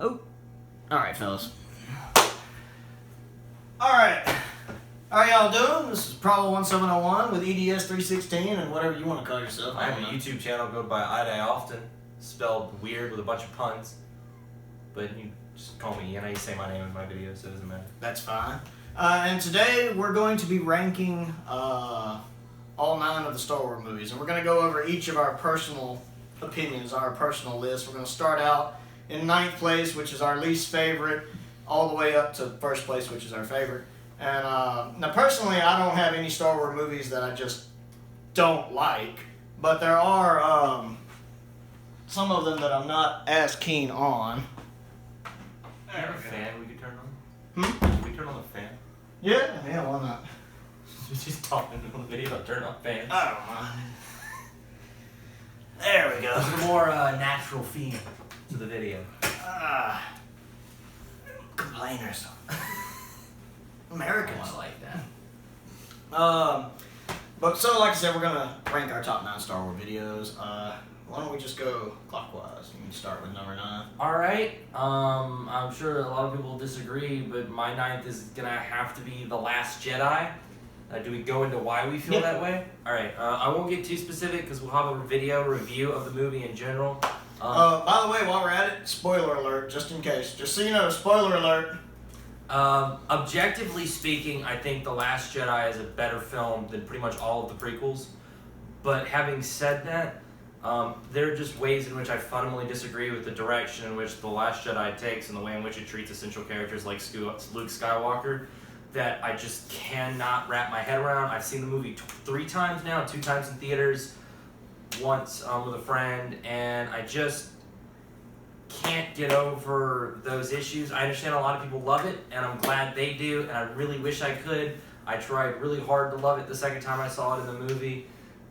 Oh. Alright, fellas. Alright. How y'all doing? This is Prowl 1701 with EDS 316 and whatever you want to call yourself. I have a YouTube channel go by I Die Often, spelled weird with a bunch of puns. But you just call me Ian. I say my name in my videos, so it doesn't matter. That's fine. And today we're going to be ranking all 9 of the Star Wars movies. And we're going to go over each of our personal opinions, our personal list. We're going to start out in 9th place, which is our least favorite, all the way up to 1st place, which is our favorite. And now personally, I don't have any Star Wars movies that I just don't like. But there are some of them that I'm not as keen on. There we go. Fan we could turn Hmm? on? Can we turn on the fan? Yeah, why not? She's talking on the video about turn on fans. I don't mind. There we go. There's a more natural feel to the video. Complainers. Americans. I like that. But so like I said, we're gonna rank our top 9 Star Wars videos. Why don't we just go clockwise? You can start with number 9. Alright, I'm sure a lot of people will disagree, but my 9th is gonna have to be The Last Jedi. Do we go into why we feel that way? Alright, I won't get too specific because we'll have a video review of the movie in general. By the way, while we're at it, spoiler alert, just in case. Just so you know, spoiler alert. Objectively speaking, I think The Last Jedi is a better film than pretty much all of the prequels. But having said that, there are just ways in which I fundamentally disagree with the direction in which The Last Jedi takes and the way in which it treats essential characters like Luke Skywalker that I just cannot wrap my head around. I've seen the movie 3 times now, 2 times in theaters, once with a friend, and I just can't get over those issues. I understand a lot of people love it, and I'm glad they do, and I really wish I could. I tried really hard to love it the second time I saw it in the movie,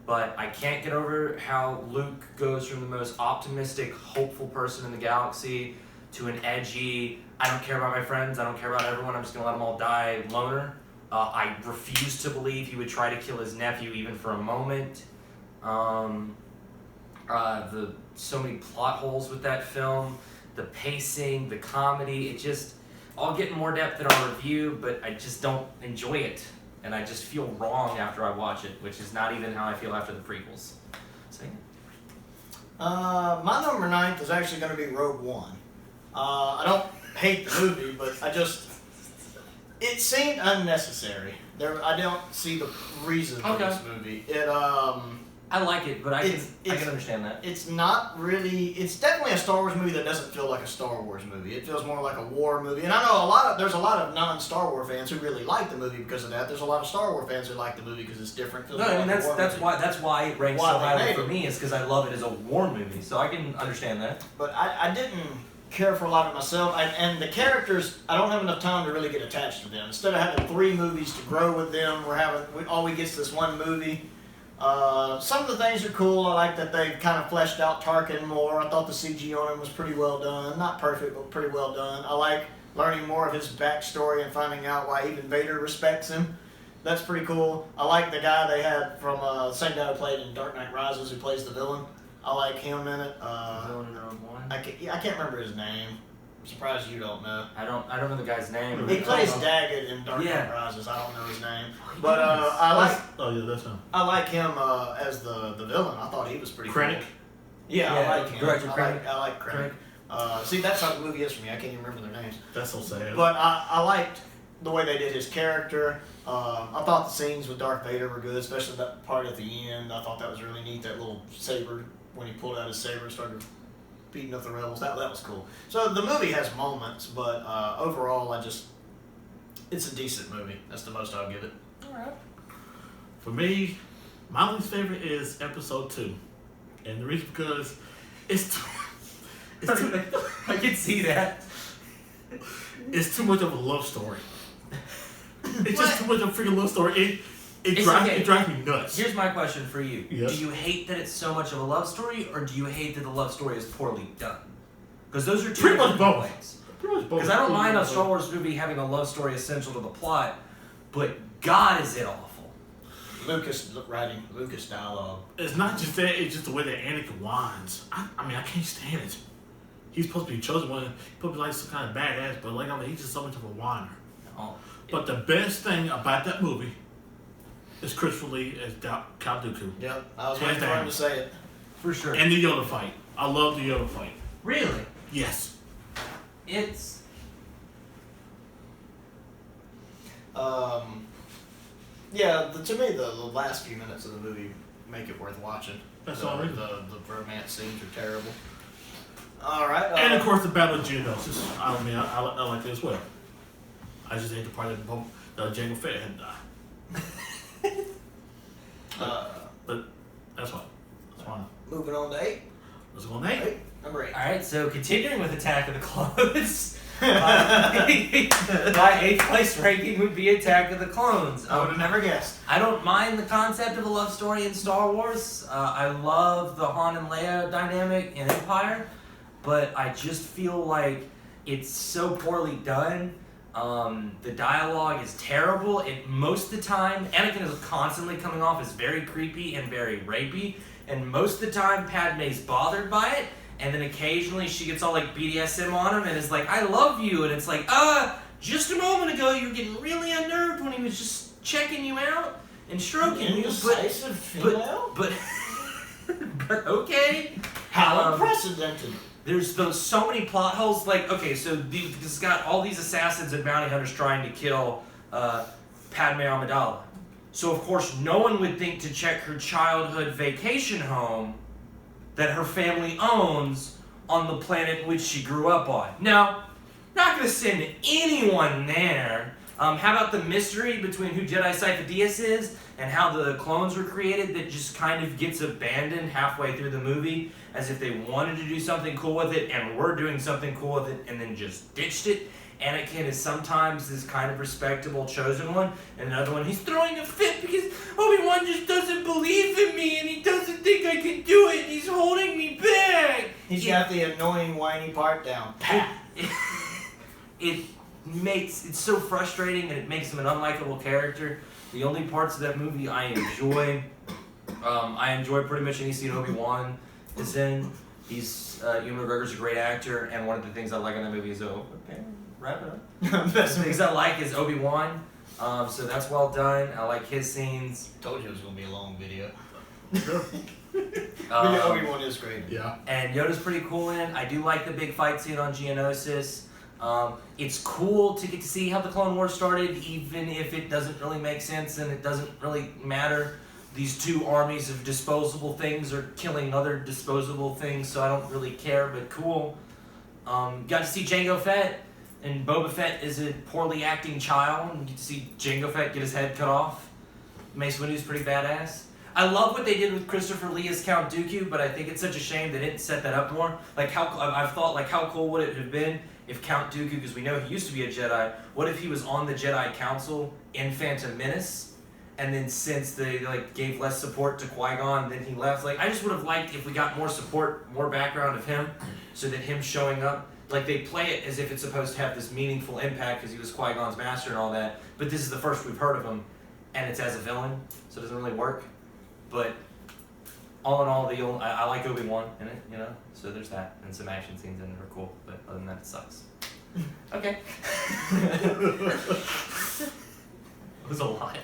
but I can't get over how Luke goes from the most optimistic, hopeful person in the galaxy to an edgy, I don't care about my friends, I don't care about everyone, I'm just going to let them all die loner. I refuse to believe he would try to kill his nephew even for a moment. So many plot holes with that film, the pacing, the comedy, it just, I'll get in more depth in our review, but I just don't enjoy it. And I just feel wrong after I watch it, which is not even how I feel after the prequels. So, My number 9th is actually going to be Rogue One. I don't hate the movie, but it seemed unnecessary. I don't see the reason for this movie. I like it, but I can understand that. It's not really. It's definitely a Star Wars movie that doesn't feel like a Star Wars movie. It feels more like a war movie. And I know there's a lot of non-Star Wars fans who really like the movie because of that. There's a lot of Star Wars fans who like the movie because it's different. No, I mean that's why it ranks so highly for me is because I love it as a war movie. So I can understand that. But I didn't care for a lot of it myself. And the characters, I don't have enough time to really get attached to them. Instead of having 3 movies to grow with them, all we get is this one movie. Some of the things are cool. I like that they kind of fleshed out Tarkin more. I thought the CG on him was pretty well done. Not perfect, but pretty well done. I like learning more of his backstory and finding out why even Vader respects him. That's pretty cool. I like the guy they had from the same guy who played in Dark Knight Rises who plays the villain. I like him in it. Villain in Rogue One? I can't remember his name. I'm surprised you don't know. I don't know the guy's name. He plays Daggett in Dark Knight Rises. I don't know his name, but I like. Oh yeah, that's him. I like him as the villain. I thought he was pretty Krennic. cool. Yeah, I like him. Director Krennic. I like Krennic. See, that's how the movie is for me. I can't even remember their names. That's so sad. But I liked the way they did his character. I thought the scenes with Darth Vader were good, especially that part at the end. I thought that was really neat. That little saber when he pulled out his saber and started beating up the rebels. That was cool. So the movie has moments, but overall, it's a decent movie. That's the most I'll give it. Alright. For me, my least favorite is Episode 2, and the reason because it's too I can see that. It's too much of a love story. It's just too much of a freaking love story. It drives me nuts. Here's my question for you. Yes. Do you hate that it's so much of a love story, or do you hate that the love story is poorly done? Because those are two Pretty much different both. complaints. Pretty much both. Because I don't mind a Star Wars movie having a love story essential to the plot, but God, is it awful. Lucas writing, Lucas dialogue. It's not just that, it's just the way that Anakin whines. I mean, I can't stand it. he's supposed to be chosen one. He's supposed to be like some kind of badass, but like he's just so much of a whiner. Oh, But the best thing about that movie is Christopher Lee as Count Dooku. Yep, I was waiting for him to say it. for sure. And the Yoda fight. I love the Yoda fight. Really, Yes. it's Yeah, to me, the last few minutes of the movie make it worth watching. That's the, all right. The romance scenes are terrible. All right. And of course the Battle of Geonosis. I mean, I like it as well. I just hate the part that both Jango Fett had died. But that's fine. That's fine. Moving on to 8. Let's go on 8. Number 8. all right. So continuing with Attack of the Clones, my 8th place ranking would be Attack of the Clones. I would have never guessed. I don't mind the concept of a love story in Star Wars. I love the Han and Leia dynamic in Empire, but I just feel like it's so poorly done. The dialogue is terrible. Most of the time, Anakin is constantly coming off as very creepy and very rapey, and most of the time Padme's bothered by it, and then occasionally she gets all like BDSM on him and is like, I love you, and it's like, just a moment ago you were getting really unnerved when he was just checking you out and stroking you, Indecisive female? but okay. How unprecedented. There's so many plot holes. Like, okay, so it's got all these assassins and bounty hunters trying to kill Padme Amidala. So of course, no one would think to check her childhood vacation home that her family owns on the planet which she grew up on. Now, not going to send anyone there. How about the mystery between who Jedi Sifo-Dyas is and how the clones were created that just kind of gets abandoned halfway through the movie as if they wanted to do something cool with it and were doing something cool with it and then just ditched it. Anakin is sometimes this kind of respectable chosen one, and another one, he's throwing a fit because Obi-Wan just doesn't believe in me and he doesn't think I can do it and he's holding me back. He's got the annoying whiny part down. Pat. It's so frustrating and it makes him an unlikable character. The only parts of that movie I enjoy, I enjoy pretty much any scene Obi-Wan is in. Ewan McGregor's a great actor, and one of the things I like in that movie is wrap it up. The things I like is Obi-Wan, so that's well done. I like his scenes. Told you it was going to be a long video. Sure. Obi-Wan is great. Yeah. And Yoda's pretty cool in it. I do like the big fight scene on Geonosis. It's cool to get to see how the Clone Wars started, even if it doesn't really make sense and it doesn't really matter. These two armies of disposable things are killing other disposable things, so I don't really care, but cool. Got to see Jango Fett, and Boba Fett is a poorly acting child, and you get to see Jango Fett get his head cut off. Mace Windu's pretty badass. I love what they did with Christopher Lee as Count Dooku, but I think it's such a shame they didn't set that up more. Like I've thought, like how cool would it have been if Count Dooku, because we know he used to be a Jedi, what if he was on the Jedi Council in Phantom Menace, and then since they gave less support to Qui-Gon, then he left. Like I just would have liked if we got more support, more background of him, so that him showing up, like they play it as if it's supposed to have this meaningful impact because he was Qui-Gon's master and all that. But this is the first we've heard of him, and it's as a villain, so it doesn't really work. But all in all, I like Obi-Wan in it, you know. So there's that, and some action scenes in it are cool. But other than that, it sucks. Okay. It was a lot.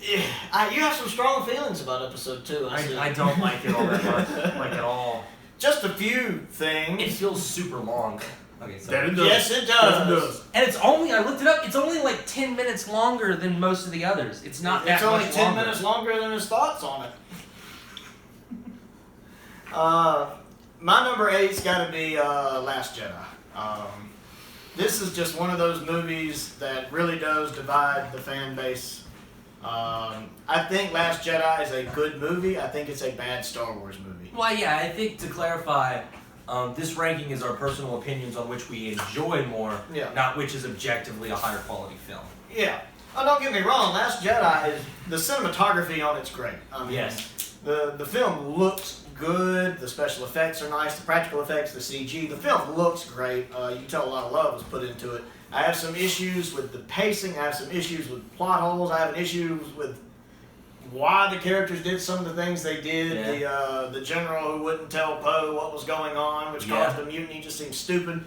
Yeah, you have some strong feelings about episode 2. I don't like it all that much, like at all. Just a few things. It feels super long. Okay, so That it does. Yes, it does. Yes, it does. and it's only, I looked it up, it's only like 10 minutes longer than most of the others. It's not that It's only much 10 longer. minutes longer than his thoughts on it. My number 8's got to be Last Jedi. This is just one of those movies that really does divide the fan base. I think Last Jedi is a good movie. I think it's a bad Star Wars movie. Well, yeah, I think to clarify, this ranking is our personal opinions on which we enjoy more, Yeah. not which is objectively a higher quality film. Yeah. Oh, don't get me wrong. Last Jedi is the cinematography on it's great. I mean, Yes. The film looks good. The special effects are nice. The practical effects, the CG. The film looks great. You can tell a lot of love was put into it. I have some issues with the pacing. I have some issues with plot holes. I have issues with why the characters did some of the things they did. Yeah. The general who wouldn't tell Poe what was going on, which caused a mutiny, just seems stupid.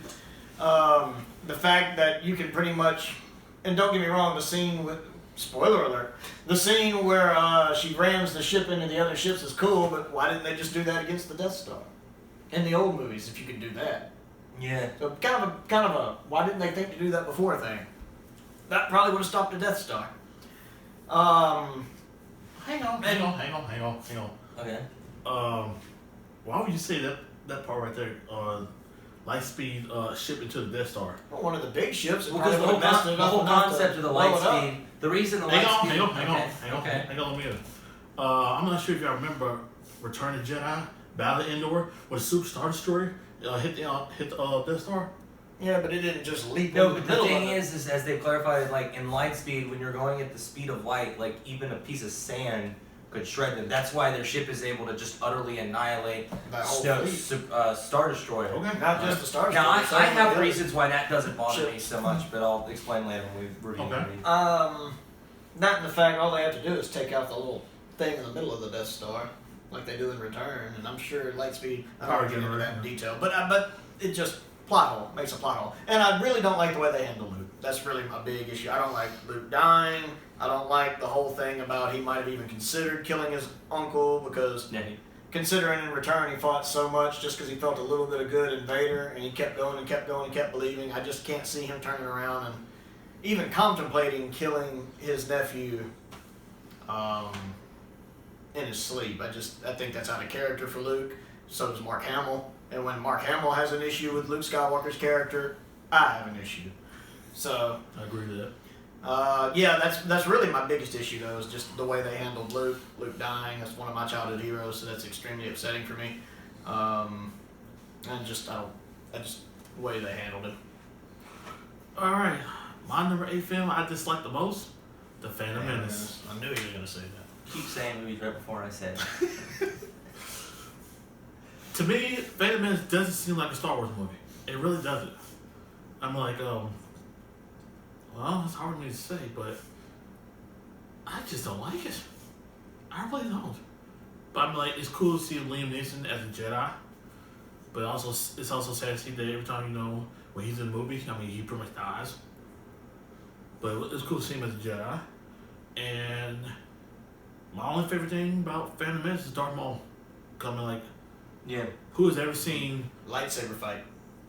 The fact that you can pretty much, and don't get me wrong, the scene with, spoiler alert, the scene where she rams the ship into the other ships is cool, but why didn't they just do that against the Death Star? In the old movies, if you could do that. Yeah. So kind of a why didn't they think to do that before thing? That probably would have stopped the Death Star. Hang on. Okay. Why would you say that part right there? Lightspeed ship into the Death Star. Well, one of the big ships. Well, because the whole concept of the light speed, the reason the light speed. Hang on a minute. I'm not sure if y'all remember Return of the Jedi, Battle of Endor, where the Super Star Destroyer hit the Death Star. Yeah, but it didn't just leap. No, into but the the middle thing of it. is as they've clarified, like in light speed, when you're going at the speed of light, like even a piece of sand could shred them. That's why their ship is able to just utterly annihilate That whole Star Destroyer. Okay. Not just the Star Now, Destroyer, I some of have the reasons why that doesn't bother me ships. so much, but I'll explain later when we review the Okay. movie. Not in the fact all they have to do is take out the little thing in the middle of the Death Star, like they do in Return, and I'm sure Lightspeed. I don't Power get into that in generator. detail, but it just plot hole makes a plot hole, and I really don't like the way they handle Luke. That's really my big issue. I don't like Luke dying. I don't like the whole thing about he might have even considered killing his uncle because. Yeah. Considering in Return he fought so much just because he felt a little bit of good in Vader, and he kept going and kept going and kept believing. I just can't see him turning around and even contemplating killing his nephew in his sleep. I think that's out of character for Luke. So does Mark Hamill. And when Mark Hamill has an issue with Luke Skywalker's character, I have an issue. So I agree with that. yeah, that's really my biggest issue though, is just the way they handled Luke dying. That's one of my childhood heroes, so that's extremely upsetting for me. And just the way they handled it. Alright. My number 8 film I dislike the most, The Phantom Yeah, Menace. I knew you were gonna say that. Keep saying movies right before I say it. To me, Phantom Menace doesn't seem like a Star Wars movie. It really doesn't. I'm like, well, it's hard for me to say, but I just don't like it. I really don't. But I'm like, it's cool to see Liam Neeson as a Jedi, but also it's also sad to see that every time, when he's in the movie, he pretty much dies. But it's cool to see him as a Jedi. And my only favorite thing about Phantom Menace is Darth Maul coming Yeah. who has ever seen Lightsaber fight.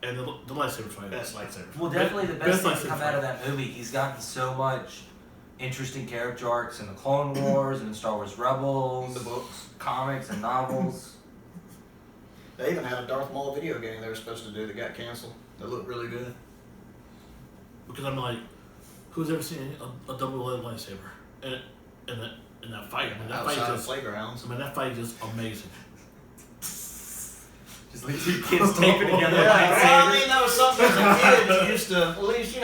and the lightsaber fight? Best lightsaber. Well, definitely the best thing Best to come lightsaber out of that movie. He's gotten so much interesting character arcs in the Clone Wars and in Star Wars Rebels, The books. comics and novels. They even had a Darth Maul video game they were supposed to do that got canceled. That looked really good. Because I'm like, who's ever seen a double-bladed lightsaber? And in that fight, that fight Outside of just, playgrounds. that fight is just amazing. Just like two kids taping together Yeah, well, I lightsabers. mean, that was something as a kid you used to, at least,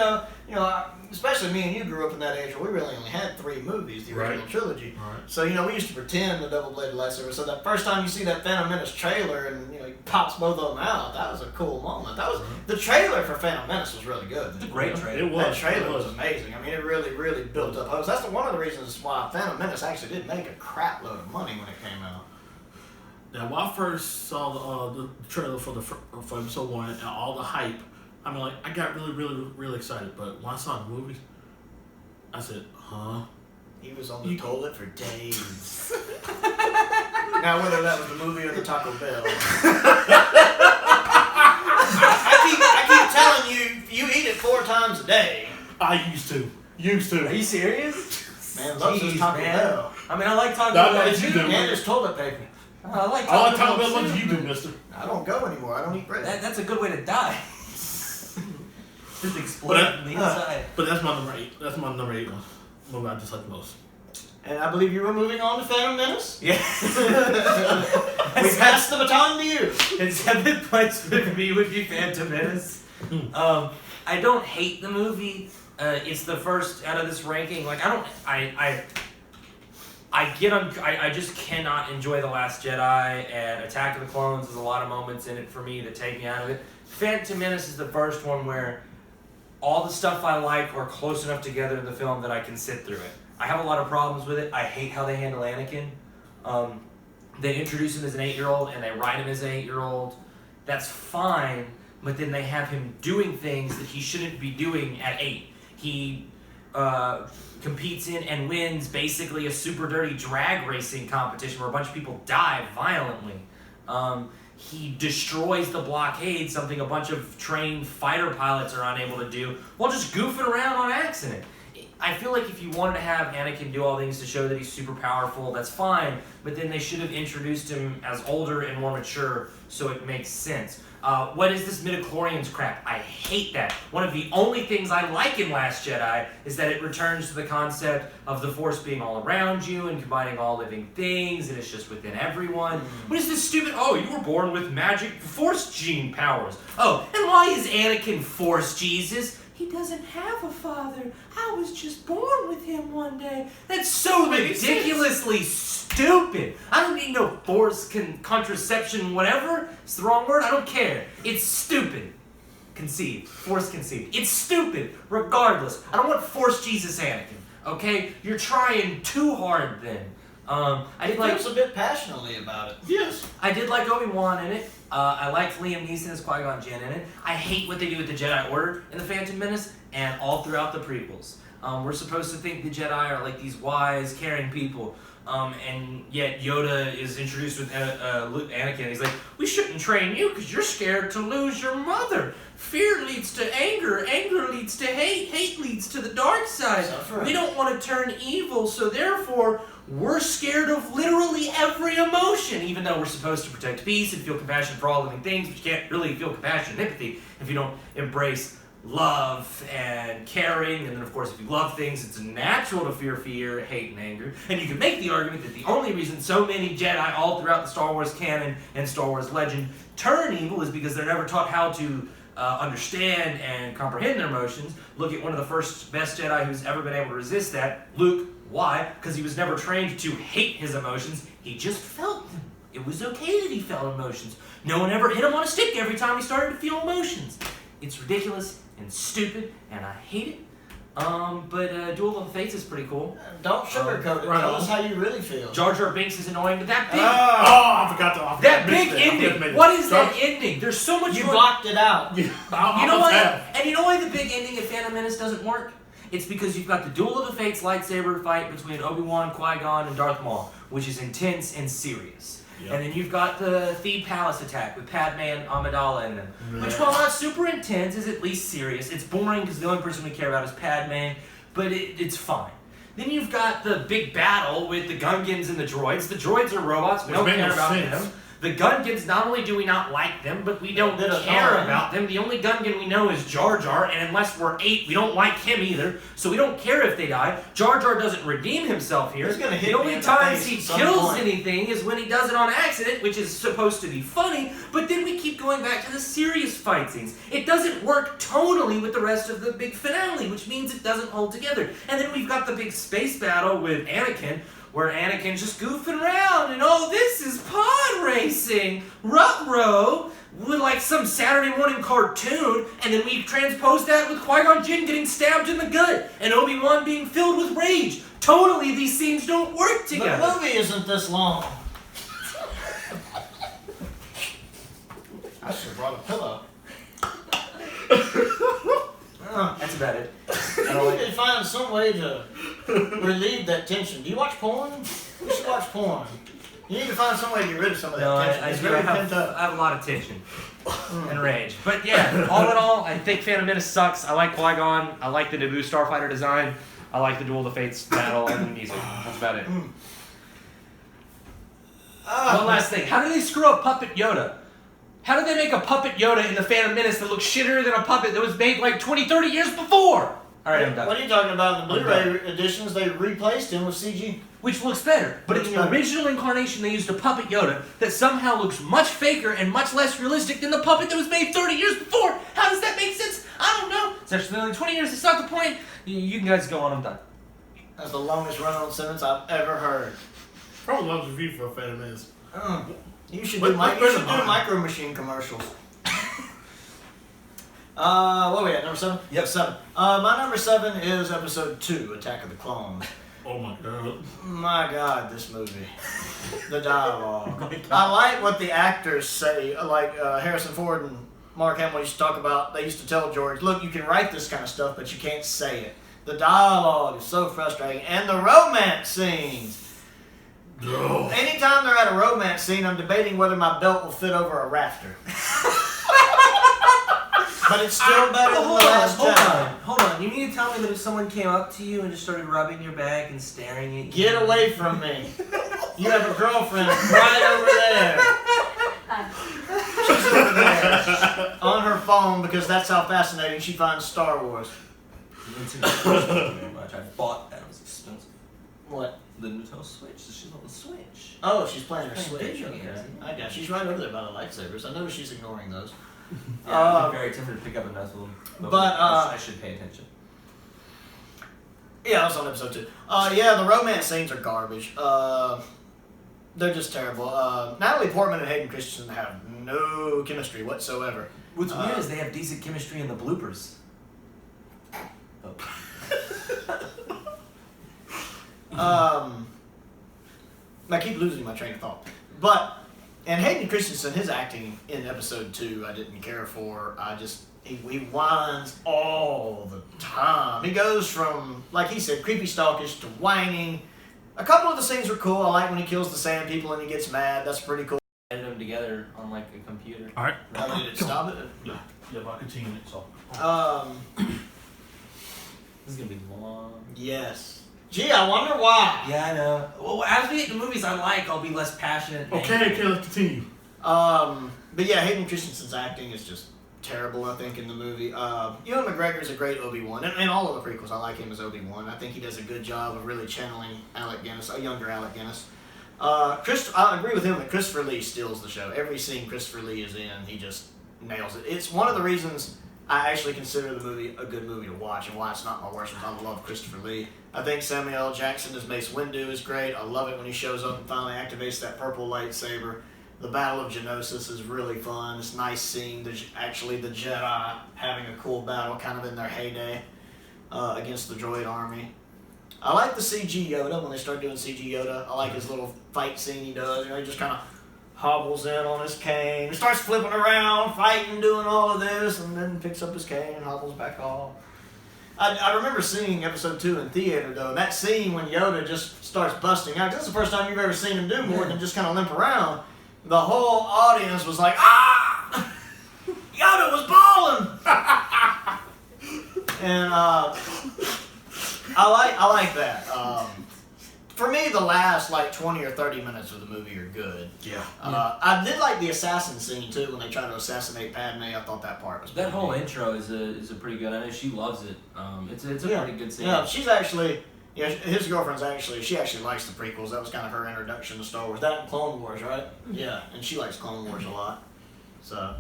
especially me and you grew up in that age where we really only had 3 movies, the original Right. trilogy. Right. So, we used to pretend the double-bladed lightsaber. So that first time you see that Phantom Menace trailer and, he pops both of them out, that was a cool moment. That was, the trailer for Phantom Menace was really good. It's a great trailer. It was. That trailer it was amazing. I mean, it really, really built up hopes. That's one of the reasons why Phantom Menace actually did make a crap load of money when it came out. Now, when I first saw the trailer for episode 1 and all the hype, I got really, really, really excited. But when I saw the movie, I said, huh? He was on the toilet for days. Now, whether that was the movie or the Taco Bell. I keep telling you, you eat it 4 times a day. I used to. Are you serious? Man, loves his Jeez, Taco man. Bell. I mean, I like Taco That Bell makes you too. do. And his toilet paper. I like I like Taco Taco Bell. Bell What do too. you do, mister? I don't go anymore. I don't eat bread. That's a good way to die. Just explode from the inside. But that's my number 8. That's my number 8 one. Movie I dislike the most. And I believe you were moving on to Phantom Menace. Yeah. We passed the baton to you. In 7th place with me would be Phantom Menace. I don't hate the movie. It's the first out of this ranking. I just cannot enjoy The Last Jedi, and Attack of the Clones has a lot of moments in it for me that take me out of it. Phantom Menace is the first one where all the stuff I like are close enough together in the film that I can sit through it. I have a lot of problems with it. I hate how they handle Anakin. They introduce him as an 8-year-old and they write him as an 8-year-old. That's fine, but then they have him doing things that he shouldn't be doing at 8. He competes in and wins basically a super dirty drag racing competition where a bunch of people die violently. He destroys the blockade, something a bunch of trained fighter pilots are unable to do, while just goofing around on accident. I feel like if you wanted to have Anakin do all things to show that he's super powerful, that's fine, but then they should have introduced him as older and more mature so it makes sense. What is this midichlorians crap? I hate that. One of the only things I like in Last Jedi is that it returns to the concept of the Force being all around you and combining all living things, and it's just within everyone. What is this stupid, oh, you were born with magic Force gene powers. Oh, and why is Anakin Force Jesus? He doesn't have a father. I was just born with him one day. That's so ridiculously stupid. I don't need no force contraception, whatever. It's the wrong word. I don't care. It's stupid. Conceived. Force conceived. It's stupid. Regardless. I don't want Force Jesus Anakin. Okay? You're trying too hard then. He feels a bit passionately about it. Yes. I did like Obi-Wan in it. I liked Liam Neeson as Qui-Gon Jinn in it. I hate what they do with the Jedi Order in The Phantom Menace and all throughout the prequels. We're supposed to think the Jedi are like these wise, caring people. And yet Yoda is introduced with Anakin. He's like, we shouldn't train you because you're scared to lose your mother. Fear leads to anger. Anger leads to hate. Hate leads to the dark side. We don't want to turn evil, so therefore we're scared of literally every emotion, even though we're supposed to protect peace and feel compassion for all living things, but you can't really feel compassion and empathy if you don't embrace love and caring. And then, of course, if you love things, it's natural to fear, hate, and anger. And you can make the argument that the only reason so many Jedi all throughout the Star Wars canon and Star Wars legend turn evil is because they're never taught how to understand and comprehend their emotions. Look at one of the first best Jedi who's ever been able to resist that, Luke. Why? Because he was never trained to hate his emotions. He just felt them. It was okay that he felt emotions. No one ever hit him on a stick every time he started to feel emotions. It's ridiculous and stupid, and I hate it. But Duel of the Fates is pretty cool. Don't sugarcoat it. Tell us how you really feel. Jar Jar Binks is annoying, but that big... I forgot that big ending. What is that ending? There's so much... You blocked it out. You know what? And you know why the big ending of Phantom Menace doesn't work? It's because you've got the Duel of the Fates lightsaber fight between Obi-Wan, Qui-Gon, and Darth Maul, which is intense and serious. Yep. And then you've got the Thebe Palace attack with Padme and Amidala in them, which, while not super intense, is at least serious. It's boring because the only person we care about is Padme, but it's fine. Then you've got the big battle with the Gungans and the droids. The droids are robots. We don't care about them. The Gungans, not only do we not like them, but we don't care about them. The only Gungan we know is Jar Jar, and unless we're 8, we don't like him either, so we don't care if they die. Jar Jar doesn't redeem himself here. The only times he kills anything is when he does it on accident, which is supposed to be funny, but then we keep going back to the serious fight scenes. It doesn't work tonally with the rest of the big finale, which means it doesn't hold together. And then we've got the big space battle with Anakin, where Anakin's just goofing around, and oh, this is pod racing, ruh-roh, with like some Saturday morning cartoon, and then we transpose that with Qui-Gon Jinn getting stabbed in the gut, and Obi-Wan being filled with rage. Totally, these scenes don't work together. The movie isn't this long. I should have brought a pillow. That's about it. I don't need to find some way to relieve that tension. Do you watch porn? You should watch porn. You need to find some way to get rid of some of that tension. It's very pent up. I have a lot of tension and rage. But yeah, all in all, I think Phantom Menace sucks. I like Qui-Gon. I like the Naboo Starfighter design. I like the Duel of the Fates battle and the music. That's about it. One last thing. How did they screw up Puppet Yoda? How did they make a puppet Yoda in the Phantom Menace that looks shittier than a puppet that was made like 20, 30 years before? Alright, I'm done. What are you talking about? In the Blu-ray editions, they replaced him with CG. Which looks better. But in the original incarnation, they used a puppet Yoda that somehow looks much faker and much less realistic than the puppet that was made 30 years before. How does that make sense? I don't know. It's actually only 20 years. It's not the point. You guys go on. I'm done. That's the longest run-on sentence I've ever heard. Probably the longest review for a Phantom Menace. You should do Micro Machine commercials. What are we at? Number 7? Yep. 7. My number 7 is episode 2, Attack of the Clones. Oh my god. My God, this movie. The dialogue. I like what the actors say, like Harrison Ford and Mark Hamill used to talk about. They used to tell George, look, you can write this kind of stuff, but you can't say it. The dialogue is so frustrating. And the romance scenes. Oh. Anytime they're at a romance scene, I'm debating whether my belt will fit over a rafter. But it's still better than the last Jedi. Hold on. You mean to tell me that if someone came up to you and just started rubbing your back and staring at you? Get away from me. You have a girlfriend right over there. She's over there on her phone because that's how fascinating she finds Star Wars. Thank you very much. I bought that. It was expensive. What? The Nintendo Switch. She's on the Switch. Oh, she's playing her She's Switch. playing Okay. video games, yeah. I got. She's right over there by the lightsabers. I know she's ignoring those. Yeah, I'm very tempted to pick up another one. But, I should pay attention. Yeah, I was on episode 2. Yeah, the romance scenes are garbage. They're just terrible. Natalie Portman and Hayden Christensen have no chemistry whatsoever. What's weird is they have decent chemistry in the bloopers. I keep losing my train of thought. But, and Hayden Christensen, his acting in episode 2, I didn't care for. He whines all the time. He goes from, like he said, creepy stalkish to whining. A couple of the scenes were cool. I like when he kills the sand people and he gets mad. That's pretty cool. Edit them together on like a computer. Alright. How did it stop it? Yeah, but I continue it, so. This is gonna be long. Yes. Gee, I wonder why. Yeah, I know. Well, as we get the movies I like, I'll be less passionate. and Okay, let's continue. But yeah, Hayden Christensen's acting is just terrible, I think, in the movie. Ewan McGregor's a great Obi-Wan. And all of the prequels, I like him as Obi-Wan. I think he does a good job of really channeling Alec Guinness, a younger Alec Guinness. I agree with him that Christopher Lee steals the show. Every scene Christopher Lee is in, he just nails it. It's one of the reasons I actually consider the movie a good movie to watch and why it's not my worst. I love Christopher Lee. I think Samuel L. Jackson as Mace Windu is great. I love it when he shows up and finally activates that purple lightsaber. The Battle of Geonosis is really fun. It's nice seeing the Jedi having a cool battle kind of in their heyday against the droid army. I like the CG Yoda when they start doing CG Yoda. I like his little fight scene he does. He just kind of hobbles in on his cane and starts flipping around, fighting, doing all of this, and then picks up his cane and hobbles back off. I remember seeing episode 2 in theater, though. That scene when Yoda just starts busting out. This is the first time you've ever seen him do more than just kind of limp around. The whole audience was like, ah! Yoda was balling! And I like that. For me, the last 20 or 30 minutes of the movie are good. Yeah. I did like the assassin scene too when they try to assassinate Padme. I thought that part was That whole good. intro is a pretty good. I know she loves it. It's a pretty good scene. Yeah, she's actually. Yeah, his girlfriend's she actually likes the prequels. That was kind of her introduction to Star Wars. That and Clone Wars, right? Yeah, and she likes Clone Wars a lot. So,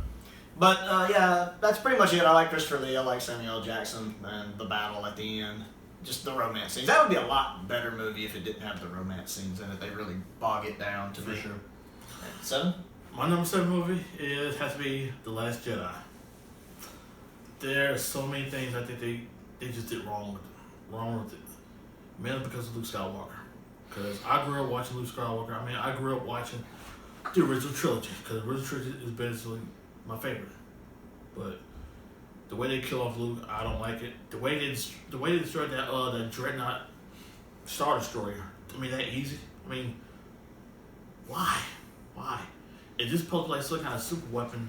but yeah, that's pretty much it. I like Christopher Lee. I like Samuel L. Jackson and the battle at the end. Just the romance scenes. That would be a lot better movie if it didn't have the romance scenes in it. They really bog it down to For me. sure. 7? My number 7 movie has to be The Last Jedi. There are so many things I think they just did wrong with it. Mainly because of Luke Skywalker. Because I grew up watching Luke Skywalker. I mean, I grew up watching the original trilogy. Because the original trilogy is basically my favorite. But the way they kill off Luke, I don't like it. The way they destroyed that Dreadnought Star Destroyer. I mean, that easy. I mean, why? Is this supposed to be like some kind of super weapon?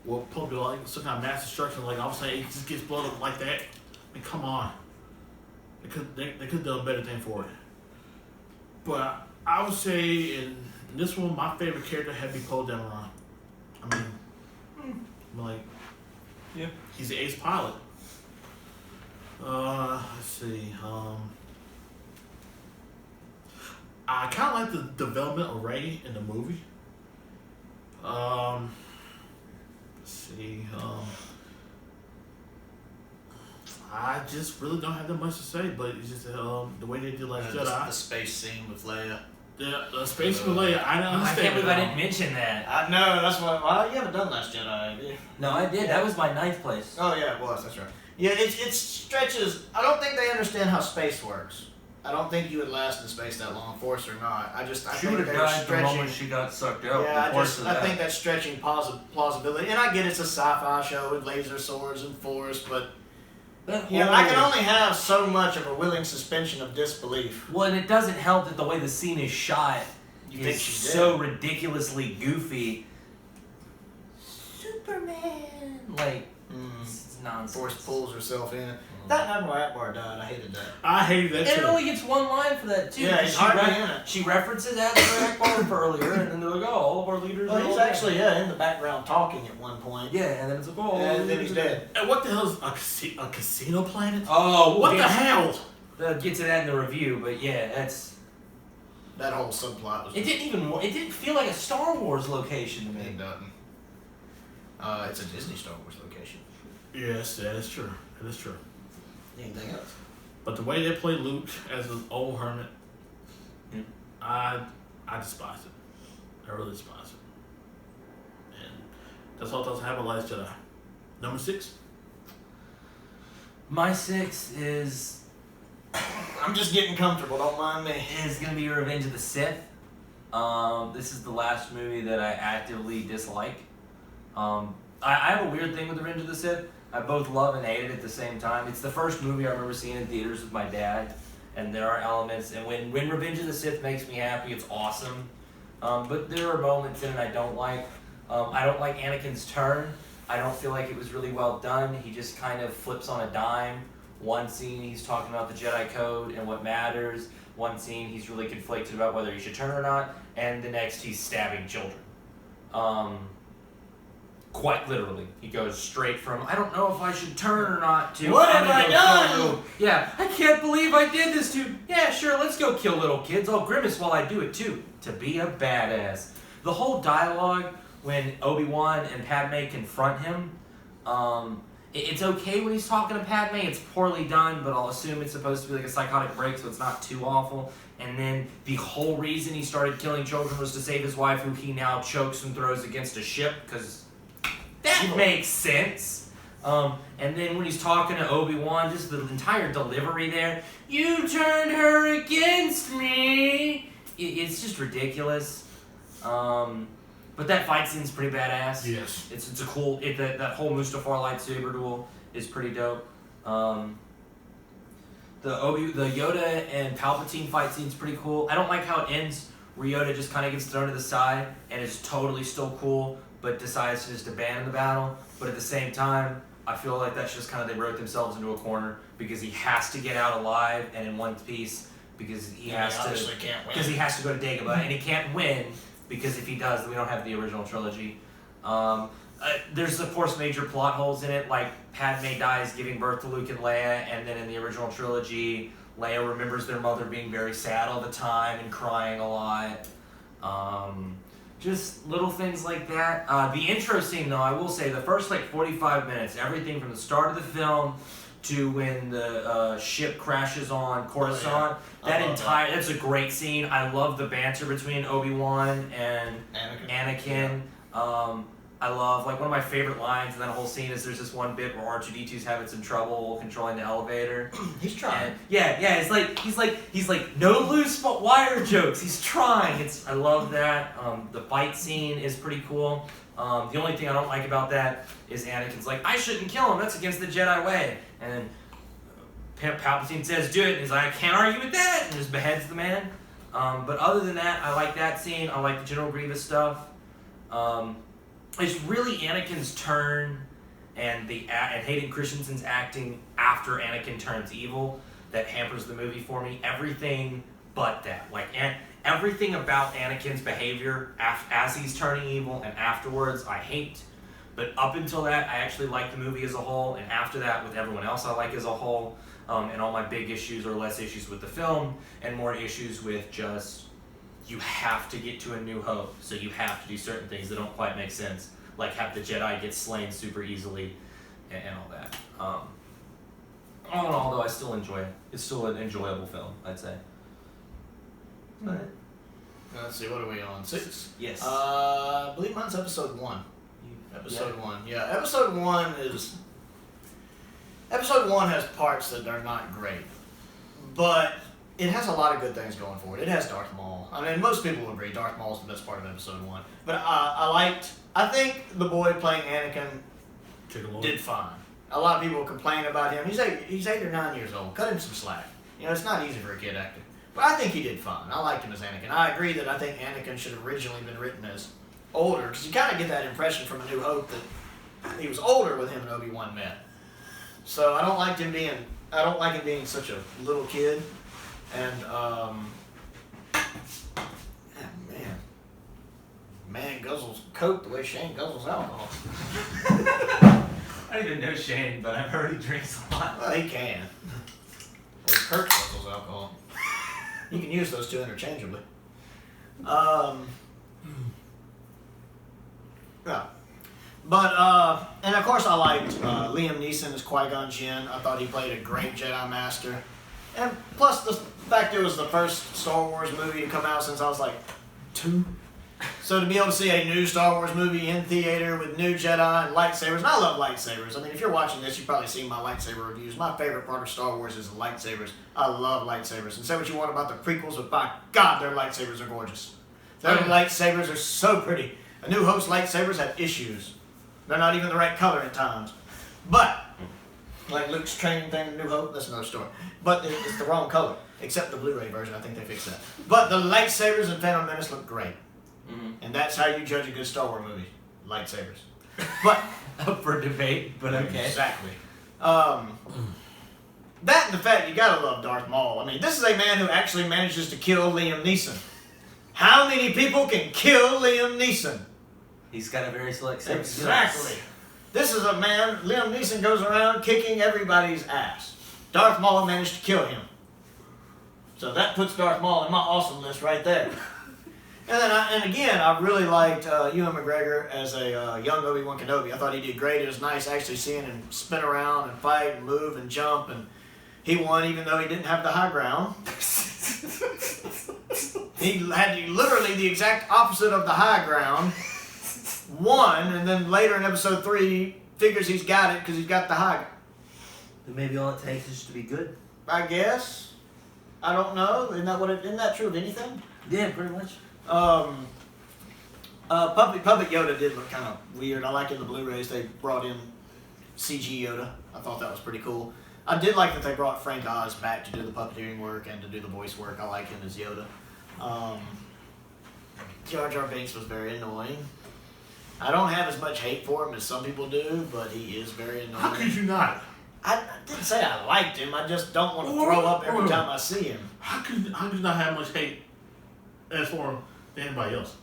Or supposed to be like some kind of mass destruction? Like all of a sudden it just gets blown up like that? I mean, come on. They could have done a better thing for it. But I would say in this one, my favorite character had to be Poe Dameron. I mean, Yeah. He's an ace pilot. Let's see. I kind of like the development of Rey in the movie. Let's see. I just really don't have that much to say, but it's just the way they did Last Jedi. The space scene with Leia. The space with Leia, I don't I understand. can't believe I didn't mention that. I know, that's why. Well, you haven't done Last Jedi, have you? No, I did. That was my 9th place. Oh, yeah, it was. That's right. Yeah, it stretches. I don't think they understand how space works. I don't think you would last in space that long, Force or not. I She think would have they're died the stretching. moment she got sucked out. Yeah, Before I think that's stretching plausibility. And I get it's a sci-fi show with laser swords and force, but I can only have so much of a willing suspension of disbelief. Well, and it doesn't help that the way the scene is shot You think is she's so dead. ridiculously goofy. Superman, like it's nonsense. Force pulls herself in. That Admiral Akbar died. I hated that. I hated that And it too. only gets one line for that too. Yeah, he's hardly in it. She references Admiral Akbar for earlier, and then they're like, "Oh, all of our leaders." Well, are he's all dead." actually in the background talking at one point. Yeah, and then it's like, "Oh," And then he's dead. And what the hell is a casino planet? Oh, What the hell? They'll get to that in the review, but yeah, that's. That whole subplot was. It didn't feel like a Star Wars location to me. It doesn't. It's a Disney Star Wars location. Yes, that is true. That is true. Anything else? But the way they play Luke as an old hermit, Yeah. I despise it. I really despise it. And that's all doesn't have a Last Jedi. Number 6. My 6 is I'm just getting comfortable. Don't mind me. gonna be Revenge of the Sith. This is the last movie that I actively dislike. I have a weird thing with Revenge of the Sith. I both love and hate it at the same time. It's the first movie I remember seeing in theaters with my dad, and there are elements. And when Revenge of the Sith makes me happy, it's awesome. But there are moments in it I don't like. I don't like Anakin's turn. I don't feel like it was really well done. He just kind of flips on a dime. One scene he's talking about the Jedi Code and what matters. One scene he's really conflicted about whether he should turn or not. And the next he's stabbing children. Quite literally. He goes straight from, I don't know if I should turn or not, to, What I'm have gonna I go done? kill little- Yeah, I can't believe I did this to, yeah, sure, let's go kill little kids. I'll grimace while I do it too. To be a badass. The whole dialogue when Obi-Wan and Padme confront him, it's okay when he's talking to Padme. It's poorly done, but I'll assume it's supposed to be like a psychotic break, so it's not too awful. And then the whole reason he started killing children was to save his wife, who he now chokes and throws against a ship, because that makes sense. And then when he's talking to Obi-Wan, just the entire delivery there, you turned her against me. It's just ridiculous. But that fight scene's pretty badass. Yes. It's a cool, that whole Mustafar lightsaber duel is pretty dope. The Yoda and Palpatine fight scene's pretty cool. I don't like how it ends, where Yoda just kind of gets thrown to the side and is totally still cool, but decides to just abandon the battle. But at the same time, I feel like that's just kind of, they wrote themselves into a corner because he has to get out alive and in one piece because he has to, obviously can't win. because he has to go to Dagobah and he can't win because if he does, then we don't have the original trilogy. There's of course major plot holes in it, like Padme dies giving birth to Luke and Leia, and then in the original trilogy, Leia remembers their mother being very sad all the time and crying a lot. Just little things like that. The intro scene, though, I will say, the first 45 minutes, everything from the start of the film to when the ship crashes on Coruscant, that's a great scene. I love the banter between Obi-Wan and Anakin. I love, one of my favorite lines in that whole scene is there's this one bit where R2-D2's having some trouble controlling the elevator. He's trying. And he's like no loose wire jokes. He's trying. I love that. The fight scene is pretty cool. The only thing I don't like about that is Anakin's like, I shouldn't kill him. That's against the Jedi way. And Palpatine says, do it. And he's like, I can't argue with that. And just beheads the man. But other than that, I like that scene. I like the General Grievous stuff. It's really Anakin's turn and Hayden Christensen's acting after Anakin turns evil that hampers the movie for me. Everything but that. Everything about Anakin's behavior as he's turning evil and afterwards I hate. But up until that, I actually like the movie as a whole, and after that, with everyone else I like as a whole, and all my big issues are less issues with the film and more issues with just, you have to get to A New Hope, so you have to do certain things that don't quite make sense, like have the Jedi get slain super easily and all that. All in all, though, I still enjoy it. It's still an enjoyable film, I'd say. But, Let's see, what are we on? 6? yes. I believe mine's episode 1. Episode 1. Yeah, episode 1 is... Episode 1 has parts that are not great. But it has a lot of good things going for it. It has Darth Maul. I mean, most people will agree Darth Maul is the best part of Episode 1. But I think the boy playing Anakin did fine. A lot of people complain about him. He's 8 or 9 years old. Cut him some slack. You know, it's not easy for a kid actor. But I think he did fine. I liked him as Anakin. I agree that I think Anakin should have originally been written as older, because you kind of get that impression from A New Hope that he was older when him and Obi-Wan met. So I don't like him being such a little kid. And man guzzles Coke the way Shane guzzles alcohol. I don't even know Shane, but I've heard he drinks a lot. Well, he can. Well, Kurt guzzles alcohol. You can use those two interchangeably. Yeah. But, and of course I liked Liam Neeson as Qui-Gon Jinn. I thought he played a great Jedi Master. And plus the fact it was the first Star Wars movie to come out since I was like 2. So to be able to see a new Star Wars movie in theater with new Jedi and lightsabers, and I love lightsabers. I mean, if you're watching this, you've probably seen my lightsaber reviews. My favorite part of Star Wars is the lightsabers. I love lightsabers. And say what you want about the prequels, but by God, their lightsabers are gorgeous. Their lightsabers are so pretty. A New Hope's lightsabers have issues. They're not even the right color at times. But, like Luke's training thing in New Hope, that's another story. But it's the wrong color, except the Blu-ray version. I think they fixed that. But the lightsabers in Phantom Menace look great. Mm-hmm. And that's how you judge a good Star Wars movie. Lightsabers. But up for debate, but okay. Exactly. That and the fact you gotta love Darth Maul. I mean, this is a man who actually manages to kill Liam Neeson. How many people can kill Liam Neeson? He's got a very select set of skills. Exactly. This is a man, Liam Neeson goes around kicking everybody's ass. Darth Maul managed to kill him. So that puts Darth Maul in my awesome list right there. And again, I really liked Ewan McGregor as a young Obi-Wan Kenobi. I thought he did great. It was nice actually seeing him spin around and fight and move and jump. And he won even though he didn't have the high ground. He had literally the exact opposite of the high ground. Won, and then later in Episode 3 figures he's got it because he's got the high ground. Then maybe all it takes is just to be good. I guess. I don't know. Isn't that true of anything? Yeah, pretty much. Puppet Yoda did look kind of weird. I like in the Blu-rays they brought in CG Yoda. I thought that was pretty cool. I did like that they brought Frank Oz back to do the puppeteering work and to do the voice work. I like him as Yoda. Jar Jar Binks was very annoying. I don't have as much hate for him as some people do, but he is very annoying. How could you not? I didn't say I liked him. I just don't want to throw up every time I see him. How could you not have much hate as for him than anybody else?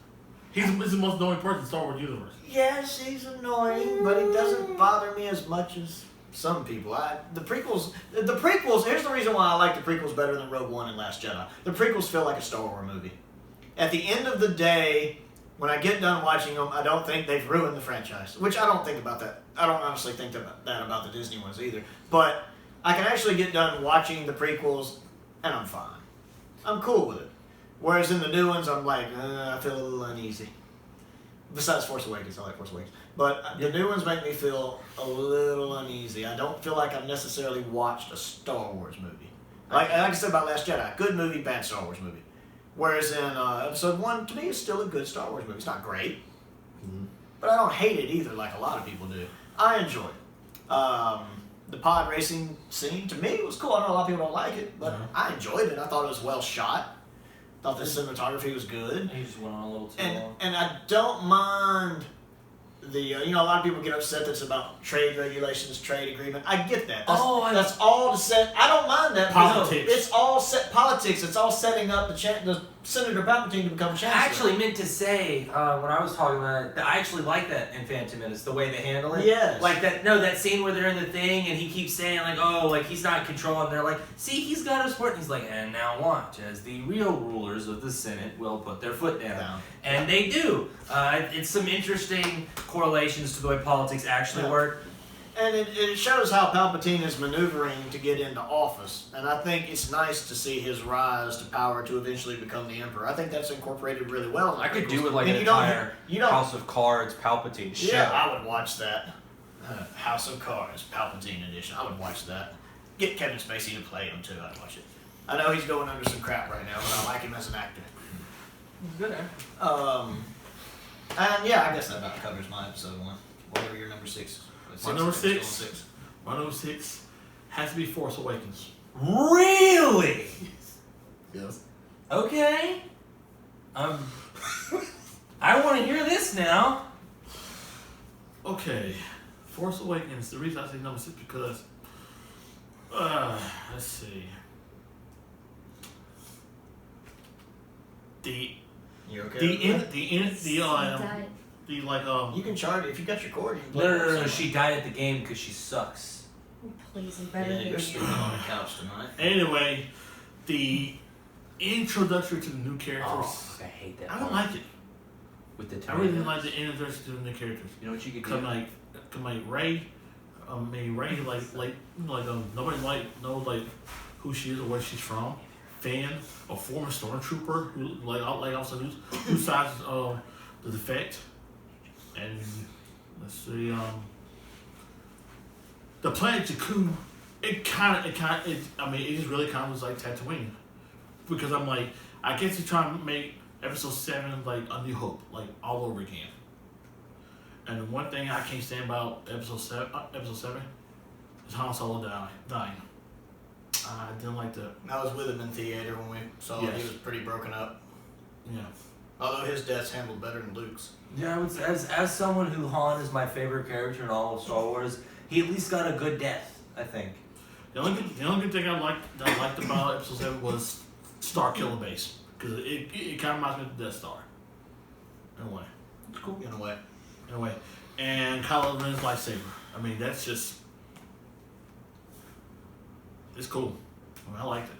He's the most annoying person in the Star Wars universe. Yes, he's annoying, but he doesn't bother me as much as some people. The prequels, here's the reason why I like the prequels better than Rogue One and Last Jedi. The prequels feel like a Star Wars movie. At the end of the day, when I get done watching them, I don't think they've ruined the franchise, which I don't think about that. I don't honestly think that about the Disney ones either. But I can actually get done watching the prequels, and I'm fine. I'm cool with it. Whereas in the new ones, I'm like, I feel a little uneasy. Besides Force Awakens, I like Force Awakens. But the new ones make me feel a little uneasy. I don't feel like I've necessarily watched a Star Wars movie. Like I said about Last Jedi, good movie, bad Star Wars movie. Whereas in Episode 1, to me, is still a good Star Wars movie. It's not great, but I don't hate it either like a lot of people do. I enjoy it. The pod racing scene, to me, was cool. I know a lot of people don't like it, but I enjoyed it. I thought it was well shot. Thought the cinematography was good. He just went on a little too long. And I don't mind the, a lot of people get upset that it's about trade regulations, trade agreement. I get that. That's all to set. I don't mind that. Politics. It's all set politics. It's all setting up the Senator Palpatine to become chancellor. I actually meant to say, when I was talking about it, that I actually like that in Phantom Menace, the way they handle it. Yes. Like that scene where they're in the thing and he keeps saying like, he's not in control, and they're like, see, he's got his foot, and he's like, and now watch as the real rulers of the Senate will put their foot down. And they do. It's some interesting correlations to the way politics actually work. And it shows how Palpatine is maneuvering to get into office. And I think it's nice to see his rise to power to eventually become the Emperor. I think that's incorporated really well. I could do with an entire House of Cards Palpatine show. Yeah, I would watch that. House of Cards Palpatine edition. I would watch that. Get Kevin Spacey to play him too. I'd watch it. I know he's going under some crap right now, but I like him as an actor. Good. And yeah, I guess that about covers my episode 1. Whatever your number 6. My number 6. My number 6 has to be Force Awakens. Really? Yes. Okay. I want to hear this now. Okay, Force Awakens. The reason I say number 6 because, let's see. You okay? You can charge it if you got your cord. You can play No. She died at the game because she sucks. Please, and better Yeah, than you're you. sleeping on the couch tonight. Anyway, the introduction to the new characters. Oh, I hate that. I don't part. like it. With the I really didn't tomatoes. like the introduction to the new characters. You know what you could Cause do? like Ray, Ray nobody knows who she is or where she's from. Finn, a former stormtrooper who also whose sides the defect, and let's see the planet Jakku. It just really kind of was like Tatooine, because I'm like, I guess they're trying to make episode 7 like A New Hope, like all over again. And the one thing I can't stand about episode 7 is Han Solo dying. I didn't like that. I was with him in theater when we saw it. He was pretty broken up. Yeah. Although his death's handled better than Luke's. Yeah, I would say, as someone who Han is my favorite character in all of Star Wars, he at least got a good death, I think. The only good thing I liked about episode 7 was Star killing base, because it kind of reminds me of the Death Star. In a way. It's cool. In a way. Anyway, and Kylo Ren's lightsaber. I mean, that's just, it's cool. I mean, I liked it.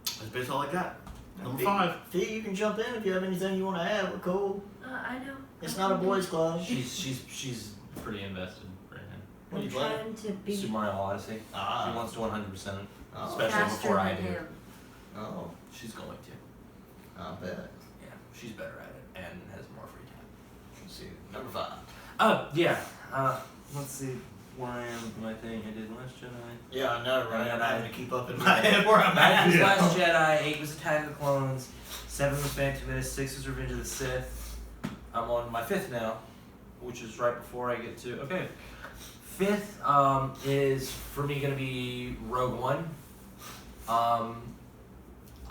That's basically all I got. Number 5. Fee, you can jump in if you have anything you want to add. We're cool. I know. It's not a boys' club. She's pretty invested right now. What are I'm you playing? trying to be Super Mario Odyssey. She Ah. wants to 100%, Oh. especially faster before I than do. him. Oh. She's going to. I bet. Yeah, she's better at it and has more free time. Let's see. Number 5. Yeah. Let's see where I am with my thing. I did Last Jedi. Yeah, I know, right? Yeah, I'm having to keep up in my head where I'm at. 9 was Last Jedi, 8 was Attack of the Clones, 7 was Phantom Menace, 6 was Revenge of the Sith. I'm on my 5th now, which is right before I get to. Okay. 5th is for me going to be Rogue One. I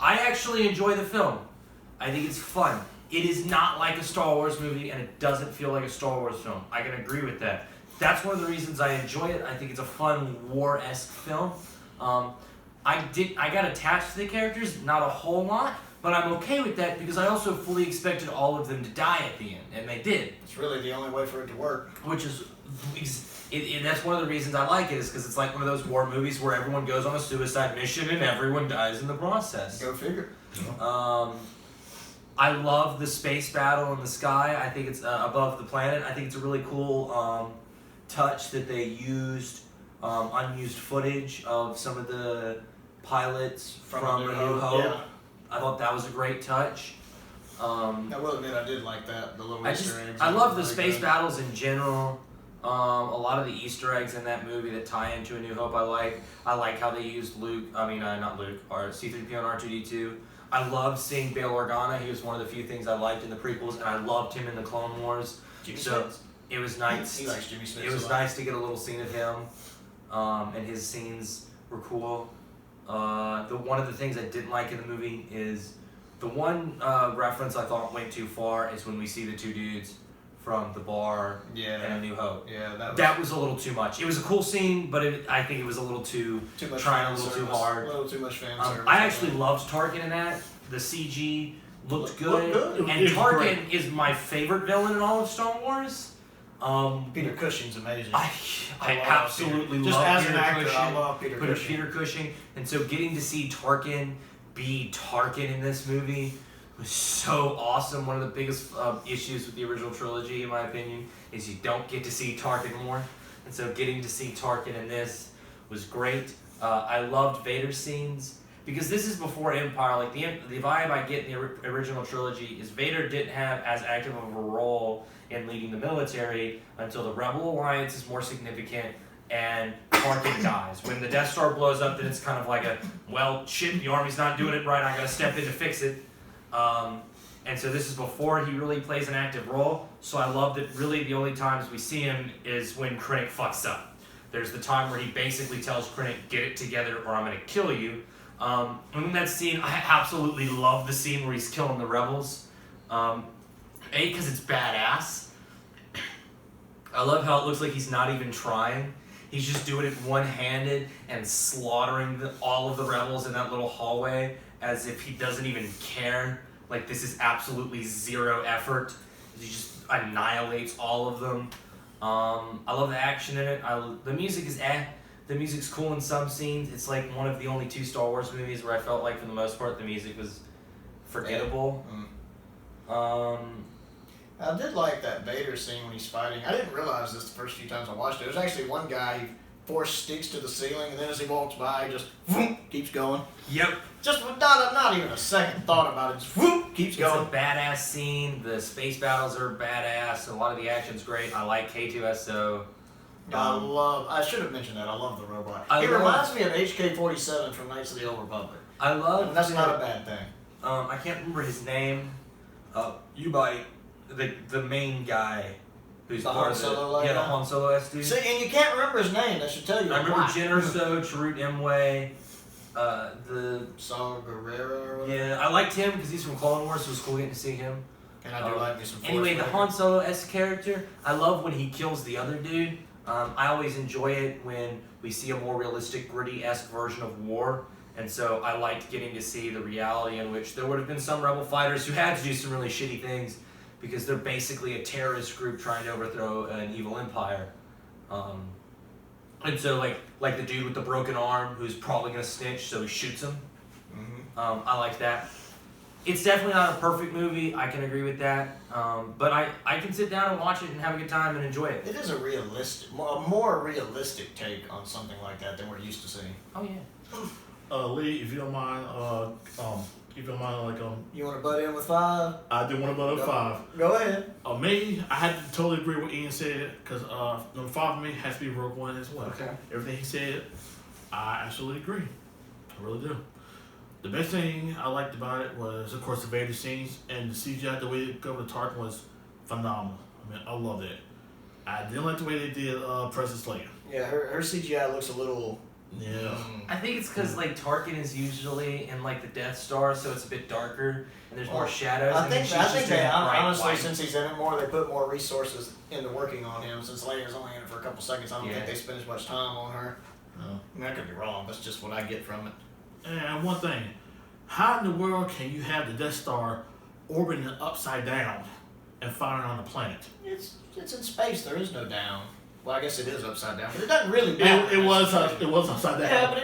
actually enjoy the film. I think it's fun. It is not like a Star Wars movie, and it doesn't feel like a Star Wars film. I can agree with that. That's one of the reasons I enjoy it. I think it's a fun war-esque film. I got attached to the characters, not a whole lot, but I'm okay with that because I also fully expected all of them to die at the end, and they did. It's really the only way for it to work. Which is, that's one of the reasons I like it, is because it's like one of those war movies where everyone goes on a suicide mission and everyone dies in the process. Go figure. I love the space battle in the sky. I think it's above the planet. I think it's a really cool touch that they used unused footage of some of the pilots from A New Hope. Yeah. I thought that was a great touch. I will admit I did like that, the little Easter eggs. I love the Really space good. battles in general. A lot of the Easter eggs in that movie that tie into A New Hope I like. I like how they used not Luke, or C-3PO and R2-D2. I loved seeing Bail Organa. He was one of the few things I liked in the prequels, and I loved him in the Clone Wars. Jimmy So Smith. it was nice. He likes Jimmy Smith. It was a lot. nice to get a little scene of him, and his scenes were cool. One of the things I didn't like in the movie is the one reference I thought went too far is when we see the two dudes from the bar and Yeah. A New Hope. Yeah, That was a little too much. It was a cool scene, but I think it was a little too much trying fan a little too service. hard. A little too much fan service. I actually loved Tarkin in that. The CG looked good, Looked good. and It was Tarkin great. is my favorite villain in all of Star Wars. Peter Cushing's amazing. I love absolutely Peter. Just love as Peter an actor, Cushing. I love Peter Cushing. Peter Cushing, and so getting to see Tarkin be Tarkin in this movie was so awesome. One of the biggest issues with the original trilogy, in my opinion, is you don't get to see Tarkin more, and so getting to see Tarkin in this was great. I loved Vader's scenes. Because this is before Empire, like the vibe I get in the original trilogy is Vader didn't have as active of a role in leading the military until the Rebel Alliance is more significant, and Tarkin dies. When the Death Star blows up, then it's kind of like a, well, shit, the Army's not doing it right, I gotta step in to fix it. And so this is before he really plays an active role, so I love that really the only times we see him is when Krennic fucks up. There's the time where he basically tells Krennic, get it together or I'm gonna kill you. And in that scene, I absolutely love the scene where he's killing the rebels. Because it's badass. I love how it looks like he's not even trying. He's just doing it one-handed and slaughtering all of the rebels in that little hallway as if he doesn't even care. Like, this is absolutely zero effort. He just annihilates all of them. I love the action in it. The music is The music's cool in some scenes. It's like one of the only 2 Star Wars movies where I felt like, for the most part, the music was forgettable. I did like that Vader scene when he's fighting. I didn't realize this the first few times I watched it. There's actually one guy who force sticks to the ceiling, and then as he walks by, he just whoop, keeps going. Yep. Just not even a second thought about it. Just whoop, keeps going. It's a badass scene. The space battles are badass. A lot of the action's great. I like K2SO. I should have mentioned that. I love the robot. He reminds me of HK-47 from Knights of the Old Republic. And that's not a bad thing. I can't remember his name. U-Bite, the main guy who's the part Han of Solo. The Han Solo S dude. See, and you can't remember his name. That should tell you. I remember Jyn Erso, Chirrut Imwe, the Saw Gerrera. Or whatever. yeah, I liked him because he's from Clone Wars, so it was cool getting to see him. And I do like me some. Anyway, the Han Solo S character, I love when he kills the other dude. I always enjoy it when we see a more realistic, gritty-esque version of war. And so I liked getting to see the reality in which there would have been some rebel fighters who had to do some really shitty things because they're basically a terrorist group trying to overthrow an evil empire. And so like the dude with the broken arm who's probably going to snitch, so he shoots him. Mm-hmm. I like that. It's definitely not a perfect movie, I can agree with that. But I can sit down and watch it and have a good time and enjoy it. It is a more realistic take on something like that than we're used to seeing. Oh yeah. Lee, if you don't mind, You want to butt in with 5? I do want to butt up 5. Go ahead. Me, I had to totally agree with what Ian said, because number 5 for me has to be Rogue One as well. Okay. Everything he said, I absolutely agree. I really do. The best thing I liked about it was, of course, the Vader scenes, and the CGI, the way they go with Tarkin was phenomenal. I mean, I loved it. I didn't like the way they did Princess Leia. Yeah, her CGI looks a little. Yeah. I think it's because like Tarkin is usually in like the Death Star, so it's a bit darker and there's more shadows. I think they honestly, white. since he's in it more, they put more resources into working on him. Since Leia's only in it for a couple seconds, I don't think they spend as much time on her. No. I mean, I could be wrong. That's just what I get from it. And one thing, how in the world can you have the Death Star orbiting upside down and firing on the planet? It's in space. There is no down. Well, I guess it is upside down, but it doesn't really matter. It was upside down. Yeah, but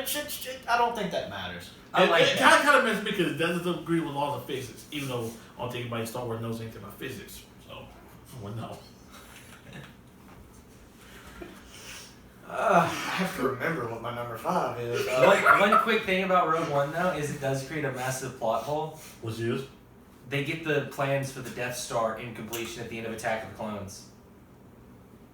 I don't think that matters. It kind of makes me because it doesn't agree with laws of physics, even though I don't think anybody in Star Wars knows anything about physics. So, I wouldn't know. I have to remember what my number 5 is. One quick thing about Rogue One though is it does create a massive plot hole. What's yours? They get the plans for the Death Star in completion at the end of Attack of the Clones.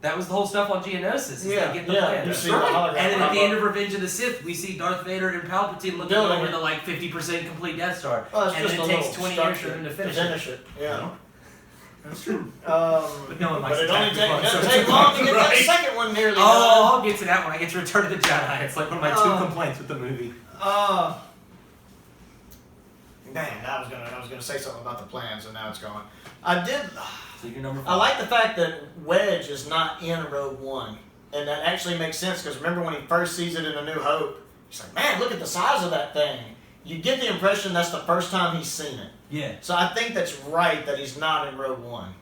That was the whole stuff on Geonosis. They get the plans. You see the hologram. And then at the end of Revenge of the Sith, we see Darth Vader and Palpatine looking over the like 50% complete Death Star. Well, and then it takes 20 years for them to finish it. Yeah. That's true. But no one likes But it Attack only of the Clones, so doesn't it's take long to get that right. second one nearly done. Oh, I'll get to that when I get to Return of the Jedi. It's like one of my 2 complaints with the movie. Man, I was gonna say something about the plans, and now it's gone. So you're number 5. I like the fact that Wedge is not in Rogue One, and that actually makes sense because remember when he first sees it in A New Hope, he's like, "Man, look at the size of that thing." You get the impression that's the first time he's seen it. Yeah. So I think that's right that he's not in Rogue One,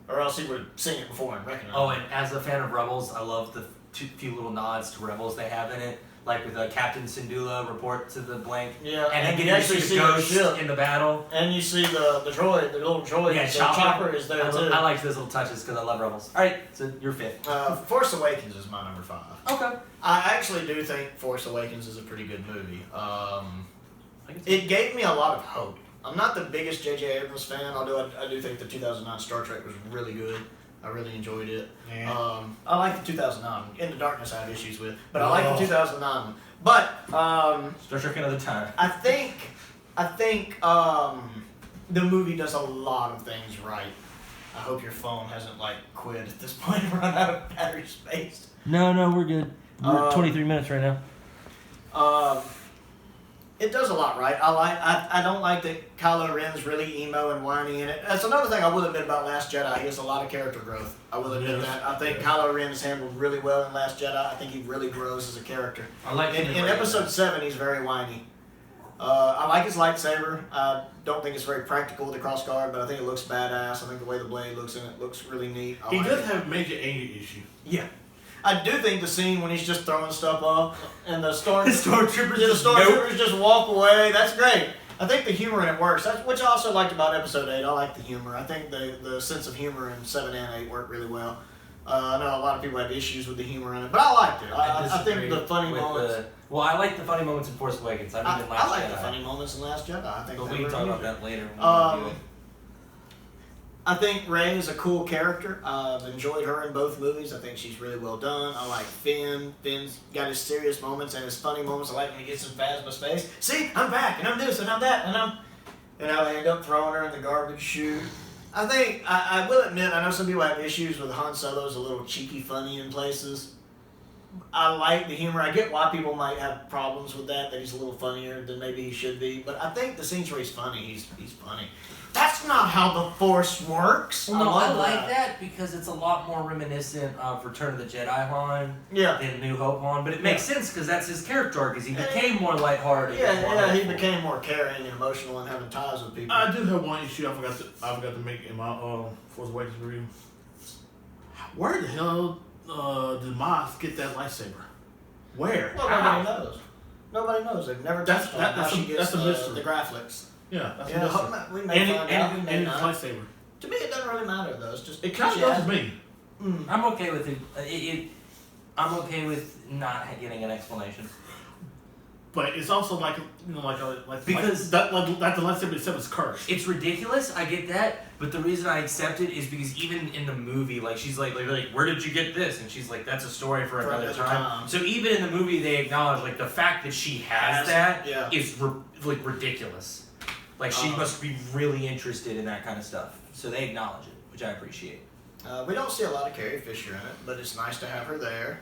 or else he would have seen it before and recognized Oh, it. and as a fan of Rebels, I love the few little nods to Rebels they have in it. Like with Captain Syndulla report to the blank. Yeah, And then you getting to see the ghost ship. in the battle. And you see the droid, the little droid, Yeah, the chopper is there too. I like those little touches because I love Rebels. Alright, so you're 5th. Force Awakens is my number 5. Okay. I actually do think Force Awakens is a pretty good movie. It gave me a lot of hope. I'm not the biggest J.J. Abrams fan, although I do think the 2009 Star Trek was really good. I really enjoyed it. Yeah. I like the 2009 one. In the Darkness I have issues with, but I like the 2009 one. But Star Trek Another Time. I think the movie does a lot of things right. I hope your phone hasn't like quit at this point and run out of battery space. No, we're good. We're at 23 minutes right now. It does a lot right. I don't like that Kylo Ren's really emo and whiny in it. That's another thing I will admit about Last Jedi. He has a lot of character growth. I will admit that. I think Kylo Ren is handled really well in Last Jedi. I think he really grows as a character. I like in Episode 7, he's very whiny. I like his lightsaber. I don't think it's very practical with the crossguard, but I think it looks badass. I think the way the blade looks in it looks really neat. He does have a major anger issue. Yeah. I do think the scene when he's just throwing stuff up and the stormtroopers just walk away, that's great. I think the humor in it works. That's which I also liked about Episode 8. I like the humor. I think the sense of humor in 7 and 8 worked really well. I know a lot of people have issues with the humor in it, but I liked it. I think the funny moments... I like the funny moments in Force Awakens. I like the funny moments in Last Jedi. I think but we can talk about that later. I think Rey is a cool character. I've enjoyed her in both movies. I think she's really well done. I like Finn. Finn's got his serious moments and his funny moments. I like when he gets in Phasma's face. See, I'm back, and I'm this, and I'm that, and I end up throwing her in the garbage chute. I think, I will admit, I know some people have issues with Han Solo's a little cheeky funny in places. I like the humor. I get why people might have problems with that he's a little funnier than maybe he should be. But I think the scenes where he's funny, he's funny. That's not how the Force works. Well, no, I like that because it's a lot more reminiscent of Return of the Jedi Han than New Hope Han. But it makes sense because that's his character arc, because he became more lighthearted. He became more caring and emotional and having ties with people. I do have one issue I forgot to make in my Force Awakens review. Where the hell did Maz get that lightsaber? Where? Well, nobody knows. Nobody knows. They've never touched on how she gets the graphics. Yeah, that's a mystery. We may find out. And his lightsaber. To me, it doesn't really matter though. It's just it kind of does to me. I'm okay with it. I'm okay with not getting an explanation. But it's also like because that the lightsaber itself is cursed. It's ridiculous. I get that, but the reason I accept it is because even in the movie, like she's like, where did you get this? And she's like, that's a story for another time. So even in the movie, they acknowledge like the fact that she has that is like ridiculous. Like she must be really interested in that kind of stuff. So they acknowledge it, which I appreciate. We don't see a lot of Carrie Fisher in it, but it's nice to have her there.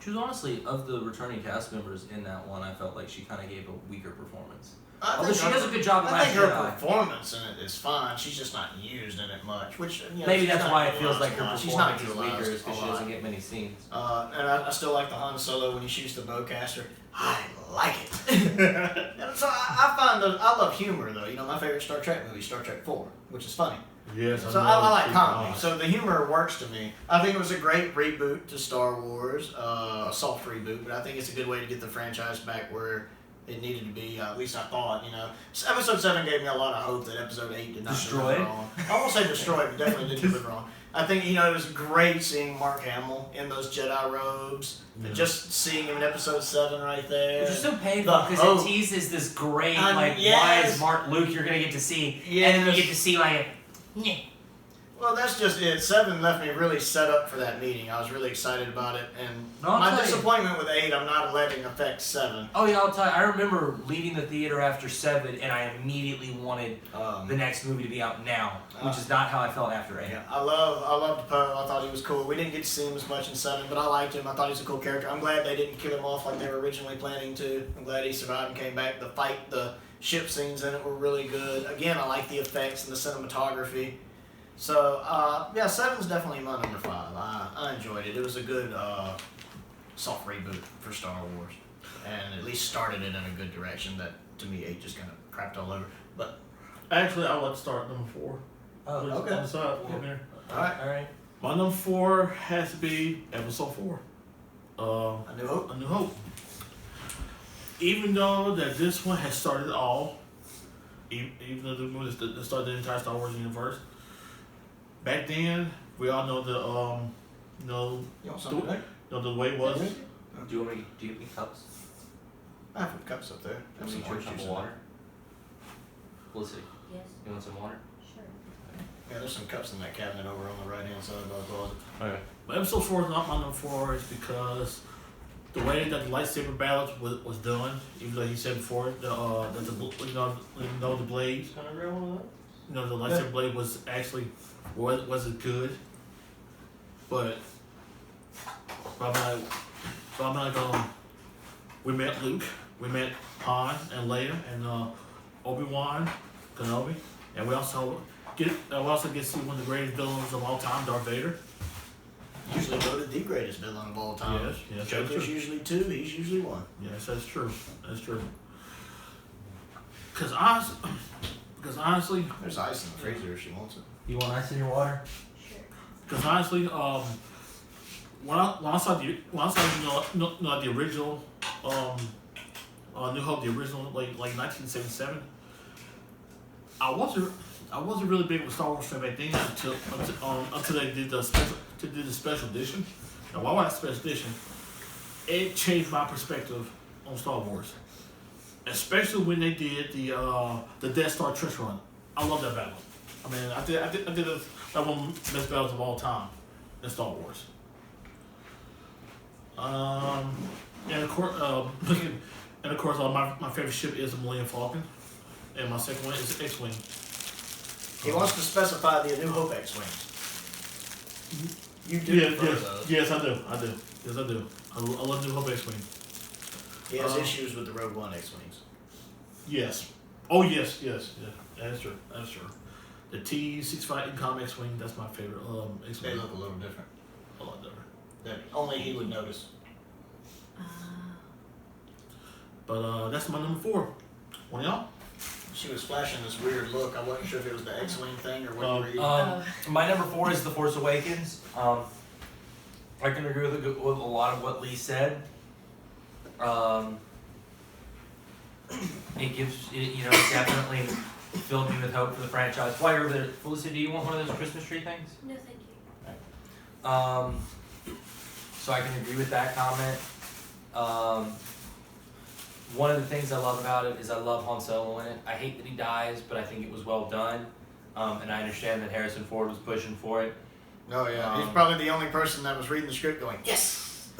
She was honestly, of the returning cast members in that one, I felt like she kind of gave a weaker performance. Although she does a good job in Last Jedi. I think her performance in it is fine. She's just not used in it much, which maybe that's why it feels like her performance she's not is weaker, is because she doesn't get many scenes. And I still like the Han Solo when he shoots the bowcaster. I like it. So I find I love humor though. You know, my favorite Star Trek movie is Star Trek 4, which is funny. Yes, so I like comedy. So the humor works to me. I think it was a great reboot to Star Wars, a soft reboot, but I think it's a good way to get the franchise back where it needed to be. At least I thought, you know. Episode 7 gave me a lot of hope that Episode 8 did not deliver on. I won't say destroyed, but definitely didn't deliver on. I think, you know, it was great seeing Mark Hamill in those Jedi robes. Yeah. Just seeing him in Episode 7 right there. Which is so painful because it teases this great, wise Mark Luke you're going to get to see. Yes. And then you get to see, like, well, that's just it. 7 left me really set up for that meeting. I was really excited about it. And my disappointment with 8, I'm not letting affect 7. Oh, yeah, I'll tell you. I remember leaving the theater after 7, and I immediately wanted the next movie to be out now, which is not how I felt after 8. Yeah, I loved Poe. I thought he was cool. We didn't get to see him as much in 7, but I liked him. I thought he was a cool character. I'm glad they didn't kill him off like they were originally planning to. I'm glad he survived and came back. The ship scenes in it were really good. Again, I like the effects and the cinematography. So, 7's definitely my number 5. I enjoyed it. It was a good soft reboot for Star Wars. And at least started it in a good direction that, to me, 8 just kind of crapped all over. But actually, I would start number 4. Oh, okay. On the side, there. All right. My number 4 has to be Episode 4. A New Hope. A New Hope. Even though that this one has started all, even though the movie that started the entire Star Wars universe, back then we all know the way it was. Do you get me cups? I have cups up there. Have some orange juice and water. Felicity. Yes. You want some water? Sure. Yeah, there's some cups in that cabinet over on the right hand side of the closet. Okay. But episode 4 is not my number 4 is because the way that the lightsaber battles was done, even though he said before that the blades, Can I grab one of those? the lightsaber blade was actually wasn't good, but I'm like we met Luke, we met Han and Leia and Obi-Wan Kenobi, and we also get to see one of the greatest villains of all time, Darth Vader. Usually voted the greatest villain of all time. Yes, that's Joker's true. usually 2, he's usually 1. Yes, that's true. That's true. Because honestly, There's ice in the freezer if she wants it. You want ice in your water? because honestly, when I saw the original New Hope, the original like 1977, I wasn't really big with Star Wars fan back then until they did the special edition. Now, why was that special edition? It changed my perspective on Star Wars, especially when they did the Death Star trench run. I love that battle. I mean, I did that one of the best battles of all time in Star Wars. And of course, my favorite ship is the Millennium Falcon, and my second one is the X-wing. He wants to specify the New Hope X-Wings. You do prefer those. Yes, I do. Yes, I do. I love New Hope X-wing. He has issues with the Rogue One X-Wings. Yes. Oh, yes. That's true. The T-65 Incom X-wing, that's my favorite X-wing. They look a little different. A lot different. That only he would notice. But that's my number 4. One of y'all? She was flashing this weird look. I wasn't sure if it was the X-Wing thing or what you were eating. My number 4 is The Force Awakens. I can agree with a lot of what Lee said. It definitely filled me with hope for the franchise. While you're over there, Felicity, do you want one of those Christmas tree things? No, thank you. So I can agree with that comment. One of the things I love about it is I love Han Solo in it. I hate that he dies, but I think it was well done. And I understand that Harrison Ford was pushing for it. Oh yeah, he's probably the only person that was reading the script going, yes!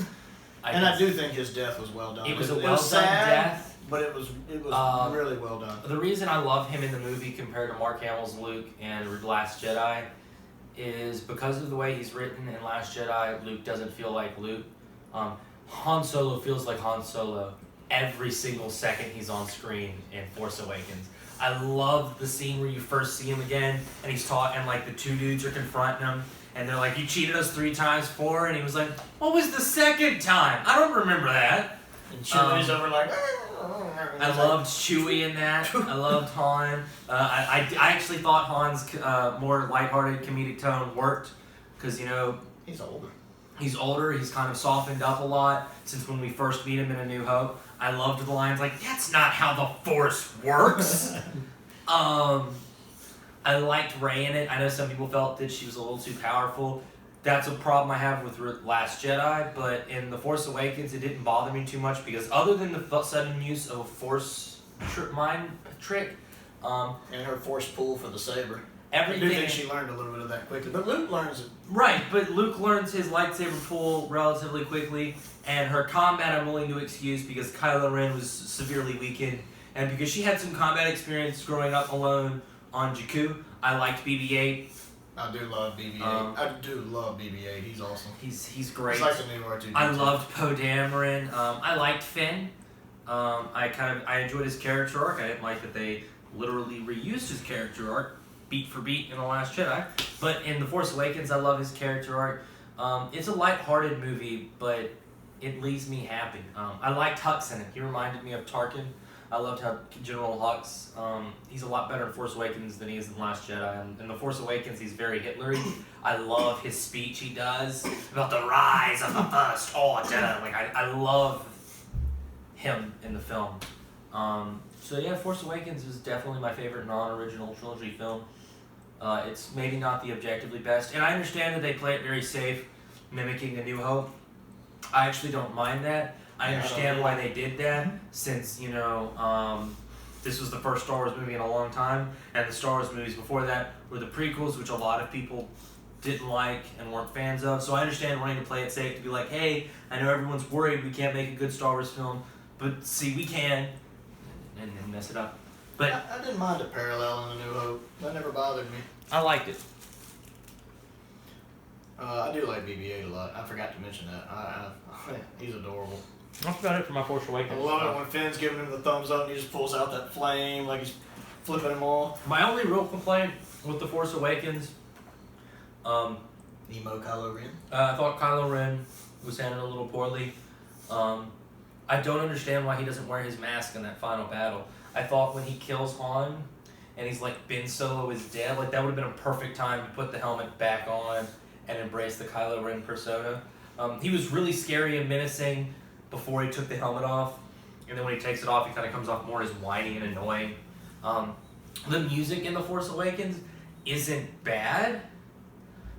I do think his death was well done. It was a well well done sad, death. but it was really well done. The reason I love him in the movie compared to Mark Hamill's Luke and Last Jedi is because of the way he's written in Last Jedi. Luke doesn't feel like Luke. Han Solo feels like Han Solo every single second he's on screen in Force Awakens. I love the scene where you first see him again and he's taught and like the 2 dudes are confronting him and they're like, you cheated us 3 times, 4, and he was like, what was the second time? I don't remember that. And Chewie's over like, I loved Chewie in that. I loved Han. I actually thought Han's more lighthearted comedic tone worked because, he's older. he's older. He's kind of softened up a lot since when we first meet him in A New Hope. I loved the lines like, that's not how the Force works. I liked Rey in it. I know some people felt that she was a little too powerful. That's a problem I have with Last Jedi, but in The Force Awakens, it didn't bother me too much because other than the sudden use of a Force mind trick, And her Force pull for the saber. everything. I do think she learned a little bit of that quickly, but Luke learns it. Right, but Luke learns his lightsaber pull relatively quickly, and her combat I'm willing to excuse because Kylo Ren was severely weakened, and because she had some combat experience growing up alone on Jakku. I liked BB-8. I do love BB-8. I do love BB-8. He's awesome. He's great. He's like the new R2-D2. I loved Poe Dameron. I liked Finn. I enjoyed his character arc. I didn't like that they literally reused his character arc beat for beat in The Last Jedi. But in The Force Awakens, I love his character arc. It's a lighthearted movie, but it leaves me happy. I liked Hux in it. He reminded me of Tarkin. I loved how General Hux, he's a lot better in Force Awakens than he is in Last Jedi. And in The Force Awakens, he's very Hitlery. I love his speech he does about the rise of the First Order. Like, I love him in the film. So yeah, Force Awakens is definitely my favorite non-original trilogy film. It's maybe not the objectively best. And I understand that they play it very safe, mimicking A New Hope. I actually don't mind that. I understand why they did that, since, this was the first Star Wars movie in a long time, and the Star Wars movies before that were the prequels, which a lot of people didn't like and weren't fans of. So I understand wanting to play it safe to be like, hey, I know everyone's worried we can't make a good Star Wars film, but see, we can, and then mess it up. But I didn't mind the parallel in A New Hope. That never bothered me. I liked it. I do like BB-8 a lot. I forgot to mention that. He's adorable. That's about it for my Force I Awakens. love it when Finn's giving him the thumbs up and he just pulls out that flame like he's flipping him off. My only real complaint with The Force Awakens, Emo Kylo Ren. I thought Kylo Ren was handled a little poorly. I don't understand why he doesn't wear his mask in that final battle. I thought when he kills Han and he's like, Ben Solo is dead, like that would have been a perfect time to put the helmet back on and embrace the Kylo Ren persona. He was really scary and menacing before he took the helmet off, and then when he takes it off, he kind of comes off more as whiny and annoying. The music in The Force Awakens isn't bad,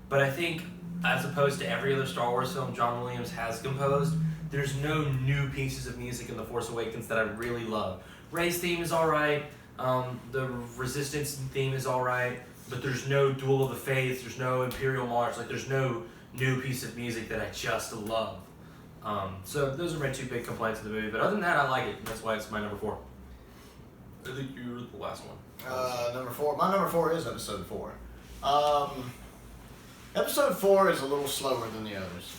but I think as opposed to every other Star Wars film John Williams has composed, there's no new pieces of music in The Force Awakens that I really love. Rey's theme is alright, the Resistance theme is alright, but there's no Duel of the Fates, there's no Imperial March, like there's no new piece of music that I just love. So those are my two big complaints of the movie, but other than that, I like it, and that's why it's my number 4. I think you're the last one. Number 4. My number 4 is episode 4. Episode 4 is a little slower than the others.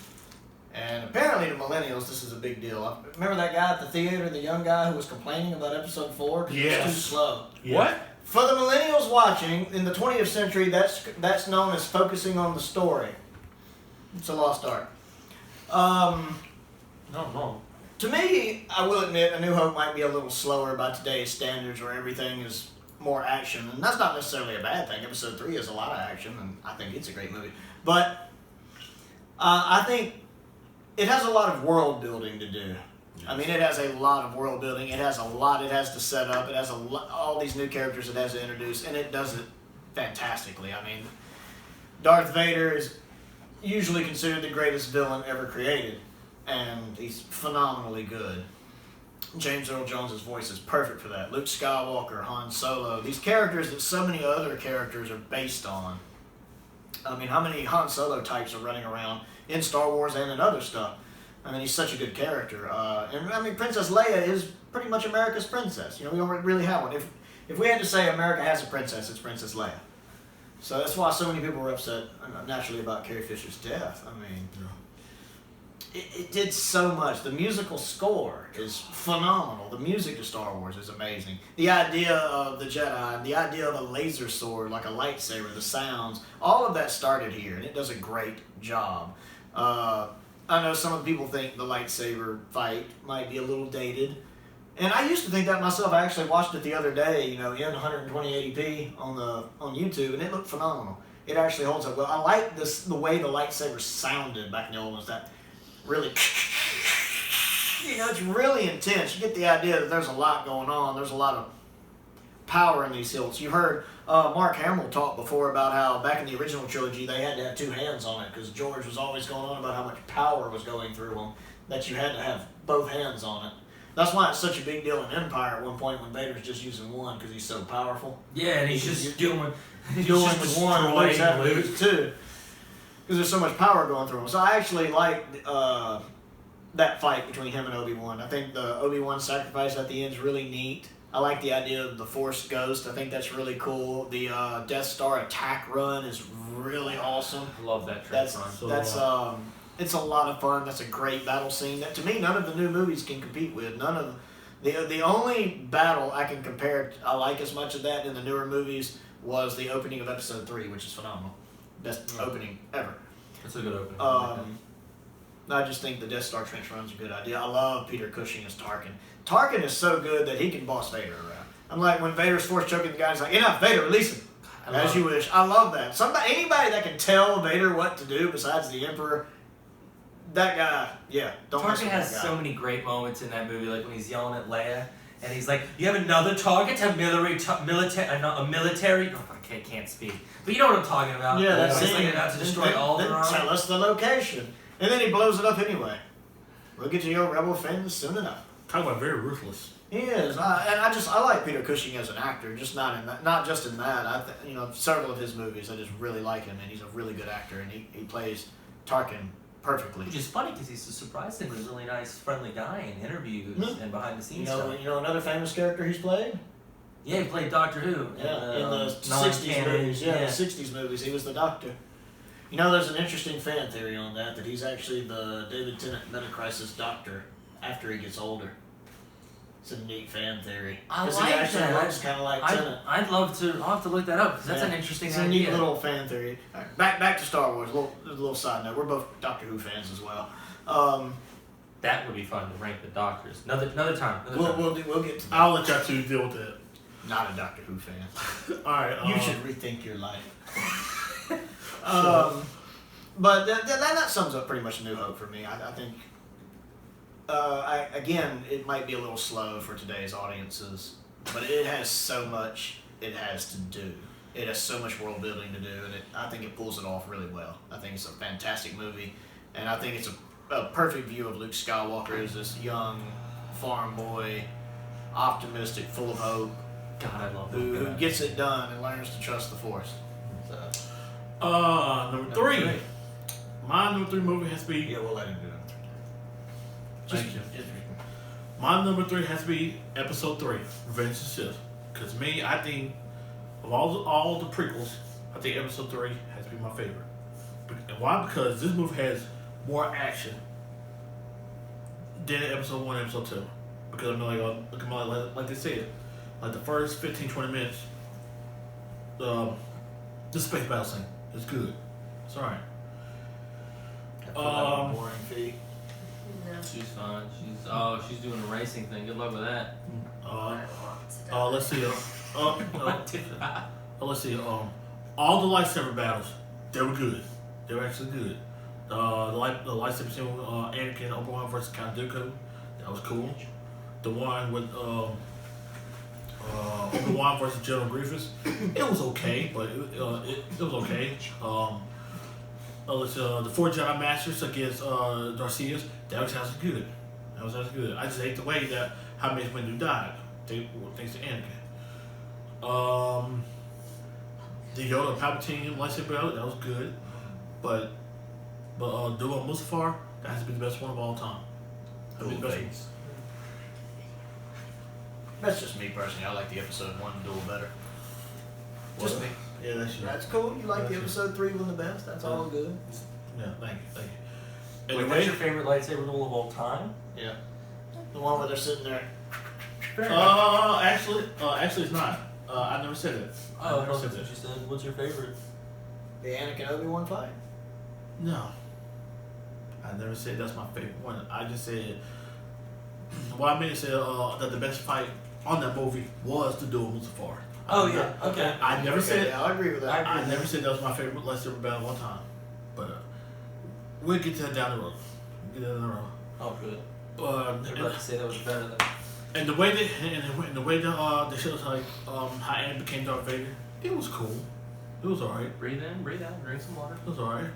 And apparently to millennials, this is a big deal. Remember that guy at the theater, the young guy who was complaining about episode 4? Because it was too slow. Yeah. What? For the millennials watching, in the 20th century, that's known as focusing on the story. It's a lost art. No, I'm wrong. To me, I will admit, A New Hope might be a little slower by today's standards where everything is more action. And that's not necessarily a bad thing. Episode 3 has a lot of action, and I think it's a great movie. But I think it has a lot of world building to do. I mean, it has a lot of world building. It has a lot it has to set up. It has all these new characters it has to introduce, and it does it fantastically. I mean, Darth Vader is usually considered the greatest villain ever created, and he's phenomenally good. James Earl Jones' voice is perfect for that. Luke Skywalker, Han Solo, these characters that so many other characters are based on. I mean, how many Han Solo types are running around in Star Wars and in other stuff? I mean, he's such a good character. And I mean, Princess Leia is pretty much America's princess. You know, we don't really have one. If we had to say America has a princess, it's Princess Leia. So that's why so many people were upset, naturally, about Carrie Fisher's death. I mean, it did so much. The musical score is phenomenal. The music to Star Wars is amazing. The idea of the Jedi, the idea of a laser sword, like a lightsaber, the sounds, all of that started here, and it does a great job. I know some of the people think the lightsaber fight might be a little dated. And I used to think that myself. I actually watched it the other day, you know, in 12080p on YouTube, and it looked phenomenal. It actually holds up well. I like the way the lightsaber sounded back in the old ones. That really, you know, it's really intense. You get the idea that there's a lot going on. There's a lot of power in these hilts. You heard Mark Hamill talk before about how back in the original trilogy they had to have 2 hands on it because George was always going on about how much power was going through them, that you had to have both hands on it. That's why it's such a big deal in Empire at one point when Vader's just using one because he's so powerful. Yeah, and he's just doing with one and Luke's having to use 2 because there's so much power going through him. So I actually like that fight between him and Obi-Wan. I think the Obi-Wan sacrifice at the end is really neat. I like the idea of the Force Ghost. I think that's really cool. The Death Star attack run is really awesome. I love that trick run. It's a lot of fun. That's a great battle scene that to me none of the new movies can compete with. None of the only battle I can compare I like as much of that in the newer movies was the opening of Episode 3, which is phenomenal. Best opening ever. That's a good opening. I just think the Death Star trench run's a good idea. I love Peter Cushing as Tarkin. Tarkin is so good that he can boss Vader around. I'm like when Vader's force choking the guy, he's like, enough, Vader, release him. As you wish. I love that. Anybody that can tell Vader what to do besides the Emperor, that guy, yeah, don't mess Tarkin with has that guy. so many great moments in that movie, like when he's yelling at Leia, and he's like, "You have another target, a military, Oh, I can't speak, but you know what I'm talking about. Yeah, that's he's it. like about to destroy Then Alderaan. tell us the location. And then he blows it up anyway. We'll get to your rebel friends soon enough. Talk about very ruthless. He is, I like Peter Cushing as an actor, just not just in that. Several of his movies, I just really like him, and he's a really good actor, and he plays Tarkin perfectly. Which is funny because he's a surprisingly really nice, friendly guy in interviews and behind the You scenes know, stuff. another famous character he's played. Yeah, he played Doctor Who. Yeah, in the '60s non-canon, movies. Yeah, the '60s movies, he was the Doctor. You know, there's an interesting fan theory on that he's actually the David Tennant Metacrisis Doctor after he gets older. It's a neat fan theory. I Because like he actually that. looks kind of like Tennant. I'd love to. I'll have to look that up because that's an interesting It's a idea. neat little fan theory. All right, back to Star Wars. A little side note. We're both Doctor Who fans as well. That would be fun to rank the Doctors. Another time. We'll get to that. I'll let y'all two deal with that. Not a Doctor Who fan. Alright. You should rethink your life. But that sums up pretty much New Hope for me. I think. Again, it might be a little slow for today's audiences, but it has so much it has to do. It has so much world building to do, and I think it pulls it off really well. I think it's a fantastic movie, and I think it's a perfect view of Luke Skywalker as this young farm boy, optimistic, full of hope, God, I love who gets it done and learns to trust the Force. So, Number three. My number 3 movie has to be. yeah, we'll let him do it. Thank you. My number 3 has to be Episode 3, Revenge of the Sith. Because I think of all the prequels, I think Episode 3 has to be my favorite. And why? Because this movie has more action than Episode 1 and Episode 2. Because like they said, like the first 15-20 minutes, the space battle scene is good. It's alright. Boring fee. No. She's fine. She's doing a racing thing. Good luck with that. Let's see. Let's see. All the lightsaber battles, they were good. They were actually good. The lightsaber scene with Anakin and Obi-Wan versus Count Dooku, that was cool. The one with Obi-Wan versus General Grievous, it was okay, but it was okay. The 4 Jedi Masters against Darth Sidious, that was actually good. That was actually good. I just hate the way that how Mace Windu died. Thanks to Anakin. The Yoda Palpatine lightsaber battle, that was good. But Duel Mustafar, that has to be the best one of all time. That'd be the best one. That's just me personally. I like the episode 1 duel better. Just me. Yeah, That's cool. You like the That's episode 3 one the best. That's all good. Yeah, thank you. Wait, Anyway, that's your favorite lightsaber duel of all time? Yeah. The one where they're sitting there. actually, it's not. I never said it. Oh, I never that's said what that. you said. What's your favorite? The Anakin Obi-Wan fight. No. I never said that's my favorite one. I just said. What I meant to say that the best fight on that movie was the Duel Mustafar. Oh yeah. Okay. I never said. Yeah, I agree with that. I never said that was my favorite lightsaber battle one time, but we'll get to that down the road. Oh, good. And, You're about to say that was better than. and the way they they showed us like how Anakin became Darth Vader, it was cool. It was alright. Breathe in, breathe out, drink some water. It was alright.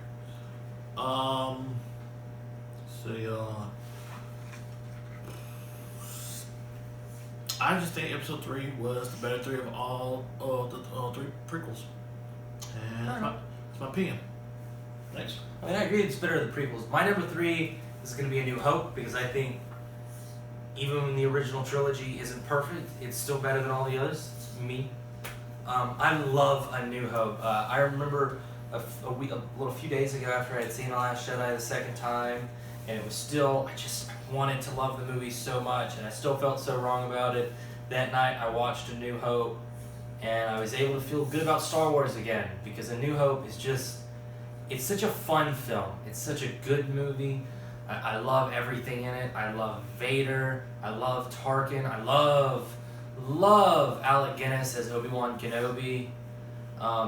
I just think Episode 3 was the better 3 of all the 3 prequels, and that's my opinion. Thanks. I mean, I agree it's better than the prequels. My number 3 is going to be A New Hope because I think even when the original trilogy isn't perfect, it's still better than all the others. It's me. I love A New Hope. I remember a few days ago after I had seen The Last Jedi the second time, and it was still, I just wanted to love the movie so much, and I still felt so wrong about it. That night I watched A New Hope, and I was able to feel good about Star Wars again, because A New Hope is just, it's such a fun film. It's such a good movie. I love everything in it. I love Vader. I love Tarkin. I love Alec Guinness as Obi-Wan Kenobi.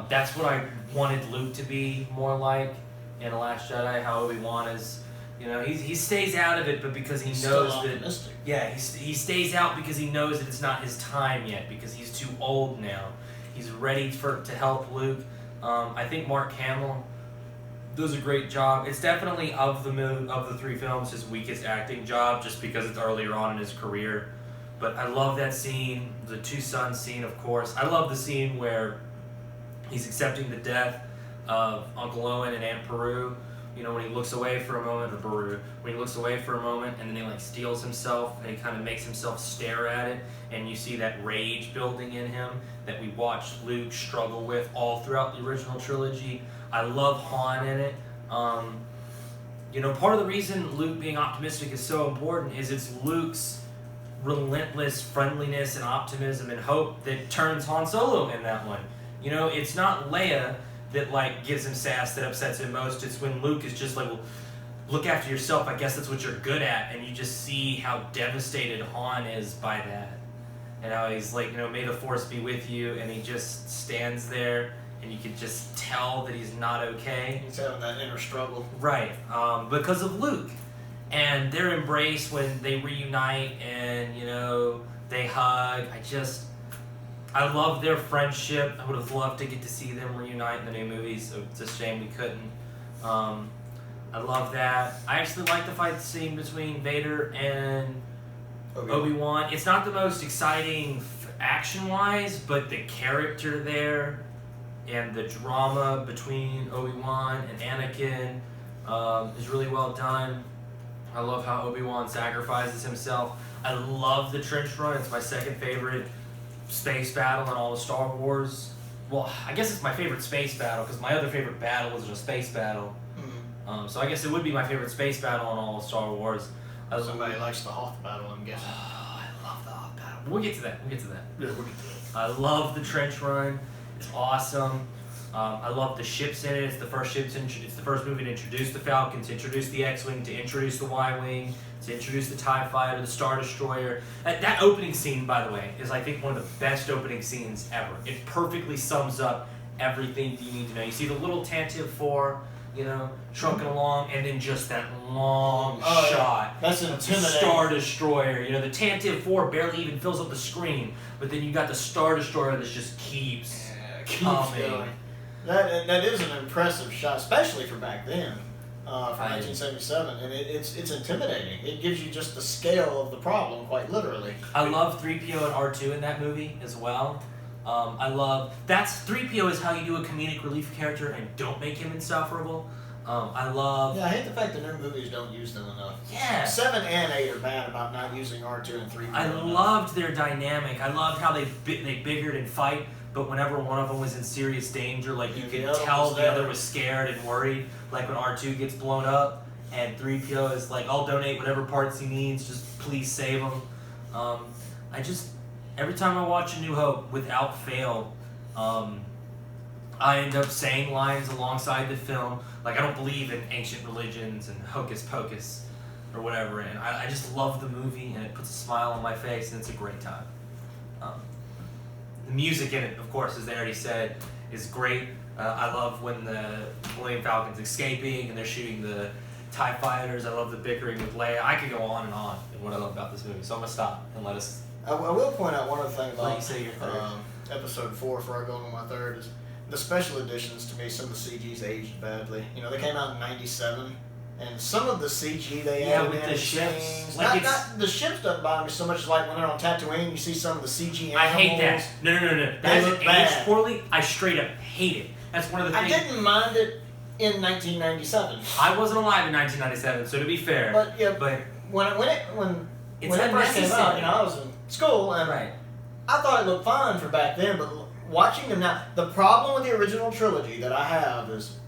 That's what I wanted Luke to be more like in The Last Jedi, how Obi-Wan is, you know, he stays out of it, but because he He's knows still that, optimistic. yeah, he stays out because he knows that it's not his time yet, because he's too old now. He's ready to help Luke. I think Mark Hamill does a great job. It's definitely of the three films his weakest acting job, just because it's earlier on in his career. But I love that scene, the two sons scene, of course. I love the scene where he's accepting the death of Uncle Owen and Aunt Peru. You know, when he looks away for a moment, or Beru, when he looks away for a moment, and then he like steals himself, and he kind of makes himself stare at it, and you see that rage building in him that we watched Luke struggle with all throughout the original trilogy. I love Han in it. You know, part of the reason Luke being optimistic is so important is it's Luke's relentless friendliness and optimism and hope that turns Han Solo in that one. You know, it's not Leia that like gives him sass that upsets him most. It's when Luke is just like, well, look after yourself. I guess that's what you're good at. And you just see how devastated Han is by that. And how he's like, you know, may the Force be with you. And he just stands there and you can just tell that he's not okay. He's having that inner struggle. Right. Because of Luke. And their embrace when they reunite and, you know, they hug. I love their friendship. I would have loved to get to see them reunite in the new movies. So it's a shame we couldn't. I love that. I actually like the fight scene between Vader and Obi-Wan. It's not the most exciting action-wise, but the character there and the drama between Obi-Wan and Anakin is really well done. I love how Obi-Wan sacrifices himself. I love the trench run. It's my second favorite space battle in all of Star Wars. Well, I guess it's my favorite space battle because my other favorite battle was a space battle. Mm-hmm. So I guess it would be my favorite space battle in all of Star Wars. Somebody likes the Hoth battle, I'm guessing. Oh, I love the Hoth battle. We'll get to that. Yeah, we'll get to that. I love the trench run. It's awesome. I love the ships in it. It's the first movie to introduce the Falcon, to introduce the X-Wing, to introduce the Y-Wing, to introduce the TIE Fighter, the Star Destroyer. That opening scene, by the way, is I think one of the best opening scenes ever. It perfectly sums up everything you need to know. You see the little Tantive 4, you know, trunking along, and then just that long shot. That's of the intimidating. Star Destroyer. You know, the Tantive 4 barely even fills up the screen, but then you got the Star Destroyer that just keeps coming. Going. That is an impressive shot, especially for back then, for 1977, and it's intimidating. It gives you just the scale of the problem, quite literally. I love 3PO and R2 in that movie as well. That's 3PO is how you do a comedic relief character and don't make him insufferable. I hate the fact that new movies don't use them enough. Yeah. 7 and 8 are bad about not using R2 and 3PO. I loved their dynamic. I loved how they biggered and fight. But whenever one of them was in serious danger, like you could tell the other was scared and worried. Like when R2 gets blown up and 3PO is like, I'll donate whatever parts he needs, just please save him. Every time I watch A New Hope, without fail, I end up saying lines alongside the film. Like, I don't believe in ancient religions and hocus pocus or whatever. And I just love the movie and it puts a smile on my face and it's a great time. The music in it, of course, as they already said, is great. I love when the Millennium Falcon's escaping and they're shooting the TIE fighters. I love the bickering with Leia. I could go on and on in what I love about this movie. So I'm going to stop and let us... I will point out one other thing Let you about say your third. episode 4 before I go on to my third is the special editions. To me, some of the CG's aged badly. You know, they came out in '97. And some of the CG they added with in the ships. scenes, Like not the ships doesn't bother me so much as like when they're on Tatooine, you see some of the CG animals. I hate that. No. That They hasn't look aged bad. poorly. I straight up hate it. That's one of the I things. didn't mind it in 1997. I wasn't alive in 1997, so to be fair. But yeah, But when it's it first came unnecessary. out, you know, I was in school and right. I thought it looked fine for back then. But watching them now, the problem with the original trilogy that I have is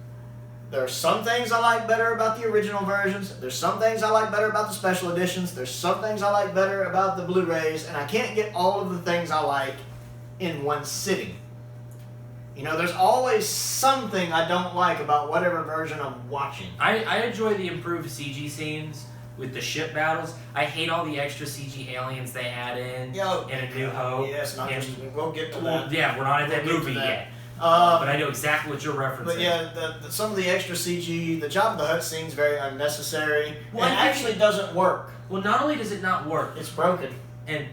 there are some things I like better about the original versions. There's some things I like better about the special editions. There's some things I like better about the Blu-rays, and I can't get all of the things I like in one sitting. You know, there's always something I don't like about whatever version I'm watching. I enjoy the improved CG scenes with the ship battles. I hate all the extra CG aliens they add in in A New Hope. Yes, not just, we'll get to Well, that. yeah, we're not at that We'll get to movie that. yet. But I know exactly what you're referencing. But yeah, some of the extra CG, the Jabba the Hutt scene's very unnecessary. Well, and I think actually doesn't work. Well, not only does it not work, It's broken. and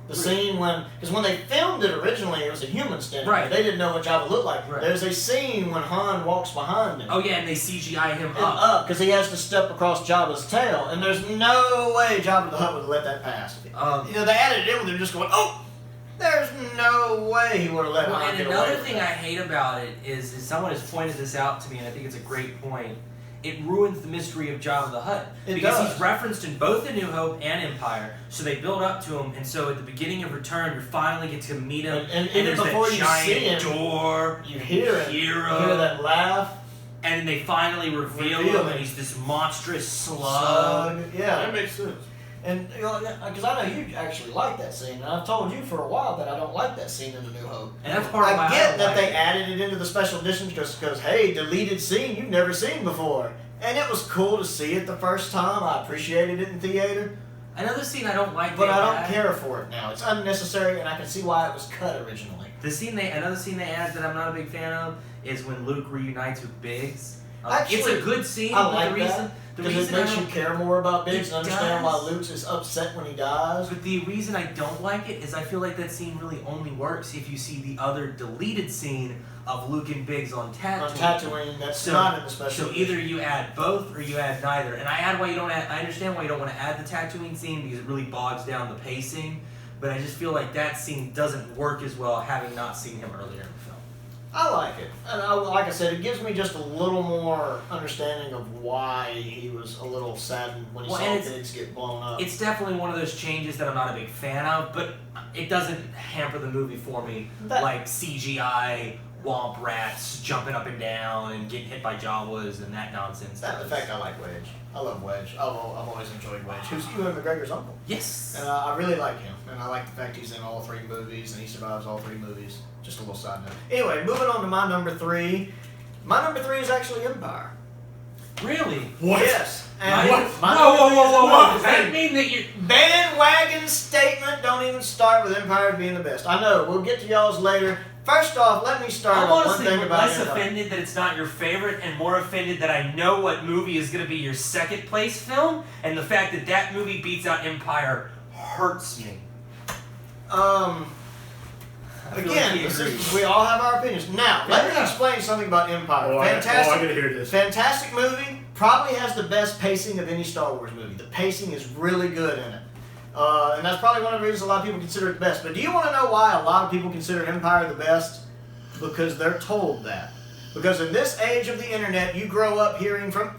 The scene because when they filmed it originally, it was a human standing Right. there. They didn't know what Jabba looked like. Right. There's a scene when Han walks behind him. Oh yeah, and they CGI him up. Because he has to step across Jabba's tail, and there's no way Jabba the Hutt would have let that pass. They added it in, they're just going, oh! There's no way he would have let Well, Han and get another away with thing that. I hate about it is someone has pointed this out to me, and I think it's a great point. It ruins the mystery of Jabba the Hutt It because does. he's referenced in both A New Hope and Empire. So they build up to him, and so at the beginning of Return, you finally get to meet him, And even there's before that you giant see him, door. You hear it. hear You him. hear that laugh. And then they finally reveal him, Reveal and him. he's this monstrous slug. Yeah. That makes sense. And because I know you actually like that scene, and I've told you for a while that I don't like that scene in The New Hope. And that's part of why I I get don't that like they it. added it into the special edition just because, hey, deleted scene you've never seen before. And it was cool to see it the first time. I appreciated it in theater. Another scene I don't like, But they I don't add- care for it now. It's unnecessary, and I can see why it was cut originally. Another scene they add that I'm not a big fan of is when Luke reunites with Biggs. Actually, it's a good scene, I but like the reason that. the Because it reason makes I you don't, care more about Biggs and It understand why does. Luke is upset when he dies. but the reason I don't like it is I feel like that scene really only works if you see the other deleted scene of Luke and Biggs on Tatooine. On Tatooine, that's So- not in the special So edition. either you add both or you add neither. And I understand why you don't want to add the Tatooine scene because it really bogs down the pacing. But I just feel like that scene doesn't work as well having not seen him earlier in the film. I like it. And like I said, it gives me just a little more understanding of why he was a little saddened when he Well, saw and Biggs get blown up. It's definitely one of those changes that I'm not a big fan of, but it doesn't hamper the movie for me. Like CGI womp rats jumping up and down and getting hit by Jawas and that nonsense. In fact, I like Wedge. I love Wedge. I've always enjoyed Wedge. Who's Ewan McGregor's uncle. Yes. And I really like him. And I like the fact he's in all 3 movies and he survives all 3 movies. Just a little side note. Anyway, moving on to my number 3. My number 3 is actually Empire. Really? What? Yes. And What? my Whoa, number whoa, three whoa, is whoa, whoa! Empire. Does that mean that you're... Bandwagon statement. Don't even start with Empire being the best. I know. We'll get to y'all's later. First off, let me start I'm with one honestly thing about less Empire. offended that it's not your favorite and more offended that I know what movie is going to be your second place film, and the fact that that movie beats out Empire hurts me. I feel Again, like he this agrees. we all have our opinions. Now, let me Yeah. explain something about Empire. I Fantastic, gotta hear this. fantastic movie. Probably has the best pacing of any Star Wars movie. The pacing is really good in it. And that's probably one of the reasons a lot of people consider it the best. But do you want to know why a lot of people consider Empire the best? Because they're told that. Because in this age of the internet, you grow up hearing from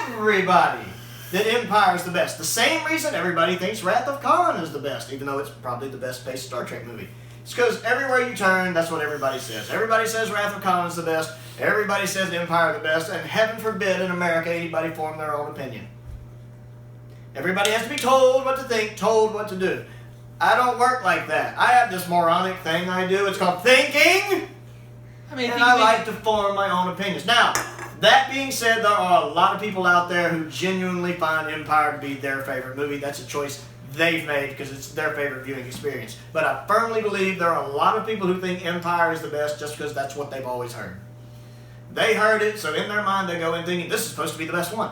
everybody that Empire is the best. The same reason everybody thinks Wrath of Khan is the best, even though it's probably the best paced Star Trek movie. It's because everywhere you turn, that's what everybody says. Everybody says Wrath of Khan is the best. Everybody says Empire the best. And heaven forbid in America anybody form their own opinion. Everybody has to be told what to think, told what to do. I don't work like that. I have this moronic thing I do. It's called thinking. I mean, And I like to form my own opinions. Now, that being said, there are a lot of people out there who genuinely find Empire to be their favorite movie. That's a choice they've made because it's their favorite viewing experience. But I firmly believe there are a lot of people who think Empire is the best just because that's what they've always heard. They heard it, so in their mind they go in thinking, this is supposed to be the best one.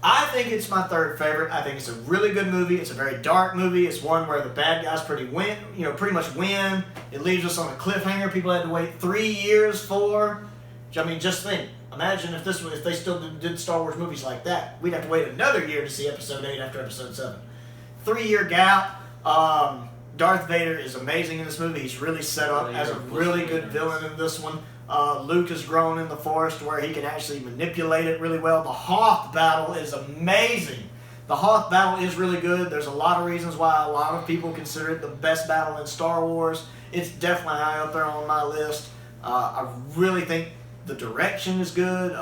I think it's my third favorite. I think it's a really good movie. It's a very dark movie. It's one where the bad guys pretty much win. It leaves us on a cliffhanger. People had to wait 3 years for. I mean, just think. Imagine if they still did Star Wars movies like that. We'd have to wait another year to see Episode 8 after Episode 7. 3-year gap. Darth Vader is amazing in this movie. He's really set up as a really good villain in this one. Luke has grown in the Force to where he can actually manipulate it really well. The Hoth battle is amazing. The Hoth battle is really good. There's a lot of reasons why a lot of people consider it the best battle in Star Wars. It's definitely high up there on my list. I really think the direction is good.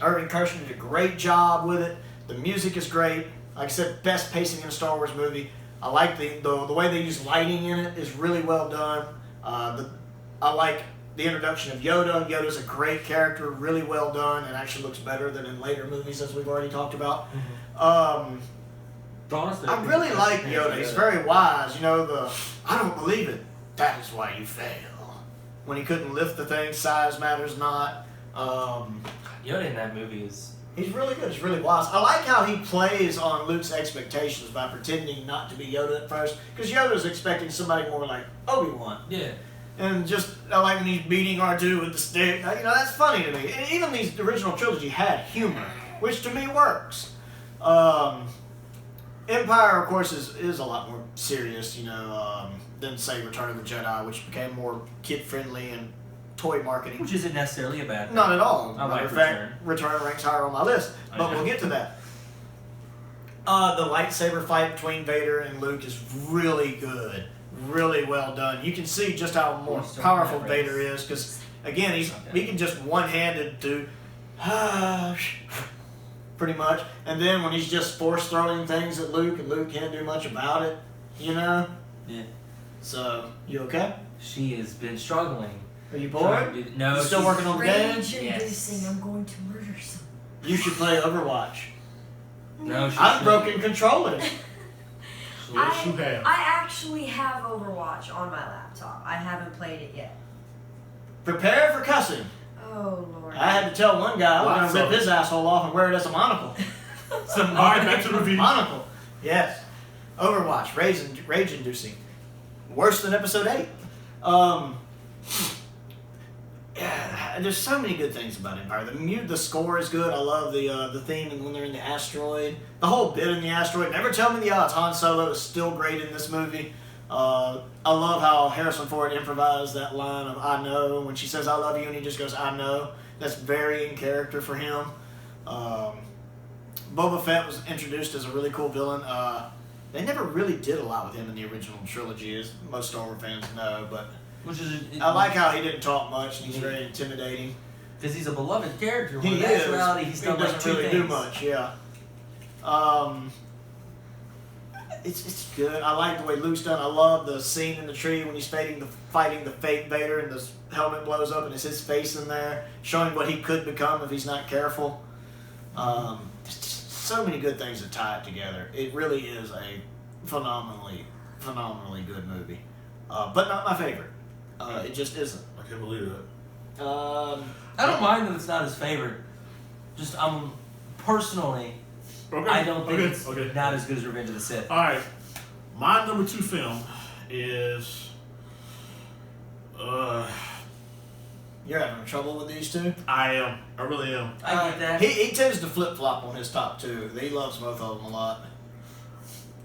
Irving Kershner did a great job with it. The music is great. Like I said, best pacing in a Star Wars movie. I like the way they use lighting in it is really well done. I like the introduction of Yoda. Yoda's a great character, really well done, and actually looks better than in later movies, as we've already talked about. Honestly, I really like Yoda. He's very wise. I don't believe it. That is why you fail. When he couldn't lift the thing, size matters not. Yoda in that movie is He's really good. He's really wise. I like how he plays on Luke's expectations by pretending not to be Yoda at first, because Yoda's expecting somebody more like Obi-Wan. Yeah. And just, I like when he's beating R2 with the stick. You know, that's funny to me. And even the original trilogy had humor, which to me works. Empire, of course, is a lot more serious, you know, than, say, Return of the Jedi, which became more kid-friendly and toy marketing. Which isn't necessarily a bad thing. Not at all. I like Matter of fact, Return ranks higher on my list, but we'll get to that. The lightsaber fight between Vader and Luke is really good, really well done. You can see just how more powerful Vader is, because again, he can just one-handed do, pretty much, and then when he's just force throwing things at Luke, and Luke can't do much about it, you know. Yeah. So you okay? She has been struggling. Are you bored? No. You still working on the game? Rage-inducing, I'm going to murder someone. You should play Overwatch. No, she I've shouldn't. broken controllers. Yes, you have. I actually have Overwatch on my laptop. I haven't played it yet. Prepare for cussing. Oh, Lord. I had to tell one guy I was Lots going to of rip his asshole off and wear it as a monocle. Alright, back to the review. Monocle. Yes. Overwatch. Rage-inducing. Worse than episode 8. Yeah, there's so many good things about Empire. The score is good. I love the theme and when they're in the asteroid. The whole bit in the asteroid. Never tell me the odds. Han Solo is still great in this movie. I love how Harrison Ford improvised that line of "I know" when she says "I love you" and he just goes "I know." That's very in character for him. Boba Fett was introduced as a really cool villain. They never really did a lot with him in the original trilogy, as most Star Wars fans know, but Which is I like how he didn't talk much and he's very intimidating. because he's a beloved character. He When in is. actuality, he's He done doesn't like two really things. do much, yeah. It's good. I like the way Luke's done. I love the scene in the tree when he's fighting the fake Vader and the helmet blows up and it's his face in there, showing what he could become if he's not careful. There's just so many good things that tie it together. It really is a phenomenally good movie, but not my favorite. It just isn't. I can't believe that. I don't mind that it's not his favorite. Just personally, Okay. I don't think okay. it's okay. not as good as Revenge of the Sith. All right, my number 2 film is. You're having trouble with these two? I am. I really am. I get that. He tends to flip flop on his top two. He loves both of them a lot.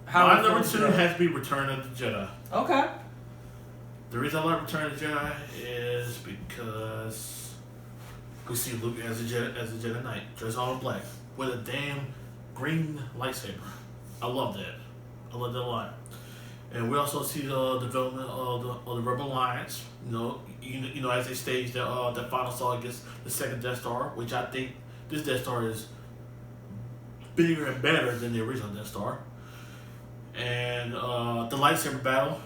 How My are we number feeling 2 today? has to be Return of the Jedi. Okay. The reason I like Return of the Jedi is because we see Luke as a Jedi Knight, dressed all in black, with a damn green lightsaber. I love that. I love that a lot. And we also see the development of the Rebel Alliance. You know, as they stage that final assault against the second Death Star, which I think this Death Star is bigger and better than the original Death Star. And the lightsaber battle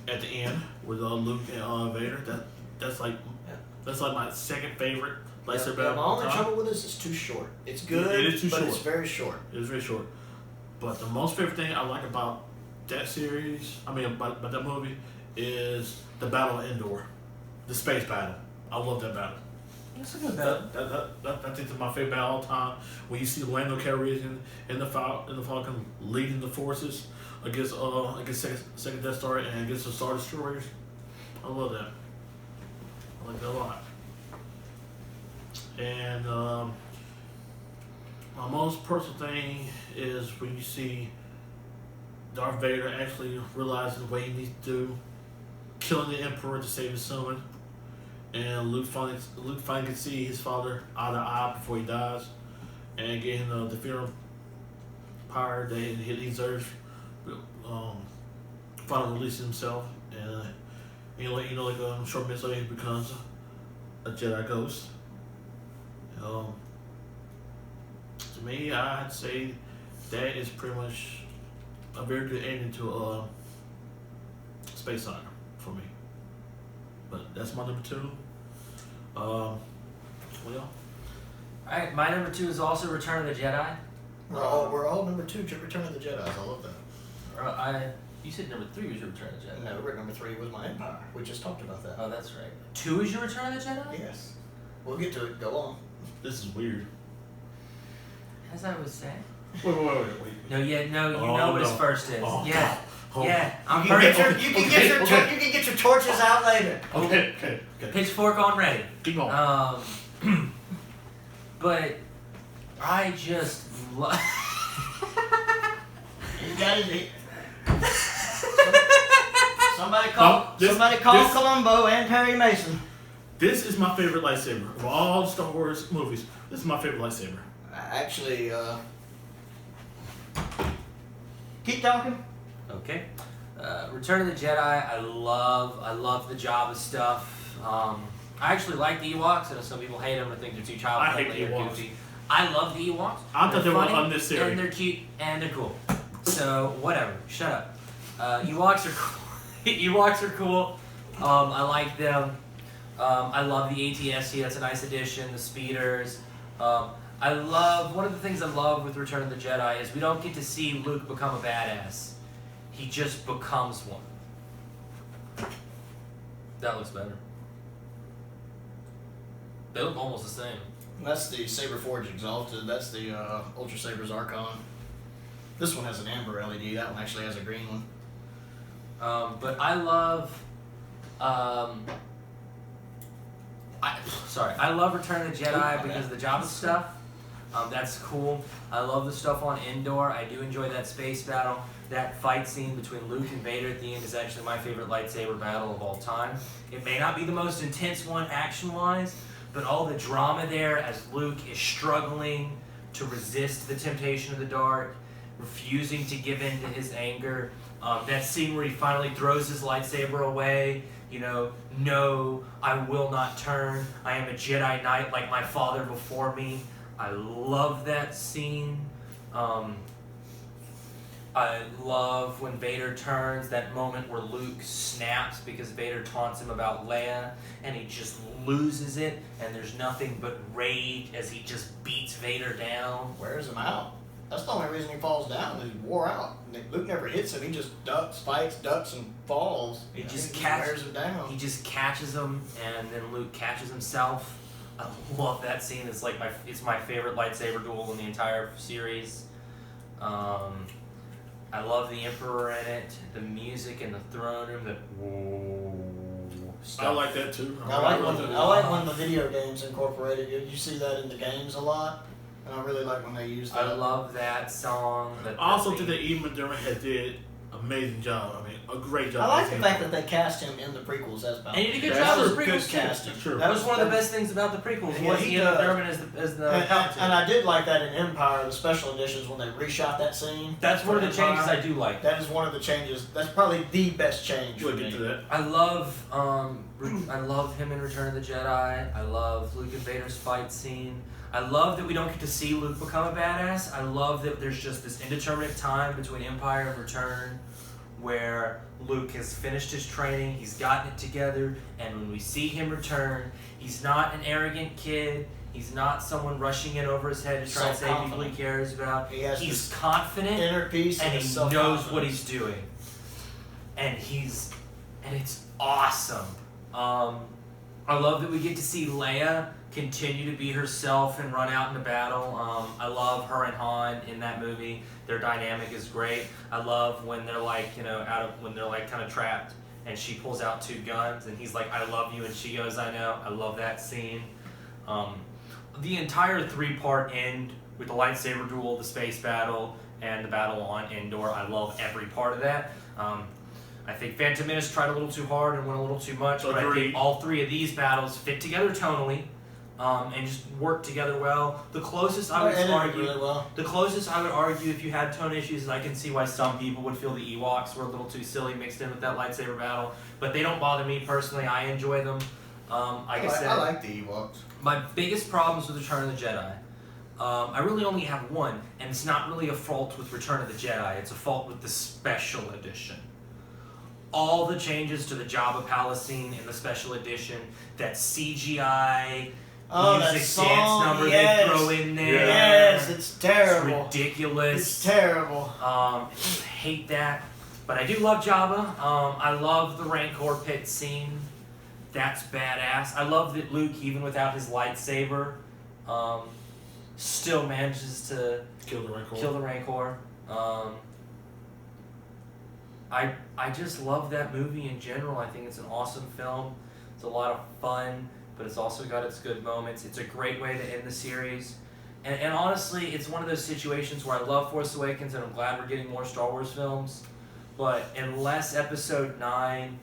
at the end with Luke and Vader. That's like my second favorite lightsaber battle. My of all only time. trouble with this is too short. It's good, It is too but short. it's very short. It was very short. But the most favorite thing I like about that series, about that movie, is the Battle of Endor, the space battle. I love that battle. That's a good bet. That think is my favorite battle of all time. When you see Lando Calrissian in the Falcon leading the forces against second Death Star and against the Star Destroyers, I love that. I like that a lot. And my most personal thing is when you see Darth Vader actually realizing what he needs to do, killing the Emperor to save his son, and Luke finally can see his father eye to eye before he dies, and getting the funeral power that he deserves. Finally releasing himself, and like a short minute later, he becomes a Jedi ghost. To me, I'd say that is pretty much a very good ending to Space Saga for me. But that's my number 2. Well, Alright, my number 2 is also Return of the Jedi. We're all number 2, Return of the Jedi. I love that. You said number 3 was your Return of the Jedi. No, number 3 was my Empire. We just talked about that. Oh, that's right. 2 is your Return of the Jedi? Yes. We'll get to it. Go on. this is weird. As I was saying. Wait. No, you Oh, know what his no. first is. Oh, yeah. God. Yeah. I'm You can hurting. get your torches out later. Okay. Pitchfork on ready. Keep going. But I just love. You got it. Somebody call Columbo and Perry Mason. This is my favorite lightsaber. Of all the Star Wars movies, this is my favorite lightsaber. Actually, keep talking. Okay. Return of the Jedi. I love the Jabba stuff. I actually like the Ewoks. I know some people hate them. I think they're too child I hate friendly the or Ewoks. goofy. I love the Ewoks. I thought they were funny, unnecessary. and they're cute and they're cool. So whatever. Shut up. Ewoks are cool. Ewoks are cool. I like them. I love the ATST. That's a nice addition. The speeders. I love one of the things I love with Return of the Jedi is we don't get to see Luke become a badass. He just becomes one. That looks better. They look almost the same. That's the Saber Forge Exalted. That's the Ultra Sabers Archon. This one has an amber LED. That one actually has a green one. But I love. I love Return of the Jedi because of the Jabba stuff. That's cool. I love the stuff on Endor. I do enjoy that space battle. That fight scene between Luke and Vader at the end is actually my favorite lightsaber battle of all time. It may not be the most intense one action-wise, but all the drama there as Luke is struggling to resist the temptation of the dark, refusing to give in to his anger. That scene where he finally throws his lightsaber away. No, I will not turn. I am a Jedi Knight like my father before me. I love that scene. I love when Vader turns, that moment where Luke snaps because Vader taunts him about Leia, and he just loses it, and there's nothing but rage as he just beats Vader down. Wears him out. That's the only reason he falls down. He's wore out. Luke never hits him. He just fights, ducks, and falls. He just wears him down. He just catches him, and then Luke catches himself. I love that scene. It's like it's my favorite lightsaber duel in the entire series. I love the Emperor in it. The music in the throne room. I like that too. I like when the video games incorporated it. You see that in the games a lot, and I really like when they use that. I love that song. I also think that Ian McDermott did an amazing job. I mean, a great job. I like the fact that they cast him in the prequels as Palpatine. And he did a good That job was as good prequels, too. casting. Sure. That was one of the best things about the prequels. Yeah, Was he Ian does. McDermott as the Palpatine. And I did like that in Empire, the special editions when they reshot that scene. That's one of the For Empire. changes I do like. That is one of the changes. That's probably the best change. We'll for get me. to that. I love him in Return of the Jedi. I love Luke and Vader's fight scene. I love that we don't get to see Luke become a badass. I love that there's just this indeterminate time between Empire and Return where Luke has finished his training, he's gotten it together, and when we see him return, he's not an arrogant kid. He's not someone rushing in over his head to try and save people he cares about. He's He's confident Inner peace and and he self-confidence. knows what he's doing. And it's awesome. I love that we get to see Leia continue to be herself and run out into battle. I love her and Han in that movie. Their dynamic is great. I love when they're when they're kind of trapped and she pulls out two guns and he's like, "I love you," and she goes, "I know." I love that scene. The entire 3-part end with the lightsaber duel, the space battle, and the battle on Endor, I love every part of that. I think Phantom Menace tried a little too hard and went a little too much, but I Agreed. think all three of these battles fit together tonally and just work together well. The closest I would argue, really well. if you had tone issues, and I can see why some people would feel the Ewoks were a little too silly mixed in with that lightsaber battle, but they don't bother me personally. I enjoy them. Like I said, I like the Ewoks. my biggest problems with Return of the Jedi, I really only have one, and it's not really a fault with Return of the Jedi. It's a fault with the special edition. All the changes to the Jabba Palace scene in the special edition, that CGI that music song, dance number yes. they throw in there. Yes, it's terrible. It's ridiculous. It's terrible. I hate that. But I do love Jabba. I love the Rancor pit scene. That's badass. I love that Luke, even without his lightsaber, still manages to Kill the Rancor. kill the Rancor. I just love that movie in general. I think it's an awesome film. It's a lot of fun, but it's also got its good moments. It's a great way to end the series. And honestly, it's one of those situations where I love Force Awakens and I'm glad we're getting more Star Wars films. But unless Episode 9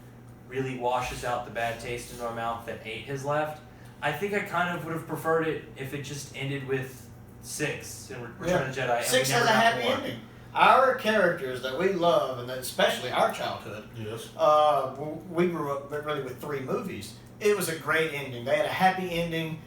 really washes out the bad taste in our mouth that 8 has left, I think I kind of would have preferred it if it just ended with 6 in Return of the Jedi. And 6 we has never a got happy more. ending. Our characters that we love, and especially our childhood, Yes. we grew up really with 3 movies. It was a great ending. They had a happy ending.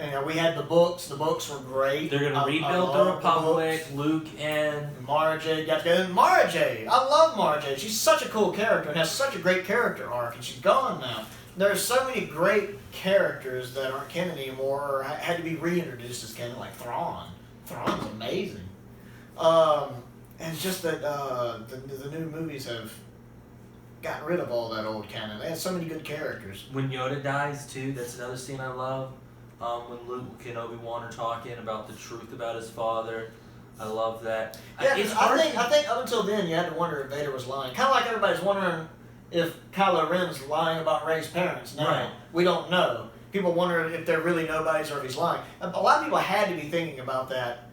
You know, we had the books. The books were great. They're gonna I rebuild the love Republic. books. Luke and Mara Jade got together. And Mara Jade, I love Mara Jade. She's such a cool character and has such a great character arc, and she's gone now. There's so many great characters that aren't canon anymore or had to be reintroduced as canon, like Thrawn. Thrawn's amazing. And it's just that the new movies have gotten rid of all that old canon. They had so many good characters. when Yoda dies too, that's another scene I love. When Luke and Obi-Wan are talking about the truth about his father, I love that. Yeah, It's 'cause hard. I think up until then you had to wonder if Vader was lying. Kind of like everybody's wondering if Kylo Ren's lying about Rey's parents. Now Right. we don't know. People wonder if they're really nobodies or if he's lying. A lot of people had to be thinking about that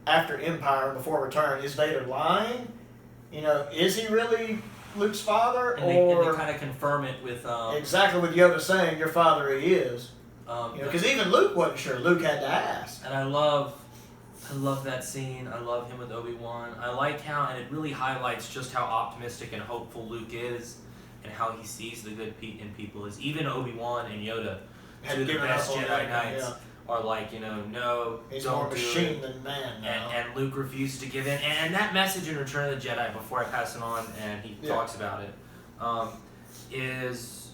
after Empire, before Return. Is Vader lying? You know, is he really Luke's father, and they or kind of confirm it with exactly with Yoda saying, "Your father he is"? You know, the- because even Luke wasn't sure. Luke had to ask. and I love that scene. I love him with Obi-Wan. I like how, and it really highlights just how optimistic and hopeful Luke is, and how he sees the good in people. Is even Obi-Wan and Yoda, Had two of the given best up on Jedi that, Knights, yeah. are like, no, He's don't more do machine it. than man now. And Luke refused to give in. And that message in Return of the Jedi, before I pass it on and he Yeah. talks about it, is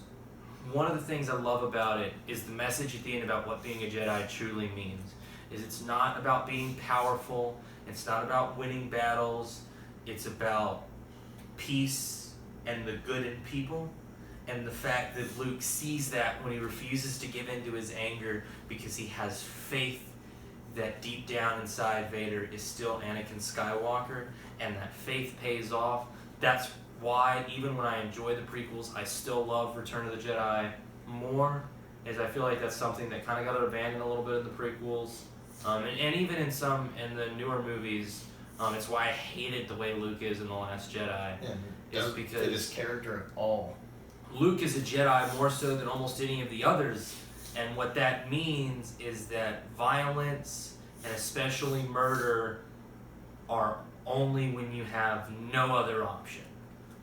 one of the things I love about it is the message at the end about what being a Jedi truly means. Is it's not about being powerful, it's not about winning battles, it's about peace and the good in people. And the fact that Luke sees that when he refuses to give in to his anger because he has faith that deep down inside Vader is still Anakin Skywalker, and that faith pays off. That's why, even when I enjoy the prequels, I still love Return of the Jedi more, is I feel like that's something that kind of got abandoned a little bit in the prequels. And even in the newer movies, it's why I hated the way Luke is in The Last Jedi. Yeah, Is doesn't because fit his character at all. Luke is a Jedi more so than almost any of the others, and what that means is that violence and especially murder are only when you have no other option,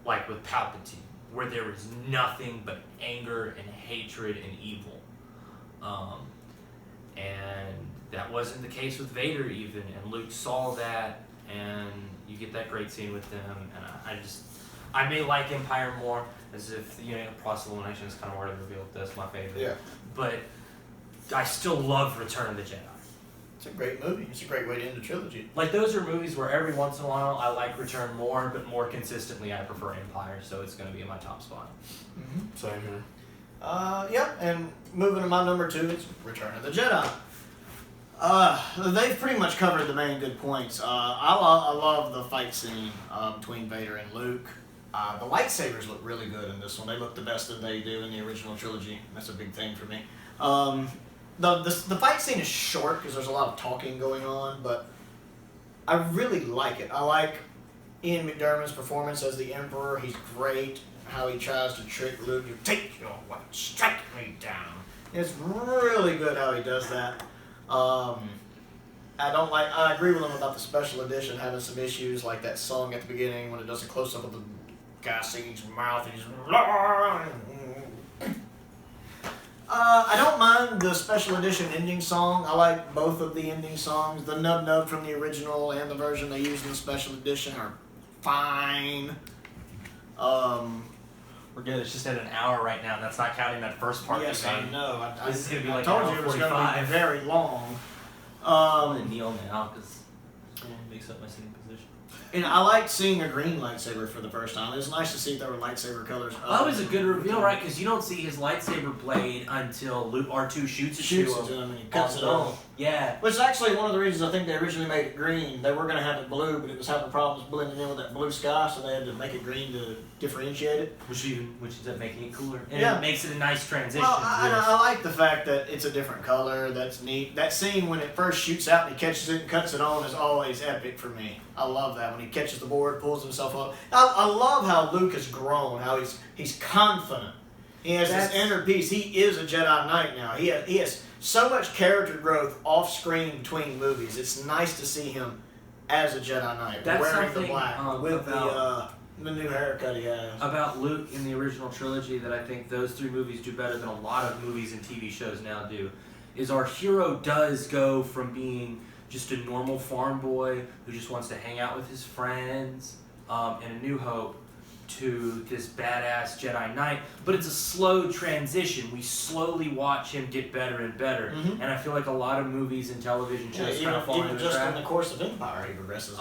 like with Palpatine, where there is nothing but anger and hatred and evil. And that wasn't the case with Vader even, and Luke saw that, and you get that great scene with them, and I may like Empire more, as if, process elimination is kind of already revealed. That's my favorite. Yeah. But I still love Return of the Jedi. It's a great movie. It's a great way to end the trilogy. Like, those are movies where every once in a while I like Return more, but more consistently I prefer Empire, so it's going to be in my top spot. Same here. Yep, and moving to my number 2, it's Return of the Jedi. They've pretty much covered the main good points. I love the fight scene between Vader and Luke. The lightsabers look really good in this one. They look the best that they do in the original trilogy. That's a big thing for me. The fight scene is short because there's a lot of talking going on, but I really like it. I like Ian McDiarmid's performance as the Emperor. He's great. How he tries to trick Luke. You take your weapon, strike me down. It's really good how he does that. I agree with him about the special edition having some issues, like that song at the beginning when it does a close up of the guy singing his mouth and he's. I don't mind the special edition ending song. I like both of the ending songs. The Nub Nub from the original and the version they used in the special edition are fine. We're good. It's just at an hour right now, and that's not counting that first part. Yes, I know. This is gonna be like I told an you hour it was going to 45. be very long. I'm gonna kneel now because someone makes up my sitting position. And I liked seeing a green lightsaber for the first time. It was nice to see there were lightsaber colors. Well, that was a good reveal, right? Because you don't see his lightsaber blade until R2 shoots it Shoots to it him. to him and he cuts it on off. Yeah. Which is actually one of the reasons I think they originally made it green. They were going to have it blue, but it was having problems blending in with that blue sky, so they had to make it green to differentiate it. Which ends up making it cooler. And Yeah. it makes it a nice transition. Well, I like the fact that it's a different color. That's neat. That scene when it first shoots out and he catches it and cuts it on is always epic for me. I love that when he catches the board, pulls himself up. I love how Luke has grown. How he's confident. He has this inner peace. He is a Jedi Knight now. He has so much character growth off screen between movies. It's nice to see him as a Jedi Knight, That's wearing the something, black with the new haircut he has. About Luke in the original trilogy that I think those three movies do better than a lot of movies and TV shows now do, is our hero does go from being just a normal farm boy who just wants to hang out with his friends in A New Hope to this badass Jedi Knight, but it's a slow transition. We slowly watch him get better and better, and I feel like a lot of movies and television shows kind of fall even into just trap. in the course of Empire, he progresses.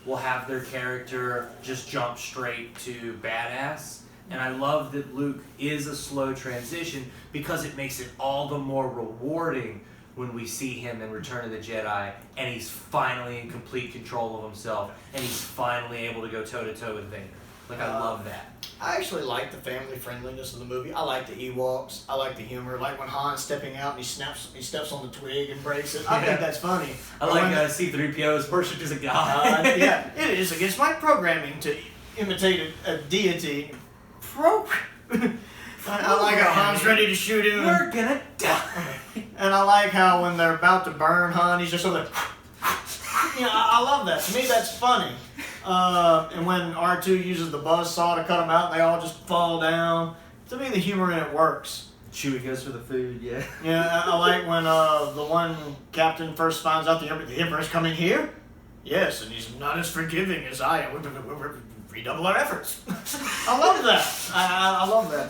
Will have their character just jump straight to badass. And I love that Luke is a slow transition because it makes it all the more rewarding when we see him in Return of the Jedi and he's finally in complete control of himself and he's finally able to go toe-to-toe with Vader. Like, I love that. I actually like the family friendliness of the movie. I like the Ewoks. I like the humor. Like when Han's stepping out and he steps on the twig and breaks it. I think that's funny. I like C-3PO's worship as a god. Yeah, it is against my programming to imitate a deity. I like how Han's ready to shoot him. We're gonna die. And I like how when they're about to burn Han, he's just sort of I love that. To me, that's funny. And when R2 uses the buzzsaw to cut them out, and they all just fall down. To me, the humor in it works. Chewie goes for the food, yeah. Yeah, I like when the one captain first finds out the Emperor's coming here. Yes, and he's not as forgiving as I am. We redouble our efforts. I love that. I love that.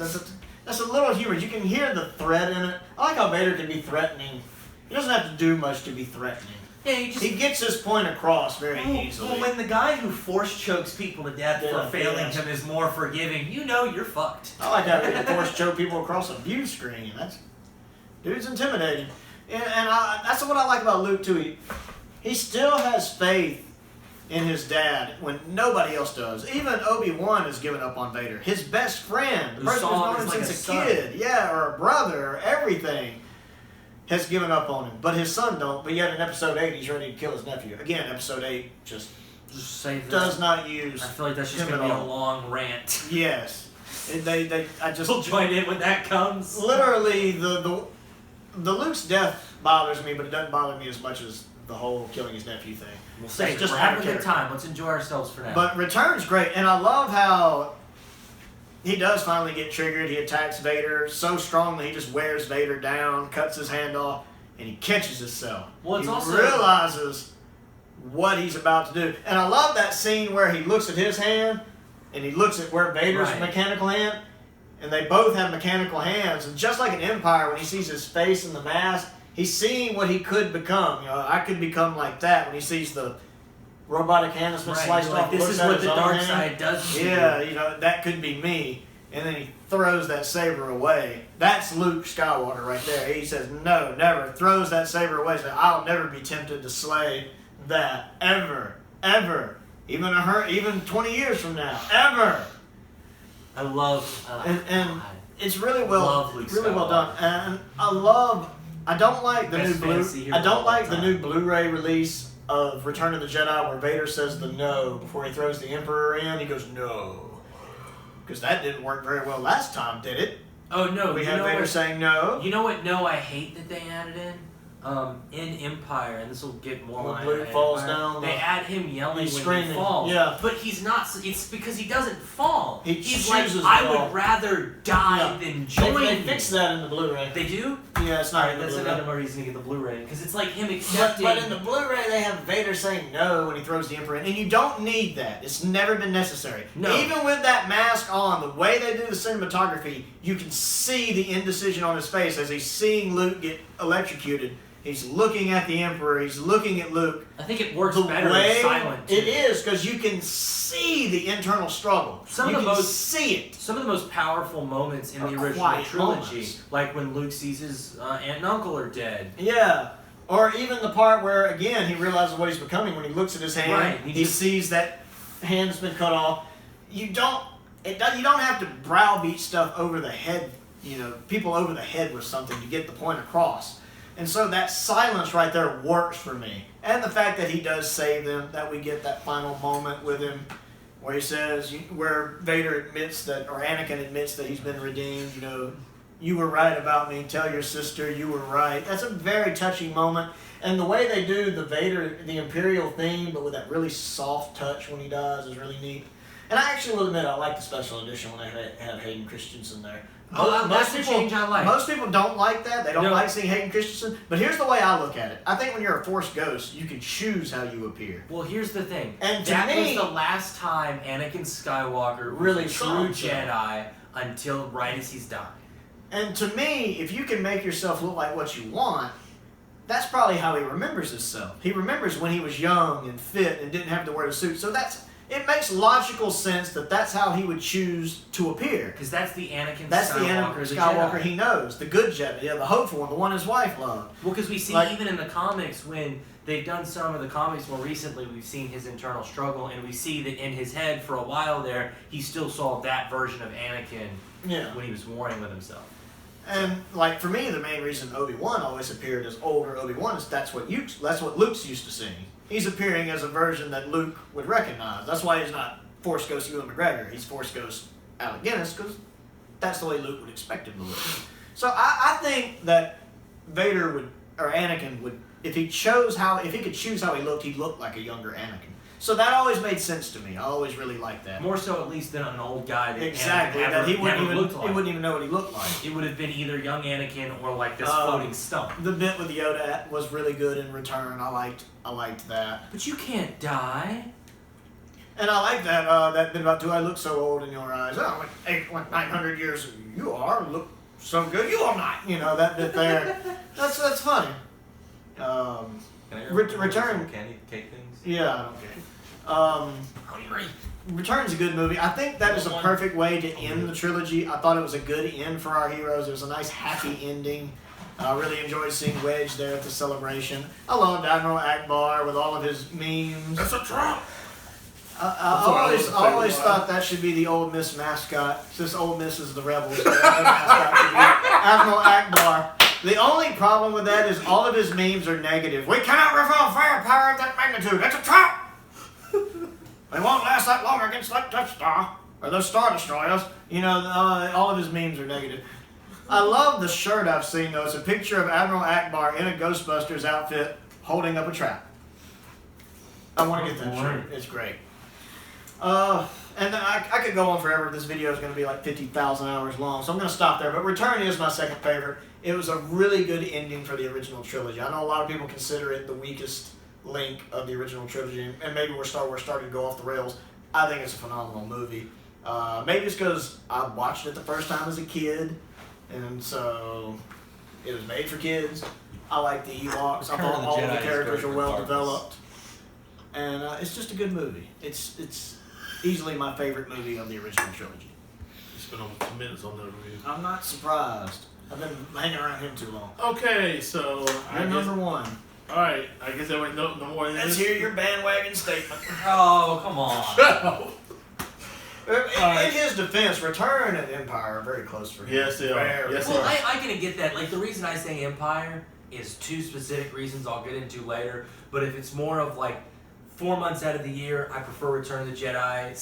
That's a little humor. You can hear the threat in it. I like how Vader can be threatening. He doesn't have to do much to be threatening. Yeah, he gets his point across very easily. Well, when the guy who force chokes people to death for failing him is more forgiving, you know you're fucked. I like how he can force choke people across a view screen. Dude's intimidating. And that's what I like about Luke, too. He still has faith in his dad when nobody else does. Even Obi-Wan has given up on Vader. His best friend, the person who's known him since a kid, or a brother, or everything, has given up on him. But his son don't. But yet in Episode 8, he's ready to kill his nephew. Again, Episode 8 just does not use. I feel like that's just going to be a long rant. Yes. We'll join in when that comes. Literally, the Luke's death bothers me, but it doesn't bother me as much as the whole killing his nephew thing. We'll say, we're having a good time. Let's enjoy ourselves for now. But Return's great, and I love how he does finally get triggered. He attacks Vader so strongly he just wears Vader down, cuts his hand off, and he catches himself. Well, it's he realizes what he's about to do. And I love that scene where he looks at his hand, and he looks at where Vader's mechanical hand, and they both have mechanical hands. And just like in Empire, when he sees his face in the mask, he's seeing what he could become. I could become like that when he sees the robotic hand that's been sliced off. This is what the dark side does to you. Yeah, that could be me. And then he throws that saber away. That's Luke Skywalker right there. He says, no, never. Throws that saber away. Says, I'll never be tempted to slay that. Ever. Ever. Even 20 years from now. Ever. I love... and it's really well done. And I don't like the new Blu-ray release of Return of the Jedi where Vader says the no before he throws the Emperor in. He goes, no. Because that didn't work very well last time, did it? Oh, no. We had Vader saying no. You know what no I hate that they added in? In Empire, and this will get more when Luke falls down, they add him yelling when he falls. Yeah. But he's not, it's because he doesn't fall. He's like, I would rather die than join They fixed that in the Blu-ray. They do? Yeah, it's not in the That's Blu-ray. another reason to get the Blu-ray, because it's like him accepting... But in the Blu-ray, they have Vader saying no when he throws the Emperor in, and you don't need that. It's never been necessary. No. Even with that mask on, the way they do the cinematography, you can see the indecision on his face as he's seeing Luke get electrocuted. He's looking at the Emperor. He's looking at Luke. I think it works better in silent. It is, because you can see the internal struggle. Some of the most powerful moments in the original trilogy, like when Luke sees his aunt and uncle are dead. Yeah. Or even the part where, again, he realizes what he's becoming when he looks at his hand. Right, He sees that hand's been cut off. You don't have to browbeat stuff over the head, people over the head with something to get the point across. And so that silence right there works for me. And the fact that he does save them, that we get that final moment with him where he says, where Vader admits that, or Anakin admits that he's been redeemed, you were right about me, tell your sister you were right. That's a very touching moment. And the way they do the Imperial theme, but with that really soft touch when he does, is really neat. And I actually will admit, I like the special edition when they have Hayden Christensen there. That's the change I like. Most people don't like that. They don't like seeing Hayden Christensen. But here's the way I look at it. I think when you're a Force ghost, you can choose how you appear. Well, here's the thing. And that to me, was the last time Anakin Skywalker really was a true Jedi until right as he's dying. And to me, if you can make yourself look like what you want, that's probably how he remembers himself. He remembers when he was young and fit and didn't have to wear the suit. So it makes logical sense that that's how he would choose to appear. Because that's the Anakin That's Skywalker, the Skywalker he knows, the good Jedi, the hopeful one, the one his wife loved. Well, because we see even in the comics, when they've done some of the comics more recently, we've seen his internal struggle, and we see that in his head for a while there, he still saw that version of Anakin when he was warring with himself. And for me, the main reason Obi-Wan always appeared as older Obi-Wan is that's what Luke's used to seeing. He's appearing as a version that Luke would recognize. That's why he's not Force Ghost Ewan McGregor. He's Force Ghost Alec Guinness, because that's the way Luke would expect him to look. So I think that Vader or Anakin would, if he could choose how he looked, he'd look like a younger Anakin. So that always made sense to me. I always really liked that. More so, at least, than an old guy that he wouldn't like. even know what he looked like. It would have been either young Anakin or like this floating stump. The bit with Yoda was really good in Return. I liked that. But you can't die. And I like that bit about, do I look so old in your eyes? Oh, like 900 years you are. Look so good. You are not. That bit there. That's funny. Return. Candy cake things? Yeah, okay. Return's a good movie. I think that is a perfect way to end the trilogy. I thought it was a good end for our heroes. It was a nice, happy ending. I really enjoyed seeing Wedge there at the celebration. I loved Admiral Akbar with all of his memes. That's a trap. I always thought that should be the Ole Miss mascot. Since Ole Miss is the Rebels, the mascot should be Admiral Akbar. The only problem with that is all of his memes are negative. We cannot reveal firepower of that magnitude. That's a trap! They won't last that long against that Death Star. Or those Star Destroyers. All of his memes are negative. I love the shirt I've seen, though. It's a picture of Admiral Akbar in a Ghostbusters outfit holding up a trap. I want to get that shirt. It's great. And I could go on forever. This video is going to be like 50,000 hours long, so I'm going to stop there. But Return is my second favorite. It was a really good ending for the original trilogy. I know a lot of people consider it the weakest link of the original trilogy, and maybe where Star Wars started to go off the rails. I think it's a phenomenal movie. Maybe it's because I watched it the first time as a kid, and so it was made for kids. I like the Ewoks. I thought all of the characters are well developed, and it's just a good movie. It's easily my favorite movie of the original trilogy. You spent almost 2 minutes on that review. I'm not surprised. I've been hanging around him too long. Okay, so You're number one. All right, I guess everybody no more than Let's this. hear your bandwagon statement. Oh, come on. Shut up. In his defense, Return and Empire are very close for him. Yes, they are. Yes, Well, they are. I can get that. Like, the reason I say Empire is two specific reasons I'll get into later. But if it's more of like 4 months out of the year, I prefer Return of the Jedi.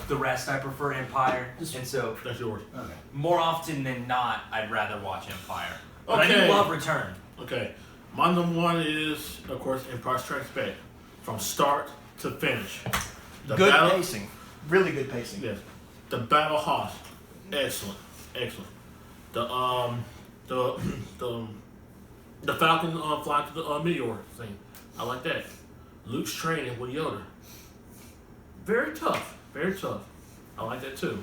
The rest, I prefer Empire. And so, That's yours. Okay. more often than not, I'd rather watch Empire. But I Okay. do love Return. Okay, my number one is, of course, Empire Strikes Back, from start to finish. The Good battle, pacing. Really good pacing. yes. The battle hoss, excellent. The Falcon flying to the meteor thing, I like that. Luke's training with Yoda, very tough. I like that too.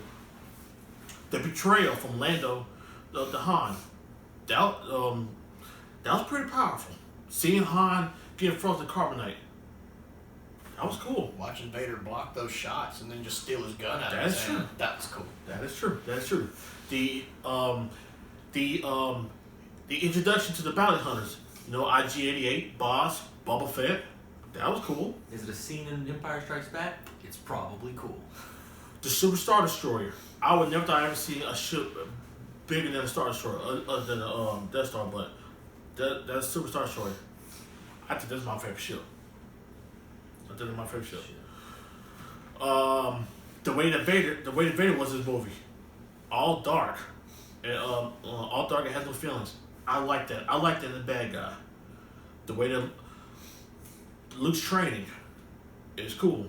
The betrayal from Lando to Han, that was pretty powerful. Seeing Han get frozen carbonite, that was cool. Watching Vader block those shots and then just steal his gun out of That's his true. hand. That was cool. That is true. The introduction to the bounty hunters, IG-88, Boss, Boba Fett. That was cool. Is it a scene in Empire Strikes Back? It's probably cool. The Super Star Destroyer. I would never thought I'd ever see a ship bigger than a Star Destroyer, other than a Death Star, but that's Super Star Destroyer. I think that's my favorite ship. The way that Vader was in this movie, all dark, and all dark and has no feelings. I like that. I like that in the bad guy. The way that Luke's training is cool.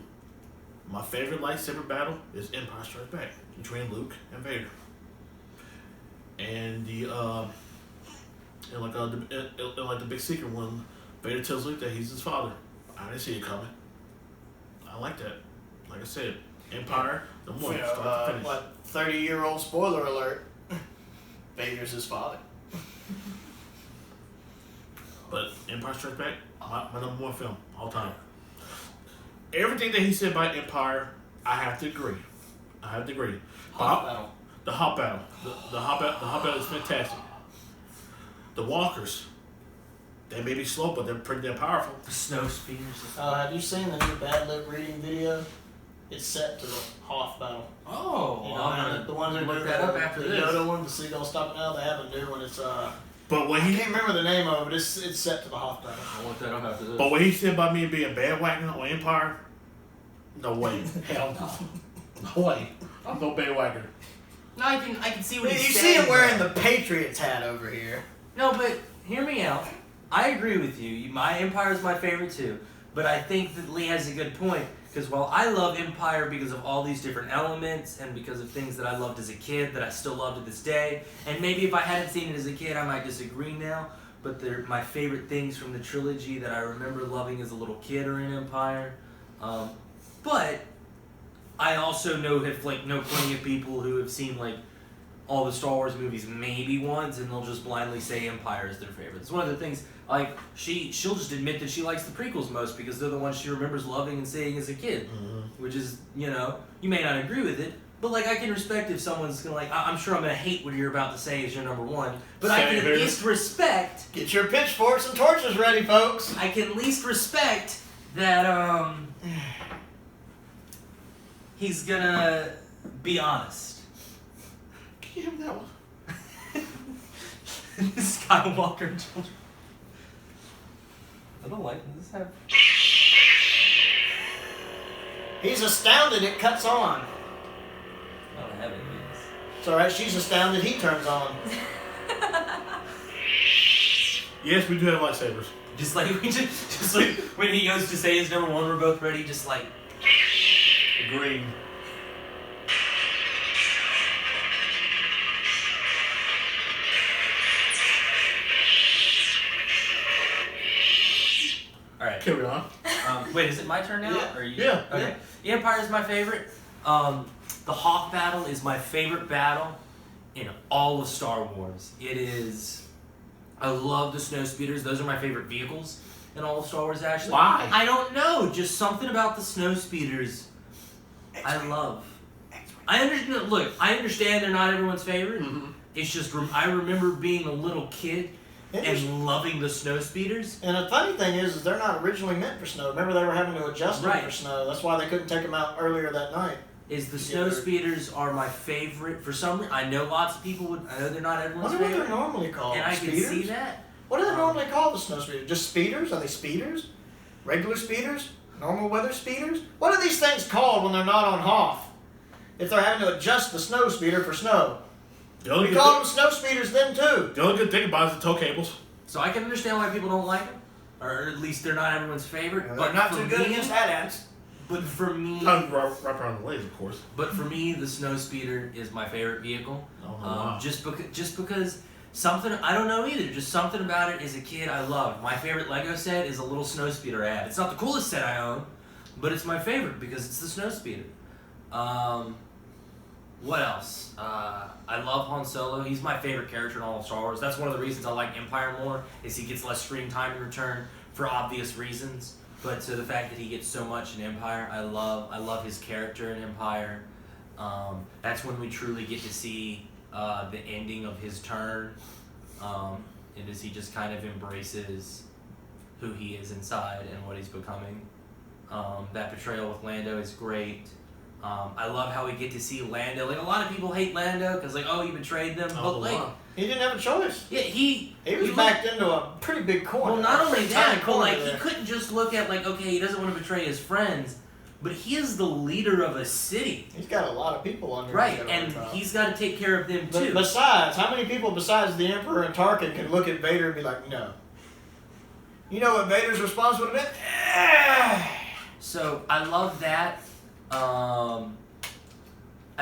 My favorite lightsaber battle is Empire Strikes Back between Luke and Vader. And the big secret when Vader tells Luke that he's his father. I didn't see it coming. I like that. Like I said, Empire, the one, start to finish. 30-year-old spoiler alert. Vader's his father. But Empire Strikes Back, my number one film all time. Everything that he said about Empire, I have to agree. Hot battle. The hot battle. The hot battle is fantastic. The walkers, they may be slow, but they're pretty damn powerful. The snow speeders. Have you seen the new Bad Lip reading video? It's set to the Hoth battle. Oh, You well, know, I'm and gonna the one that look do that up after the this. Yoda one, the Seagull Stop Now, they have a new one. It's But when I he can't remember the name of it. It's set to the Hoth battle. I'll look that up after this. But what he said about me being bandwagon on Empire, no way. Hell no. No way. I'm no bandwagon. No, I can see what You he's see saying. him wearing the Patriots hat over here. No, but hear me out. I agree with you. My Empire is my favorite too. But I think that Lee has a good point. Because while I love Empire because of all these different elements and because of things that I loved as a kid that I still love to this day, and maybe if I hadn't seen it as a kid, I might disagree now. But they're my favorite things from the trilogy that I remember loving as a little kid are in Empire. But I also know plenty of people who have seen all the Star Wars movies maybe once, and they'll just blindly say Empire is their favorite. It's one of the things, she'll just admit that she likes the prequels most because they're the ones she remembers loving and seeing as a kid. Mm-hmm. Which is, you may not agree with it, but I can respect if someone's gonna I'm sure I'm gonna hate what you're about to say is your number one, but I can at least respect. Get your pitchforks and torches ready, folks. I can at least respect that, he's gonna be honest. Give him that one. Skywalker children. I don't like this. He's astounded it cuts on. I don't have any of these. It's alright, she's astounded he turns on. Yes, we do have lightsabers. Just like when he goes to say his number one, we're both ready. Just like Agreed. all right. Carry on. Wait, is it my turn now? Yeah. Or you? Yeah. Okay. The Empire is my favorite. The Hoth battle is my favorite battle in all of Star Wars. It is. I love the snow speeders. Those are my favorite vehicles in all of Star Wars. Actually. Why? I don't know. Just something about the snow speeders. I love. I understand. Look, I understand they're not everyone's favorite. Mm-hmm. It's just I remember being a little kid and loving the snow speeders. And the funny thing is they're not originally meant for snow. Remember, they were having to adjust them for snow. That's why they couldn't take them out earlier that night. Is the snow speeders are my favorite for some reason. I know lots of people would. I know they're not I everyone's wonder what favorite. they're normally called. And I Speeders? can see that. What do they normally call the snow speeders? Just speeders? Are they speeders? Regular speeders? Normal weather speeders? What are these things called when they're not on Hoth? If they're having to adjust the snow speeder for snow. We call them snow speeders then too. The only good thing about it is the tow cables. So I can understand why people don't like them, or at least they're not everyone's favorite. They're but not for too good me, against AT-ATs. But for me, Right around the legs, of course. But for me, the snow speeder is my favorite vehicle. Oh, wow. Just because something I don't know either. Just something about it as a kid I loved. My favorite Lego set is a little snow speeder I have. It's not the coolest set I own, but it's my favorite because it's the snow speeder. What else? I love Han Solo. He's my favorite character in all of Star Wars. That's one of the reasons I like Empire more. Is he gets less screen time in return for obvious reasons. But to the fact that he gets so much in Empire, I love his character in Empire. That's when we truly get to see the ending of his turn. and as he just kind of embraces who he is inside and what he's becoming. That portrayal with Lando is great. I love how we get to see Lando. Like, a lot of people hate Lando because, like, oh, he betrayed them. But, like, he didn't have a choice. yeah, he was backed into a pretty big corner. Well, not only that, but, like, there. he couldn't just look at, like, okay, he doesn't want to betray his friends, but he is the leader of a city. He's got a lot of people under him. Right, and he's got to take care of them, too. But besides, how many people besides the Emperor and Tarkin can look at Vader and be like, no? You know what Vader's response would have been? So, I love that. I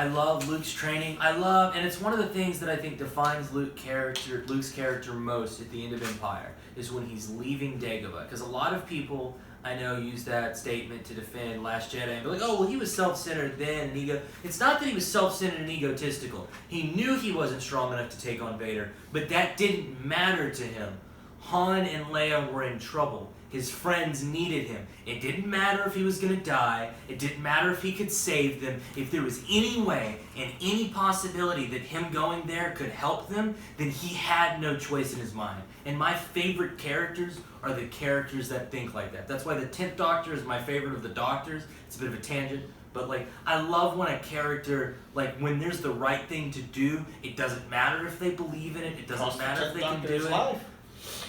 love Luke's training. And it's one of the things that I think defines Luke's character most at the end of Empire, is when he's leaving Dagobah. Because a lot of people I know use that statement to defend Last Jedi and be like, oh, well, he was self-centered then and It's not that he was self-centered and egotistical. He knew he wasn't strong enough to take on Vader, but that didn't matter to him. Han and Leia were in trouble. His friends needed him. It didn't matter if he was going to die. It didn't matter if he could save them. If there was any way and any possibility that him going there could help them, then he had no choice in his mind. And my favorite characters are the characters that think like that. That's why the 10th Doctor is my favorite of the Doctors. It's a bit of a tangent. But, like, I love when a character, like, when there's the right thing to do, it doesn't matter if they believe in it. It doesn't matter if they can do it.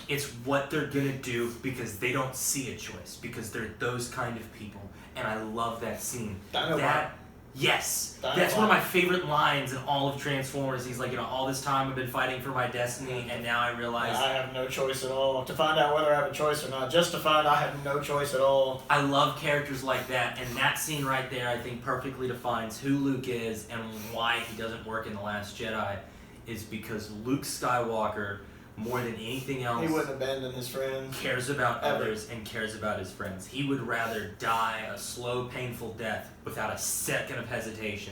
It's what they're going to do because they don't see a choice, because they're those kind of people. And I love that scene. Yes, that's one of my favorite lines in all of Transformers. He's like, you know, all this time I've been fighting for my destiny, and now I realize I have no choice at all. To find out whether I have a choice or not, just to find I have no choice at all. I love characters like that, and that scene right there, I think, perfectly defines who Luke is and why he doesn't work in The Last Jedi, is because Luke Skywalker, more than anything else, he wouldn't abandon his friends. Cares about others and cares about his friends. He would rather die a slow, painful death without a second of hesitation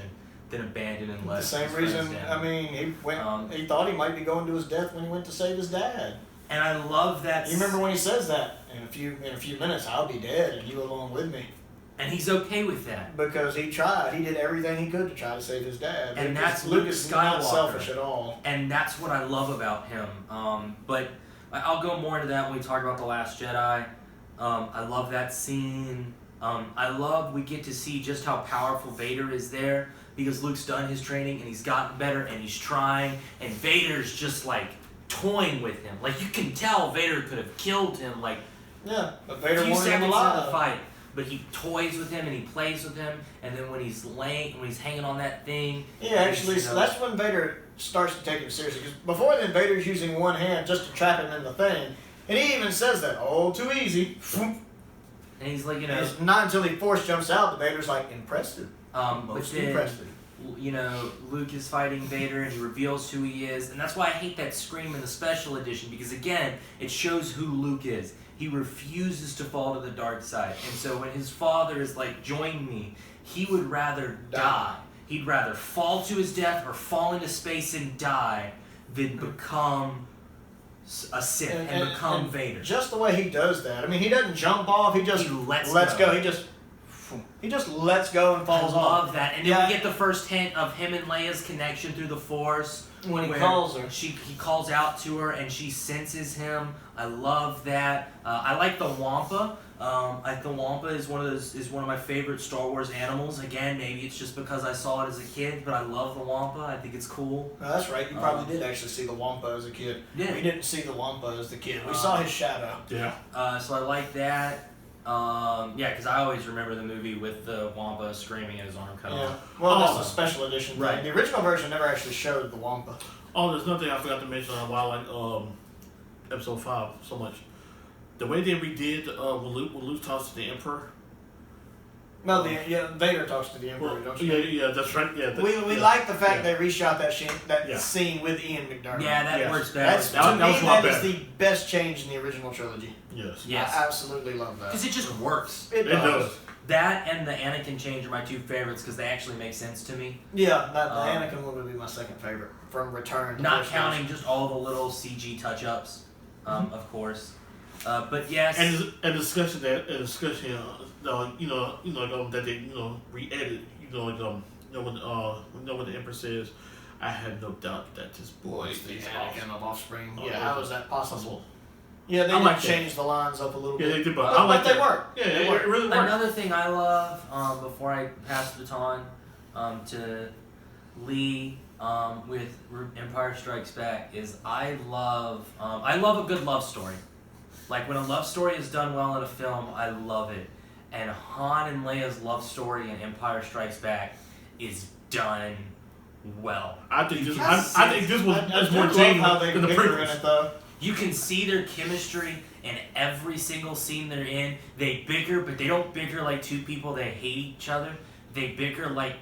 than abandon and let the same his reason. friends down. I mean, he went. He thought he might be going to his death when he went to save his dad. And I love that. You remember when he says that? In a few minutes, I'll be dead, and you along with me. And he's okay with that. Because he tried. He did everything he could to try to save his dad. And that's Luke Luke is Skywalker. not selfish at all. And that's what I love about him. But I'll go more into that when we talk about The Last Jedi. I love that scene. I love we get to see just how powerful Vader is there, because Luke's done his training and he's gotten better and he's trying, and Vader's just like toying with him. Like, you can tell Vader could have killed him like but Vader a few wanted him seconds alive. into the fight. But he toys with him and he plays with him, and then when he's hanging on that thing. Yeah, actually, so that's when Vader starts to take him seriously. Because before then, Vader's using one hand just to trap him in the thing, and he even says that, "Oh, too easy." And he's like, you know, it's not until he force jumps out that Vader's like impressive. Most impressive. You know, Luke is fighting Vader and he reveals who he is, and that's why I hate that scream in the special edition, because again, it shows who Luke is. He refuses to fall to the dark side, and so when his father is like, join me, he would rather die. He'd rather fall to his death or fall into space and die than become a Sith and become Vader. Just the way he does that. I mean, he doesn't jump off, he just lets go. He just lets go and falls off. I love that. And then we get the first hint of him and Leia's connection through the Force. When he calls her. He calls out to her and she senses him. I love that. I like the Wampa. The Wampa is one of my favorite Star Wars animals. Again, maybe it's just because I saw it as a kid, but I love the Wampa. I think it's cool. No, that's right. You probably did actually see the Wampa as a kid. Yeah. We didn't see the Wampa as the kid. We saw his shadow. Yeah. So I like that. Because I always remember the movie with the Wampa screaming at his arm cut off. Well, that's a special edition thing. Right. The original version never actually showed the Wampa. Oh, there's nothing I forgot to mention on why I like episode 5 so much. The way they redid when Luke talks to the Emperor. No, Vader talks to the Emperor, don't you? Yeah, that's right. Yeah, We like the fact they reshot that scene with Ian McDermott. Yeah, that works better. That is the best change in the original trilogy. Yes. I absolutely love that. Because it just works. It does. That and the Anakin change are my two favorites because they actually make sense to me. Yeah, the Anakin one would be my second favorite from Return. Not counting just all the little CG touch-ups, of course. But yes. And the discussion that they re-edit. When the Emperor says, I have no doubt that this boy is the the Anakin of Offspring. Oh, Yeah, yeah. how is that possible? Yeah, they I did like that. change the lines up a little Yeah, bit. they did, but But, I like they that. work. Yeah, They it work. really works. Another thing I love, before I pass the baton to Lee with Empire Strikes Back, is I love a good love story. Like when a love story is done well in a film, I love it. And Han and Leia's love story in Empire Strikes Back is done well. I think this. Yes. I think this was I that's do more love genuine how they than the bicker in prequels. it, though. You can see their chemistry in every single scene they're in. They bicker, but they don't bicker like two people that hate each other. They bicker like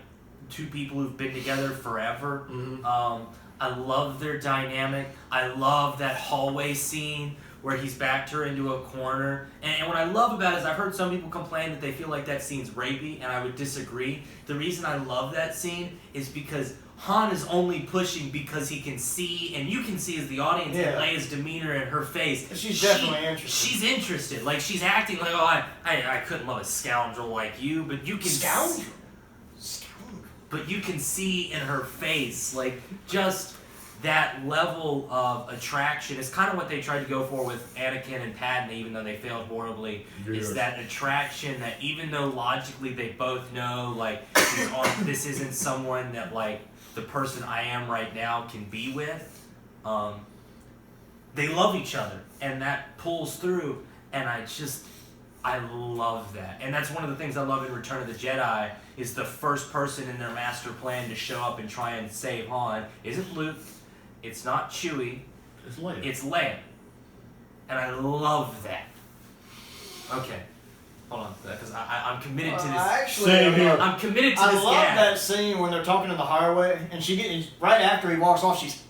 two people who've been together forever. Mhm. I love their dynamic. I love that hallway scene where he's backed her into a corner. And what I love about it is I've heard some people complain that they feel like that scene's rapey, and I would disagree. The reason I love that scene is because Han is only pushing because he can see, and you can see as the audience, in Yeah. Leia's demeanor and her face. She's definitely interested. She's interested. Like, she's acting like, oh, I couldn't love a scoundrel like you, but you can Scoundrel? but you can see in her face, like, just that level of attraction is kind of what they tried to go for with Anakin and Padme, even though they failed horribly. Yes. Is that attraction that even though logically they both know, like, this isn't someone that, like, the person I am right now can be with, they love each other, and that pulls through, and I love that. And that's one of the things I love in Return of the Jedi, is the first person in their master plan to show up and try and save Han isn't Luke, it's not Chewie, It's Leia. it's Leia. And I love that. Okay, hold on, because I'm committed to this. Actually, Same here. I'm committed to I this love gag. that scene when they're talking in the highway, and she gets right after he walks off. She's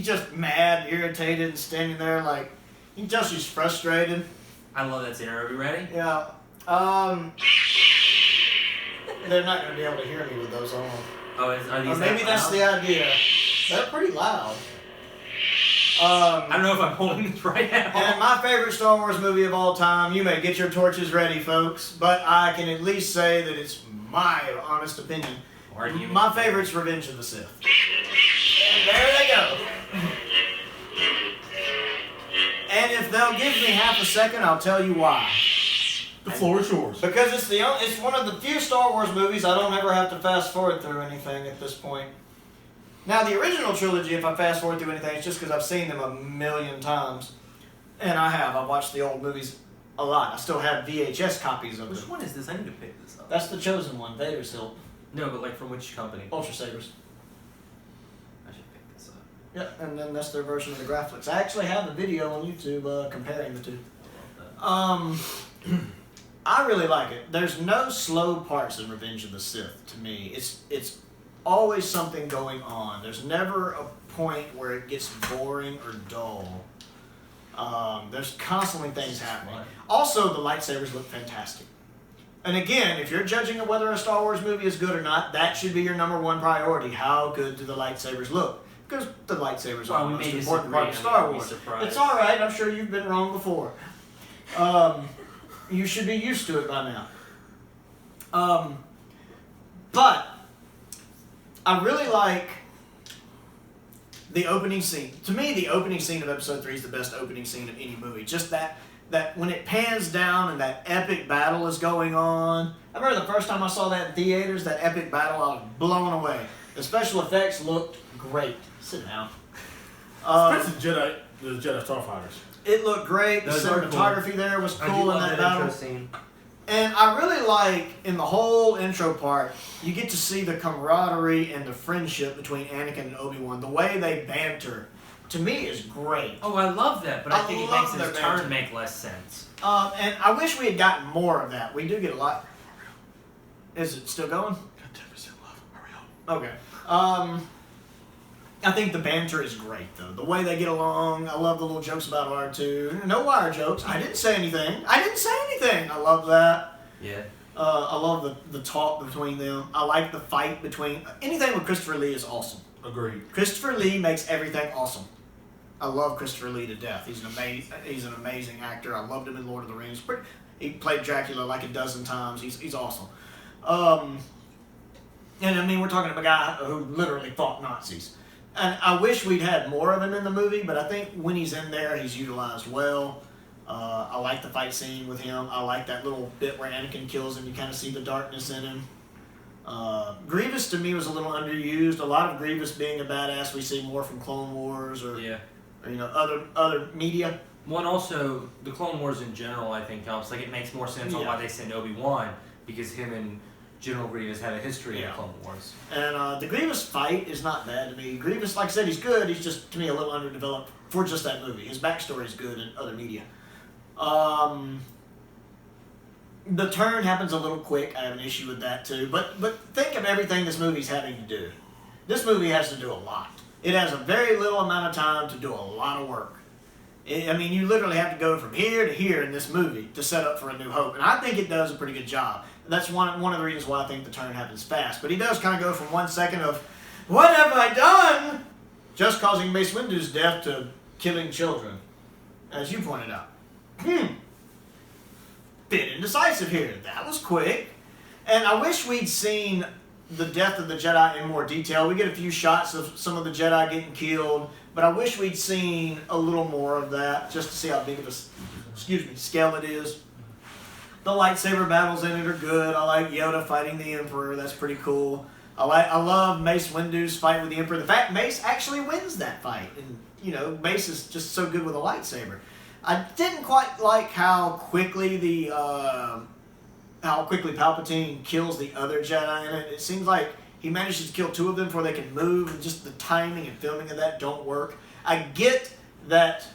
just mad, irritated, and standing there like you can tell she's frustrated. I love that scene. Are we ready? Yeah. They're not going to be able to hear me with those on. Oh, are Or these maybe that that's loud? the idea. They're pretty loud. I don't know if I'm holding this right now. And my favorite Star Wars movie of all time, you may get your torches ready, folks, but I can at least say that it's my honest opinion. Argument. My favorite's Revenge of the Sith. And there they go. And if they'll give me half a second, I'll tell you why. The floor is yours. Because it's one of the few Star Wars movies I don't ever have to fast forward through anything at this point. Now, the original trilogy, if I fast forward through anything, it's just because I've seen them a million times. And I've watched the old movies a lot. I still have VHS copies of Which them. one is this? I need to pick this up. That's the chosen one, Vader's Hilt. No, but like from which company? Ultra Sabers. I should pick this up. Yeah, and then that's their version of the graphics. I actually have a video on YouTube comparing the two. I really like it. There's no slow parts in Revenge of the Sith to me. It's always something going on. There's never a point where it gets boring or dull. There's constantly things happening. Also, the lightsabers look fantastic. And again, if you're judging whether a Star Wars movie is good or not, that should be your number one priority. How good do the lightsabers look? Because the lightsabers are the most important part of Star Wars. It's all right. I'm sure you've been wrong before. You should be used to it by now. But I really like the opening scene. To me, the opening scene of Episode 3 is the best opening scene of any movie. Just that when it pans down and that epic battle is going on. I remember the first time I saw that in theaters, that epic battle, I was blown away. The special effects looked great. Sit down. Especially the Jedi Starfighters. It looked great. The Those are cinematography there was I do cool in love that that battle. intro scene. And I really like, in the whole intro part, you get to see the camaraderie and the friendship between Anakin and Obi-Wan. The way they banter, to me, is great. Oh, I love that, but I think it love makes his their turn banter. make less sense. And I wish we had gotten more of that. We do get a lot. Is it still going? Got 10% left. Hurry up. Okay. I think the banter is great, though. The way they get along. I love the little jokes about R2. No wire jokes. I didn't say anything. I love that. Yeah. I love the talk between them. I like the fight between... Anything with Christopher Lee is awesome. Agreed. Christopher Lee makes everything awesome. I love Christopher Lee to death. He's an amazing actor. I loved him in Lord of the Rings. He played Dracula like a dozen times. He's awesome. And I mean, we're talking about a guy who literally fought Nazis. And I wish we'd had more of him in the movie, but I think when he's in there, he's utilized well. I like the fight scene with him. I like that little bit where Anakin kills him. You kind of see the darkness in him. Grievous to me was a little underused. A lot of Grievous being a badass we see more from Clone Wars or other media. One also, the Clone Wars in general, I think helps. Like, it makes more sense on why they send Obi-Wan, because him and General Grievous had a history in Clone Wars. And the Grievous fight is not bad to me. Grievous, like I said, he's good. He's just, to me, a little underdeveloped for just that movie. His backstory is good in other media. The turn happens a little quick. I have an issue with that too. But think of everything this movie's having to do. This movie has to do a lot. It has a very little amount of time to do a lot of work. I mean, you literally have to go from here to here in this movie to set up for A New Hope. And I think it does a pretty good job. That's one of the reasons why I think the turn happens fast. But he does kind of go from 1 second of, what have I done? Just causing Mace Windu's death to killing children. As you pointed out. Bit indecisive here. That was quick. And I wish we'd seen the death of the Jedi in more detail. We get a few shots of some of the Jedi getting killed, but I wish we'd seen a little more of that just to see how big of a scale it is. The lightsaber battles in it are good. I like Yoda fighting the Emperor. That's pretty cool. I love Mace Windu's fight with the Emperor. The fact Mace actually wins that fight, and Mace is just so good with a lightsaber. I didn't quite like how quickly Palpatine kills the other Jedi in it. It seems like he manages to kill 2 of them before they can move, and just the timing and filming of that don't work. I get that.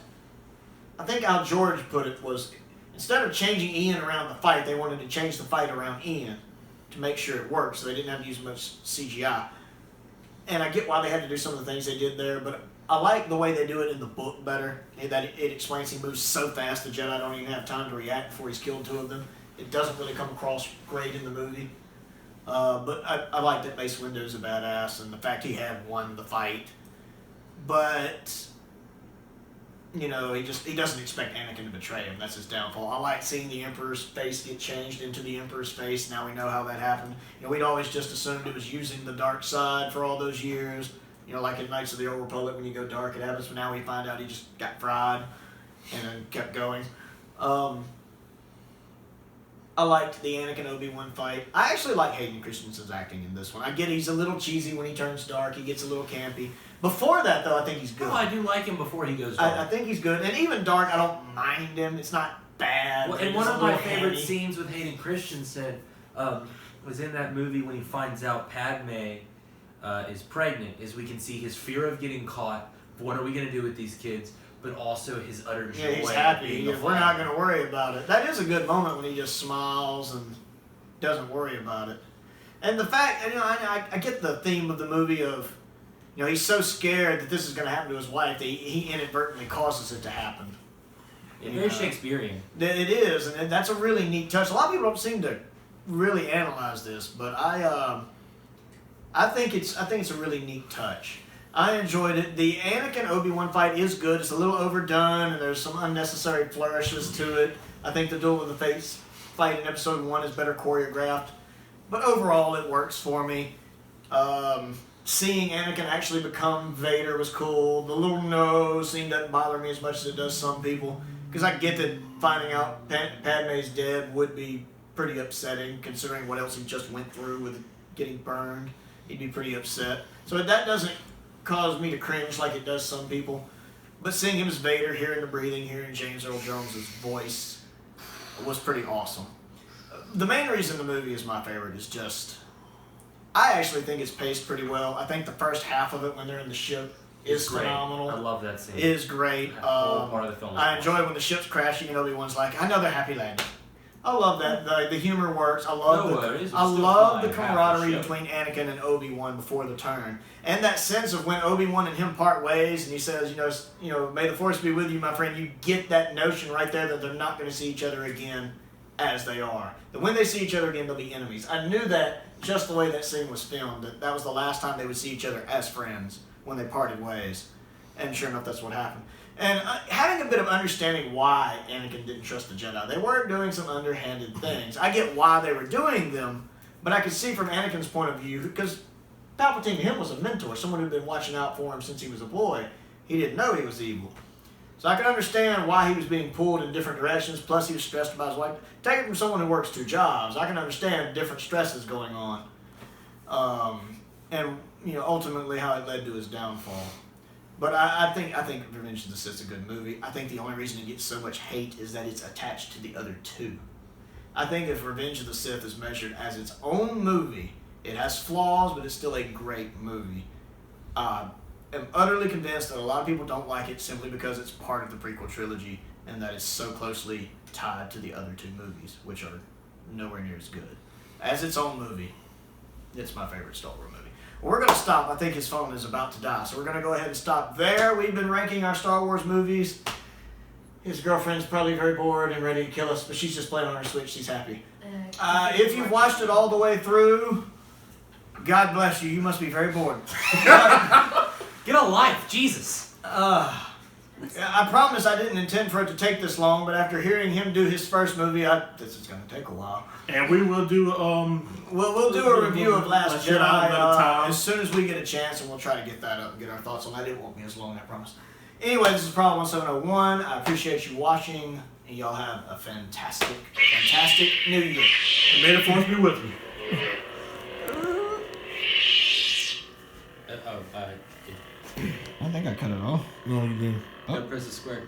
I think how George put it was, instead of changing Ian around the fight, they wanted to change the fight around Ian to make sure it worked, so they didn't have to use much CGI. And I get why they had to do some of the things they did there, but I like the way they do it in the book better. That it explains he moves so fast the Jedi don't even have time to react before he's killed 2 of them. It doesn't really come across great in the movie. But I like that Mace Windu's a badass and the fact he had won the fight. But, he doesn't expect Anakin to betray him. That's his downfall. I like seeing the Emperor's face get changed into the Emperor's face. Now we know how that happened. We'd always just assumed it was using the dark side for all those years. Like in Knights of the Old Republic, when you go dark, it happens. But now we find out he just got fried and then kept going. I liked the Anakin Obi-Wan fight. I actually like Hayden Christensen's acting in this one. I get he's a little cheesy when he turns dark. He gets a little campy. Before that, though, I think he's good. No, I do like him before he goes dark. I think he's good. And even dark, I don't mind him. It's not bad. Well, and one of my favorite scenes with Hayden Christensen was in that movie when he finds out Padme is pregnant, is we can see his fear of getting caught. What are we going to do with these kids? But also his utter joy. Yeah, he's happy. We're not going to worry about it. That is a good moment when he just smiles and doesn't worry about it. And the fact, I get the theme of the movie of, he's so scared that this is going to happen to his wife that he inadvertently causes it to happen. Yeah, very Shakespearean. It is, and that's a really neat touch. A lot of people don't seem to really analyze this, but I think it's a really neat touch. I enjoyed it. The Anakin Obi-Wan fight is good. It's a little overdone, and there's some unnecessary flourishes to it. I think the Duel of the Fates fight in Episode 1 is better choreographed, but overall it works for me. Seeing Anakin actually become Vader was cool. The little nose scene doesn't bother me as much as it does some people, because I get that finding out Padme's dead would be pretty upsetting, considering what else he just went through with getting burned. He'd be pretty upset. So that doesn't cause me to cringe like it does some people. But seeing him as Vader, hearing the breathing, hearing James Earl Jones' voice was pretty awesome. The main reason the movie is my favorite is just, I actually think it's paced pretty well. I think the first half of it when they're in the ship is phenomenal. I love that scene. It is great. That whole part of the film. I enjoy when the ship's crashing and Obi-Wan's like, another happy landing. I love that. The humor works. I love the camaraderie between Anakin and Obi-Wan before the turn. And that sense of when Obi-Wan and him part ways and he says, may the Force be with you, my friend. You get that notion right there that they're not going to see each other again as they are. That when they see each other again, they'll be enemies. I knew that just the way that scene was filmed, that was the last time they would see each other as friends when they parted ways. And sure enough, that's what happened. And having a bit of understanding why Anakin didn't trust the Jedi. They were doing some underhanded things. I get why they were doing them, But I could see from Anakin's point of view, because Palpatine to him was a mentor, someone who'd been watching out for him since he was a boy. He didn't know he was evil. So I can understand why he was being pulled in different directions, plus he was stressed about his wife. Take it from someone who works 2 jobs. I can understand different stresses going on. And ultimately how it led to his downfall. But I think Revenge of the Sith is a good movie. I think the only reason it gets so much hate is that it's attached to the other 2. I think if Revenge of the Sith is measured as its own movie, it has flaws, but it's still a great movie. I'm utterly convinced that a lot of people don't like it simply because it's part of the prequel trilogy and that it's so closely tied to the other 2 movies, which are nowhere near as good. As its own movie, it's my favorite Star Wars movie. We're going to stop. I think his phone is about to die, so we're going to go ahead and stop there. We've been ranking our Star Wars movies. His girlfriend's probably very bored and ready to kill us, but she's just playing on her Switch. She's happy. If you've watched it all the way through, God bless you. You must be very bored. Get a life, Jesus. I promise I didn't intend for it to take this long, but after hearing him do his first movie, this is going to take a while. And we will do We'll do a review of Last Jedi as as soon as we get a chance, and we'll try to get that up and get our thoughts on that. It won't be as long, I promise. Anyway, this is Prowl 1701. I appreciate you watching, and y'all have a fantastic New Year. May the Force be with you. I think I cut it off. No, you didn't. Gotta press the square.